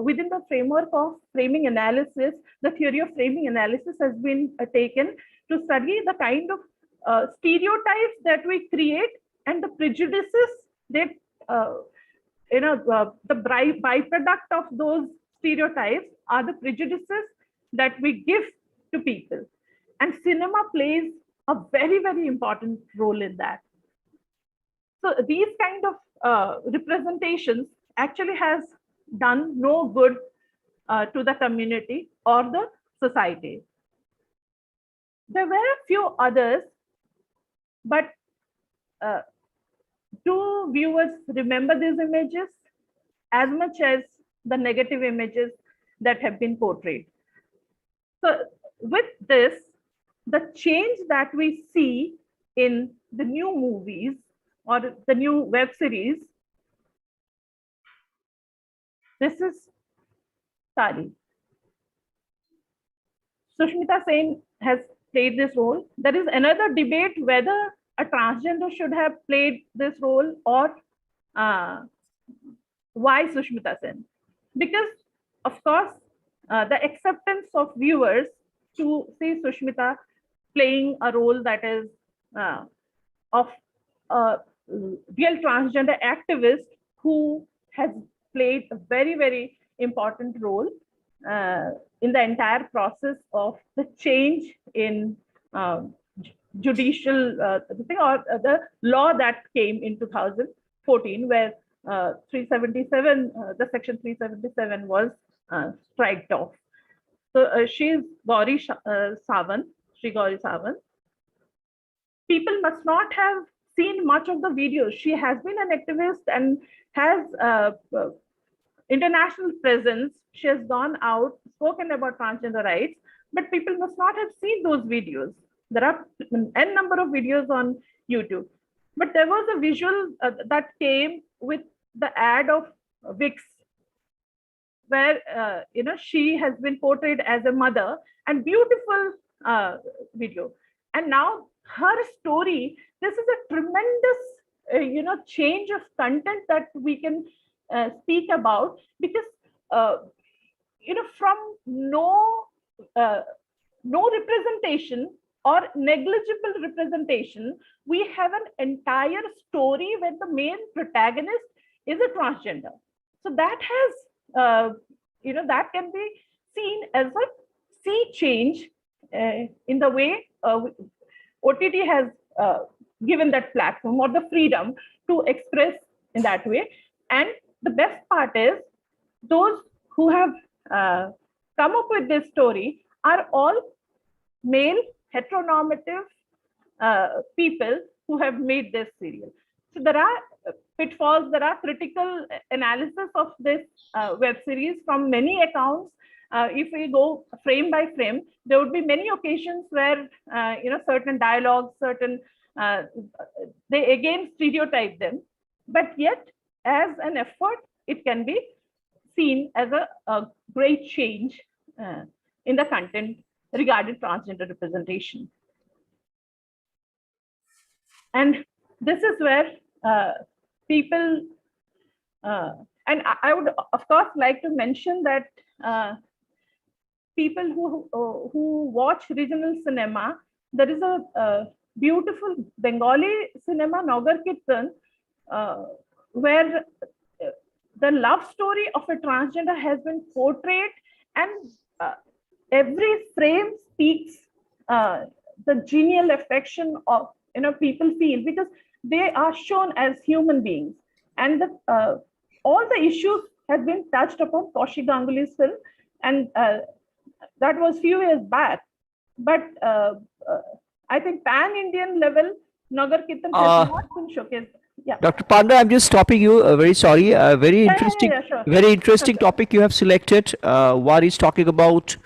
within the framework of framing analysis. The theory of framing analysis has been taken to study the kind of stereotypes that we create and the prejudices that the byproduct of those stereotypes are the prejudices that we give to people. And cinema plays a very, very important role in that. So these kind of representations actually has done no good to the community or the society. There were a few others, but do viewers remember these images as much as the negative images that have been portrayed. So with this, the change that we see in the new movies or the new web series, this is Tali. Sushmita Sen has played this role. There is another debate whether a transgender should have played this role or why Sushmita Sen. Because, of course, the acceptance of viewers to see Sushmita playing a role that is of a real transgender activist who has played a very, very important role in the entire process of the change in judicial thing or the law that came in 2014, where 377, the section 377 was striked off. So she's Gauri Sawant, Sri Gauri Sawant. People must not have seen much of the videos. She has been an activist and has international presence. She has gone out, spoken about transgender rights, but people must not have seen those videos. There are n number of videos on YouTube, but there was a visual that came with the ad of Vicks, where she has been portrayed as a mother, and beautiful video. And now her story, this is a tremendous change of content that we can speak about, because from no representation or negligible representation, we have an entire story where the main protagonist is a transgender. So that has that can be seen as a sea change in the way OTT has given that platform or the freedom to express in that way. And the best part is those who have come up with this story are all male heteronormative people who have made this serial. So there are pitfalls, there are critical analysis of this web series from many accounts. If we go frame by frame, there would be many occasions where certain dialogues, certain they again stereotype them, but yet as an effort, it can be seen as a great change in the content regarding transgender representation. And this is where people, and I would of course like to mention that people who watch regional cinema, there is a beautiful Bengali cinema, Nagar Kirtan, where the love story of a transgender has been portrayed, and every frame speaks the genial affection of people feel, because they are shown as human beings, and all the issues have been touched upon Kaushik Ganguly's film, and that was few years back. But I think pan-Indian level, Nagar Kirtan has not been showcased. Yeah. Dr. Panda, I'm just stopping you. Very sorry. Very interesting, sure. very interesting Sure. topic you have selected. One is talking about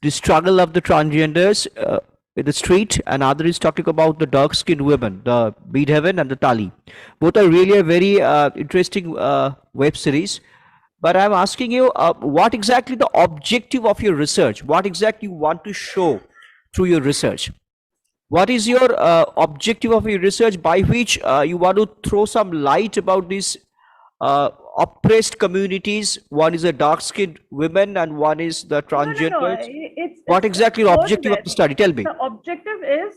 the struggle of the transgenders in the street, and other is talking about the dark-skinned women, the Bead Heaven and the Tali. Both are really a very interesting web series. But I'm asking you, what exactly the objective of your research? What exactly you want to show through your research? What is your objective of your research by which you want to throw some light about these oppressed communities? One is the dark-skinned women and one is the transgenders. What exactly the objective of the study? Tell me. The objective is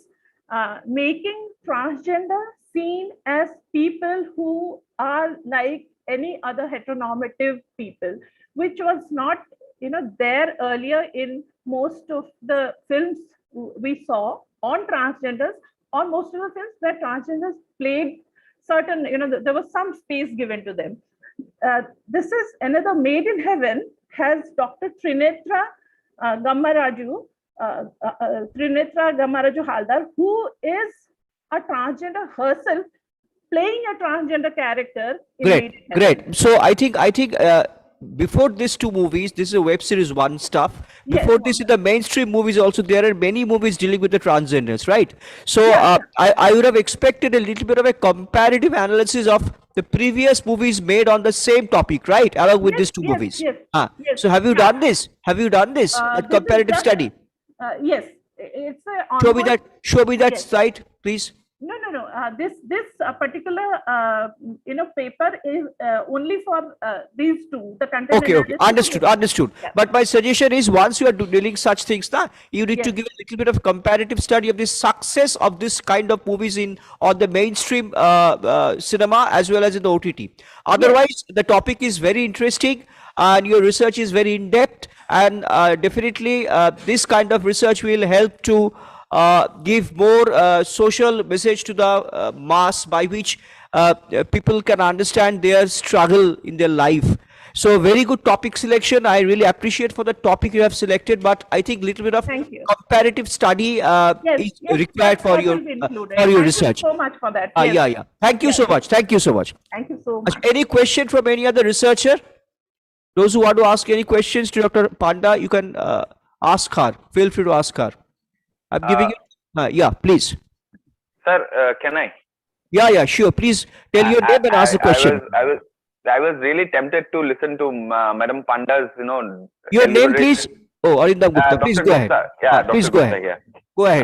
making transgender seen as people who are like any other heteronormative people, which was not there earlier in most of the films we saw on transgenders, on most of the films where transgenders played certain, there was some space given to them. This is another Made in Heaven, has Dr. Trinetra Gammaraju Haldar, who is a transgender herself, playing a transgender character in Made in Heaven. Great. So I think before these two movies, this is a web series one stuff. Yes. Before this, in the mainstream movies also, there are many movies dealing with the transgenders, right? So Yeah. I would have expected a little bit of a comparative analysis of the previous movies made on the same topic, right? Along with Yes, these two yes, movies. yes, yes. So have you Yeah. done this? Have you done this? That This is comparative just, study? yes, it's a Show me ongoing. that. Show me that Yes. slide, please. No. This particular paper is only for these two. The content Okay, analysis. understood, understood. Yeah. But my suggestion is, once you are dealing such things, you need to Yes. give a little bit of comparative study of the success of this kind of movies on the mainstream cinema as well as in the OTT. Otherwise, the topic is very interesting and your research is very in depth, and definitely this kind of research will help to give more social message to the mass, by which people can understand their struggle in their life. So very good topic selection. I really appreciate for the topic you have selected, but I think little bit of Thank you. comparative study Yes, is yes, required for that your will be included. for your Thank research. you so much for that. Yes. Yeah. Thank you Yes. so much. Thank you so much. Thank you so much. Any question from any other researcher? Those who want to ask any questions to Dr. Panda, you can ask her. Feel free to ask her. I'm giving it. Yeah, please. Sir, can I? Yeah, sure. Please tell your name and ask the question. I was really tempted to listen to Madam Panda's, Your name, deliberate- please. Oh, Arindam Gupta. Please Dr. go Gupta. ahead. Yeah, Dr. Please go Gupta ahead. here. Go ahead.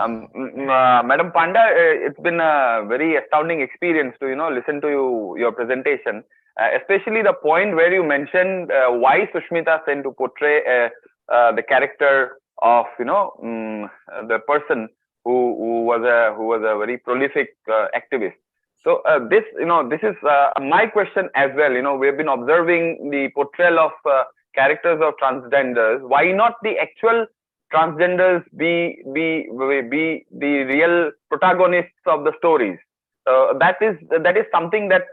Madam Panda, it's been a very astounding experience to listen to your presentation, especially the point where you mentioned why Sushmita Sen to portray the character of the person who was a very prolific activist. So this is my question as well. We've been observing the portrayal of characters of transgenders. Why not the actual transgenders be the real protagonists of the stories? That is something that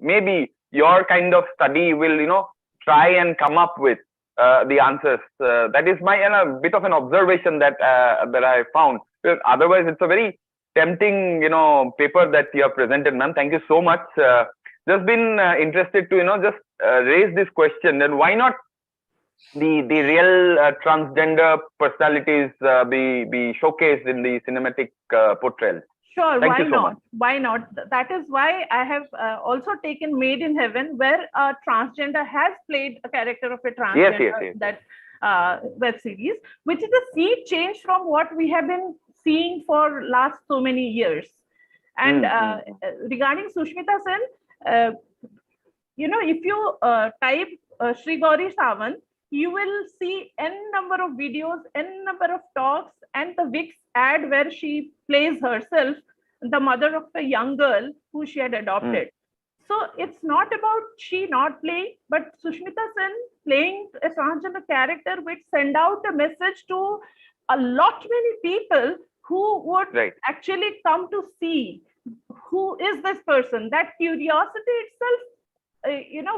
maybe your kind of study will try and come up with the answers. That is my bit of an observation that I found. Otherwise, it's a very tempting paper that you have presented, ma'am. Thank you so much. Just been interested to just raise this question. Then why not the real transgender personalities be showcased in the cinematic portrayal? Sure, Thank why you so not? much. Why not? That is why I have also taken Made in Heaven, where a transgender has played a character of a transgender, Yes. that web series, which is a sea change from what we have been seeing for last so many years. And regarding Sushmita Sen, if you type Sri Gauri Sawant, you will see n number of videos, n number of talks, and the Wix ad where she plays herself, the mother of a young girl who she had adopted. So it's not about she not playing, but Sushmita Sen playing a transgender character which send out a message to a lot many people who would actually come to see who is this person. That curiosity itself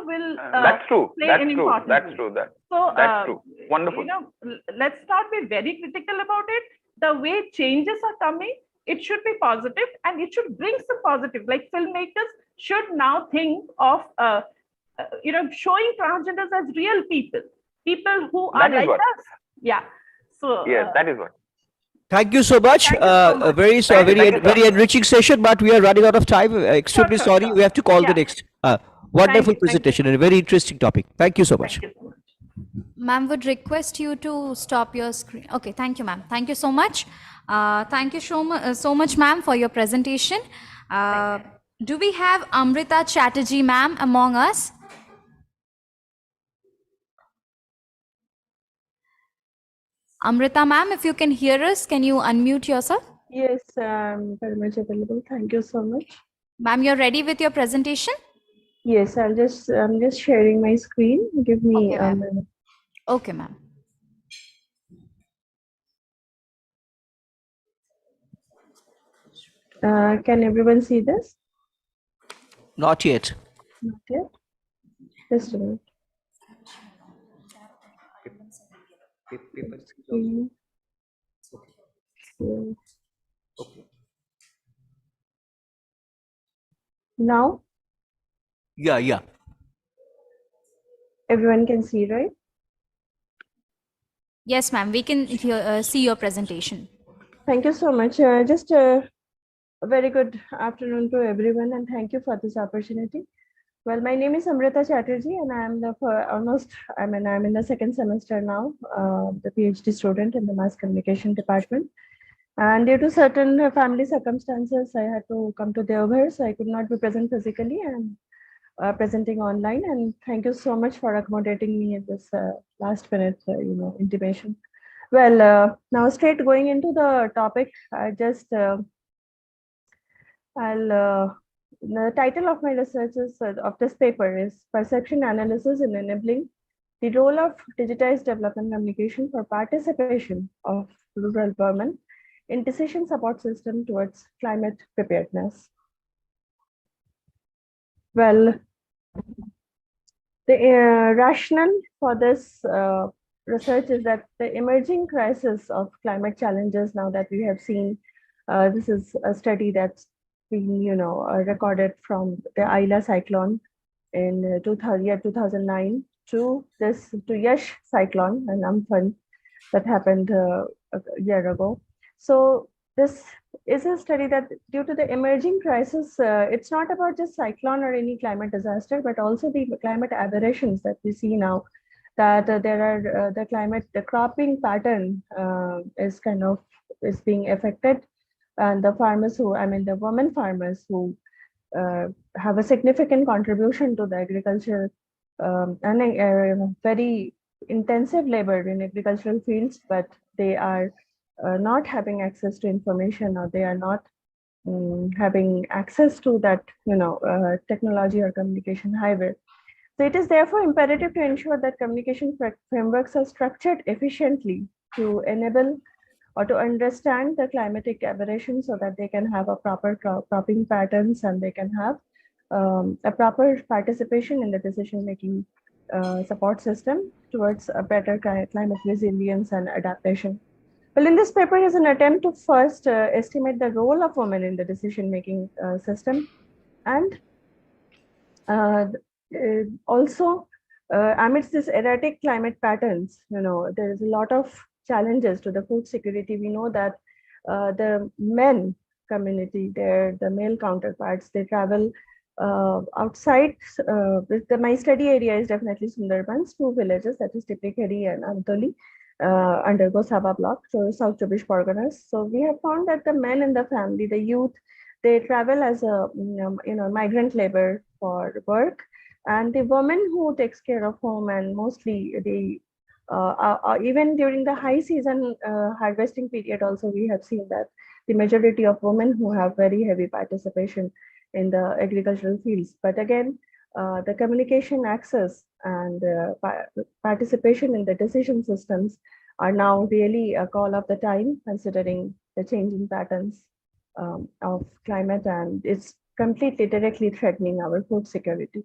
will that's true. play That's an true. important That's role. true. So That's true. Wonderful. Let's not be very critical about it. The way changes are coming, it should be positive, and it should bring some positive. Like filmmakers should now think of showing transgenders as real people who are That is like what. us. Yeah. So Yes, that is what. Thank you so much. Thank you so much. A very Thank you, sir. very enriching session, but we are running out of time. Extremely Sure. sorry. We have to call the Yeah. next. Wonderful Thank you. presentation and a very interesting topic. Thank you so much. Thank you so much. Ma'am would request you to stop your screen. Okay, thank you, ma'am. Thank you so much. Thank you so much, ma'am, for your presentation. Do we have Amrita Chatterjee, ma'am, among us? Amrita, ma'am, if you can hear us, can you unmute yourself? Yes, I'm very much available. Thank you so much. Ma'am, you're ready with your presentation? Yes, I'm just sharing my screen. Give me Okay, a ma'am. minute. Okay, ma'am. Can everyone see this? Not yet. Not yet. Just a minute. Mm. Yeah. Now? Yeah. Everyone can see, right? Yes, ma'am. We can see your presentation. Thank you so much. Just a very good afternoon to everyone, and thank you for this opportunity. Well, my name is Amrita Chatterjee, and I'm in the second semester now, the PhD student in the Mass Communication Department. And due to certain family circumstances, I had to come to Deoghar, so I could not be present physically and presenting online. And thank you so much for accommodating me in this last minute, intimation. Well, now straight going into the topic, the title of my research is of this paper is Perception Analysis in Enabling the Role of Digitized Development Communication for Participation of Rural Women in Decision Support System towards Climate Preparedness. Well, the rationale for this research is that the emerging crisis of climate challenges, now that we have seen, this is a study that's been, recorded from the Ayla cyclone in 2009 to Yash cyclone and Amphan that happened a year ago. So this is a study that due to the emerging crisis, it's not about just cyclone or any climate disaster, but also the climate aberrations that we see now, that there are the cropping pattern is being affected, and the farmers the women farmers who have a significant contribution to the agriculture and very intensive labor in agricultural fields, but they are not having access to information, or they are not having access to that technology or communication highway. So it is therefore imperative to ensure that communication frameworks are structured efficiently to enable or to understand the climatic aberrations, so that they can have a proper cropping patterns, and they can have a proper participation in the decision-making support system towards a better climate resilience and adaptation. Well, in this paper is an attempt to first estimate the role of women in the decision-making system, and also amidst this erratic climate patterns, there is a lot of challenges to the food security. We know that the men community, the male counterparts, they travel outside. My study area is definitely Sundarbans, two villages, that is Tiplikheri and Antoli, under Gosaba block, so South Chobbish Parganas. So we have found that the men in the family, the youth, they travel as a migrant labor for work, and the woman who takes care of home, and mostly they even during the high season harvesting period also, we have seen that the majority of women who have very heavy participation in the agricultural fields. But again, the communication access and participation in the decision systems are now really a call of the time, considering the changing patterns of climate, and it's completely directly threatening our food security.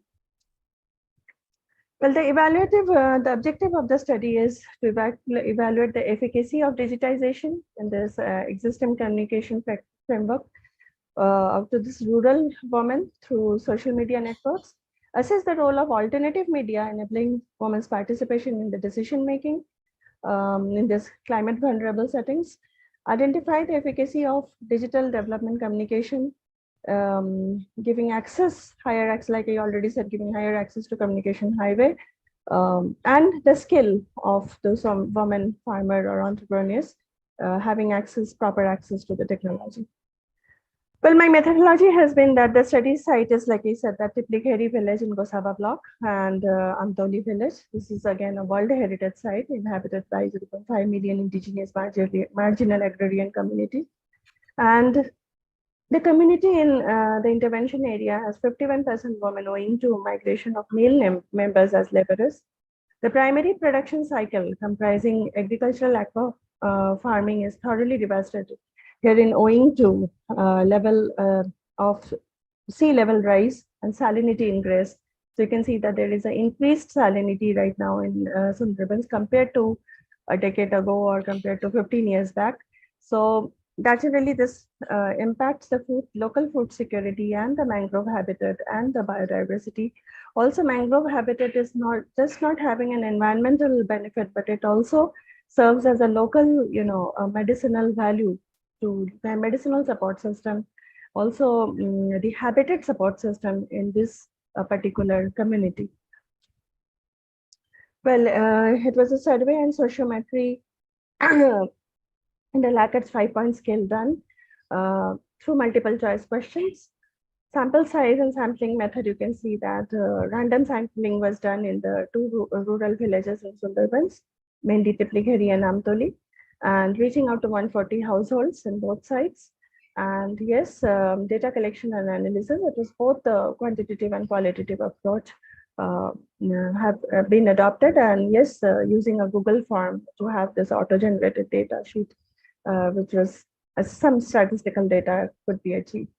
Well, the objective of the study is to evaluate the efficacy of digitization in this existing communication framework up to this rural women through social media networks, assess the role of alternative media enabling women's participation in the decision making in this climate vulnerable settings, identify the efficacy of digital development communication, giving higher access, like I already said, giving higher access to communication highway, and the skill of those women farmer or entrepreneurs having proper access to the technology. Well, my methodology has been that the study site is, like I said, that Tiplikheri village in Gosaba block and Antoli village. This is again a World Heritage Site inhabited by 0.5 million indigenous marginal agrarian community. And the community in the intervention area has 51% women owing to migration of male members as laborers. The primary production cycle comprising agricultural aqua farming is thoroughly devastated herein owing to level of sea level rise and salinity ingress. So you can see that there is an increased salinity right now in Sundarbans compared to a decade ago or compared to 15 years back. So Naturally, this impacts the local food security and the mangrove habitat and the biodiversity. Also, mangrove habitat is not just not having an environmental benefit, but it also serves as a local, medicinal value to the medicinal support system. Also, the habitat support system in this particular community. Well, it was a survey and sociometry in the Lackett's 5-point scale done through multiple choice questions. Sample size and sampling method, you can see that random sampling was done in the two rural villages in Sundarbans, mainly Tipligheri and Amtoli, and reaching out to 140 households in both sides. And yes, data collection and analysis, it was both the quantitative and qualitative approach have been adopted. And yes, using a Google form to have this auto-generated data sheet, which was some statistical data could be achieved.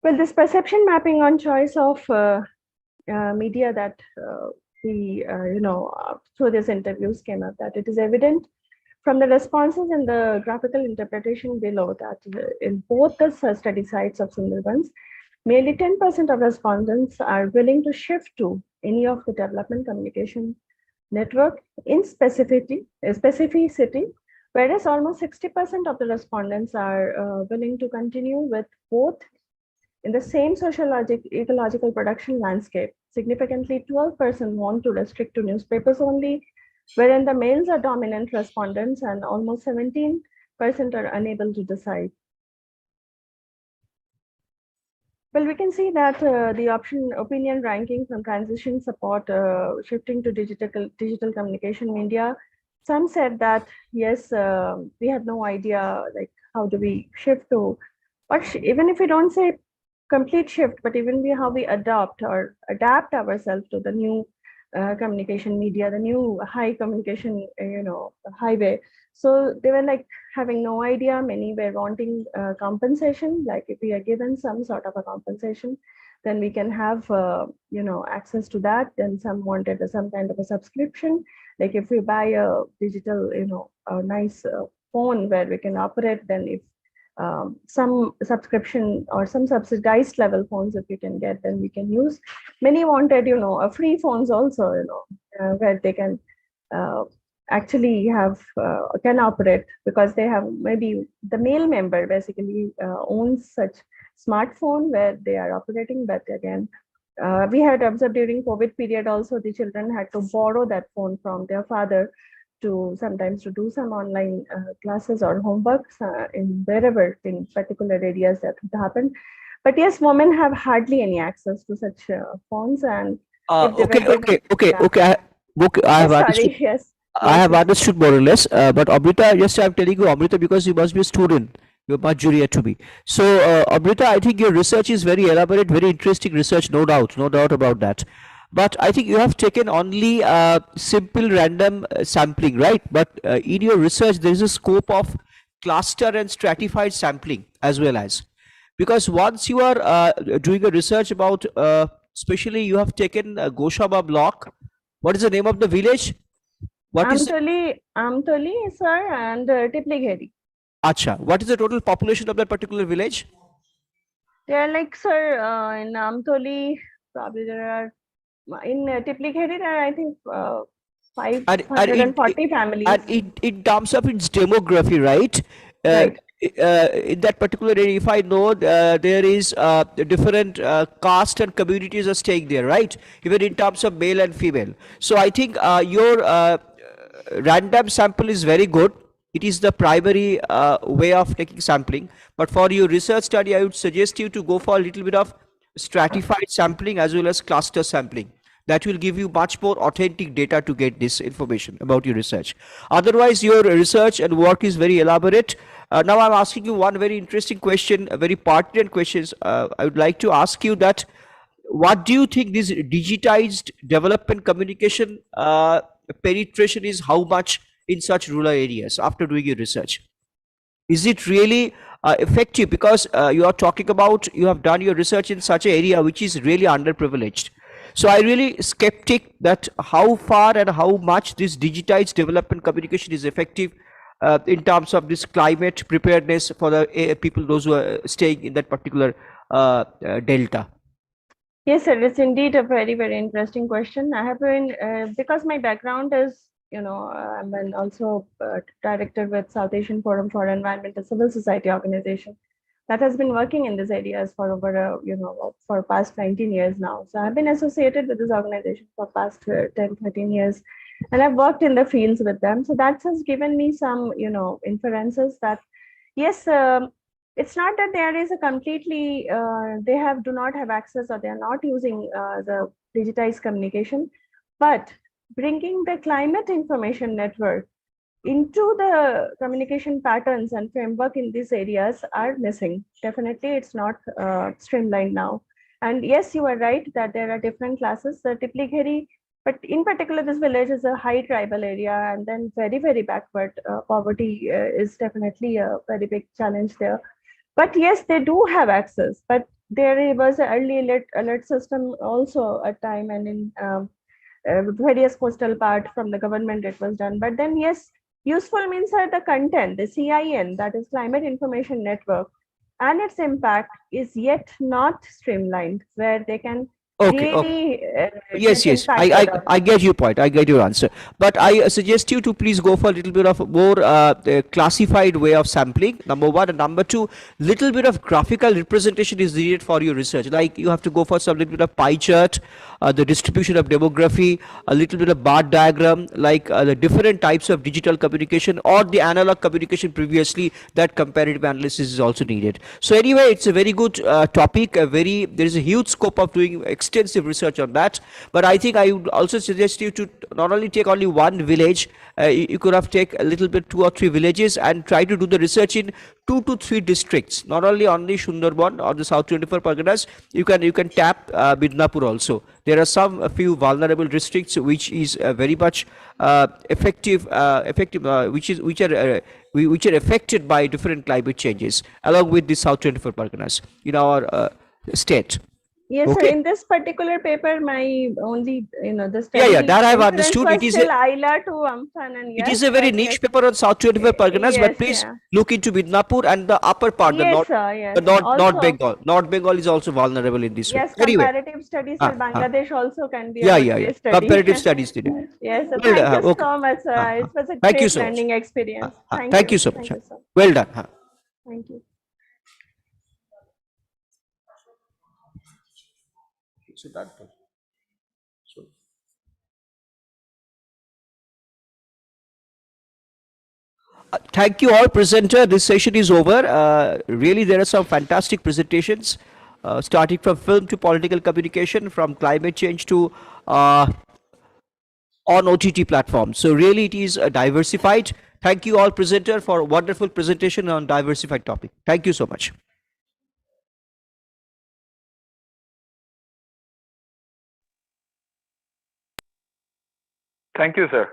Well, this perception mapping on choice of media that we, through these interviews came up that it is evident from the responses and the graphical interpretation below that in both the study sites of Sundarbans, merely 10% of respondents are willing to shift to any of the development communication network in specificity, whereas almost 60% of the respondents are willing to continue with both in the same ecological production landscape. Significantly, 12% want to restrict to newspapers only, wherein the males are dominant respondents and almost 17% are unable to decide. Well, we can see that the opinion ranking from transition support, shifting to digital communication media, some said that, yes, we have no idea, like, how do we shift to, but even if we don't say complete shift, but even how we adopt or adapt ourselves to the new communication media, the new high communication, highway. So they were like having no idea. Many were wanting compensation. Like if we are given some sort of a compensation, then we can have, access to that. Then some wanted some kind of a subscription. Like if we buy a digital, a nice phone where we can operate, then if some subscription or some subsidized level phones if we can get, then we can use. Many wanted, a free phones also, where they can actually have can operate because they have maybe the male member basically owns such smartphone where they are operating. But again, we had observed during COVID period also the children had to borrow that phone from their father to sometimes to do some online classes or homeworks in wherever in particular areas that would happen. But yes, women have hardly any access to such phones. And okay. I have understood. Yes. I have understood more or less. But Amrita, yes, I'm telling you, Amrita, because you must be a student. You're much junior to me. So, Amrita, I think your research is very elaborate, very interesting research, no doubt about that. But I think you have taken only simple random sampling, right? But in your research, there is a scope of cluster and stratified sampling as well as. Because once you are doing a research about, especially you have taken Goshaba block. What is the name of the village? Amtoli, sir, and Tipligheri. Acha. What is the total population of that particular village? They are like, sir, in Amtoli, probably there are, in Tipligheri, there are, I think, 540 families. And in terms of its demography, right? Right. In that particular area, if I know there is different caste and communities are staying there, right? Even in terms of male and female. So I think your random sample is very good. It is the primary way of taking sampling. But for your research study, I would suggest you to go for a little bit of stratified sampling as well as cluster sampling. That will give you much more authentic data to get this information about your research. Otherwise, your research and work is very elaborate. Now I'm asking you one very interesting question, a very pertinent question. I would like to ask you that, what do you think this digitized development communication penetration is, how much in such rural areas after doing your research? Is it really effective? Because you are talking about, you have done your research in such an area which is really underprivileged. So I really skeptic that how far and how much this digitized development communication is effective in terms of this climate preparedness for the people, those who are staying in that particular delta? Yes, sir. It's indeed a very, very interesting question. I have been, because my background is, I'm also director with South Asian Forum for Environmental Civil Society organization that has been working in these areas for over, for past 19 years now. So I've been associated with this organization for past 10, 13 years, and I've worked in the fields with them. So that has given me some, inferences that, yes, it's not that there is a completely they do not have access or they are not using the digitized communication, but bringing the climate information network into the communication patterns and framework in these areas are missing. Definitely, it's not streamlined now. And yes, you are right that there are different classes. The Tipligheri, but in particular, this village is a high tribal area and then very, very backward. Poverty is definitely a very big challenge there. But yes, they do have access. But there was an early alert system also at time, and in various coastal part from the government it was done. But then yes, useful means are the content, the CIN, that is Climate Information Network, and its impact is yet not streamlined, where they can Okay, really yes, get yes, impacted on. I get your point. I get your answer. But I suggest you to please go for a little bit of more classified way of sampling. Number one, and number two, little bit of graphical representation is needed for your research. Like you have to go for some little bit of pie chart, the distribution of demography, a little bit of bar diagram, like the different types of digital communication or the analog communication previously. That comparative analysis is also needed. So anyway, it's a very good topic. There is a huge scope of doing extensive research on that. But I think I would also suggest you to not only take only one village, you could have take a little bit 2 or 3 villages and try to do the research in 2 to 3 districts, not only Sundarban or the South 24 Parganas. You can tap Midnapur also. There are a few vulnerable districts which is very much effective, which are affected by different climate changes, along with the South 24 Parganas in our state. Yes, sir. Okay. In this particular paper, my only, the Yeah, study that I have inference understood. was still Aila to Amphan, and It yes, is a very but niche yes, paper on South 24 Parganas, but yes, please yeah. look into Midnapur and the upper part, Yes, sir, yes. North Also, Bengal. North Bengal is also vulnerable in this way. yes, Anyway, comparative studies for Bangladesh also can be a yeah, good yeah, yeah. case study. Comparative studies today. Yes, sir. Well, Thank you okay. so much, sir. It was a Thank you great so much. learning experience. Thank Thank you. you so much. Thank you, sir. Well done. Thank you. So that. So. Thank you all presenter. This session is over. Really, there are some fantastic presentations, starting from film to political communication, from climate change to on OTT platforms. So really, it is diversified. Thank you all presenter for a wonderful presentation on diversified topic. Thank you so much. Thank you, sir.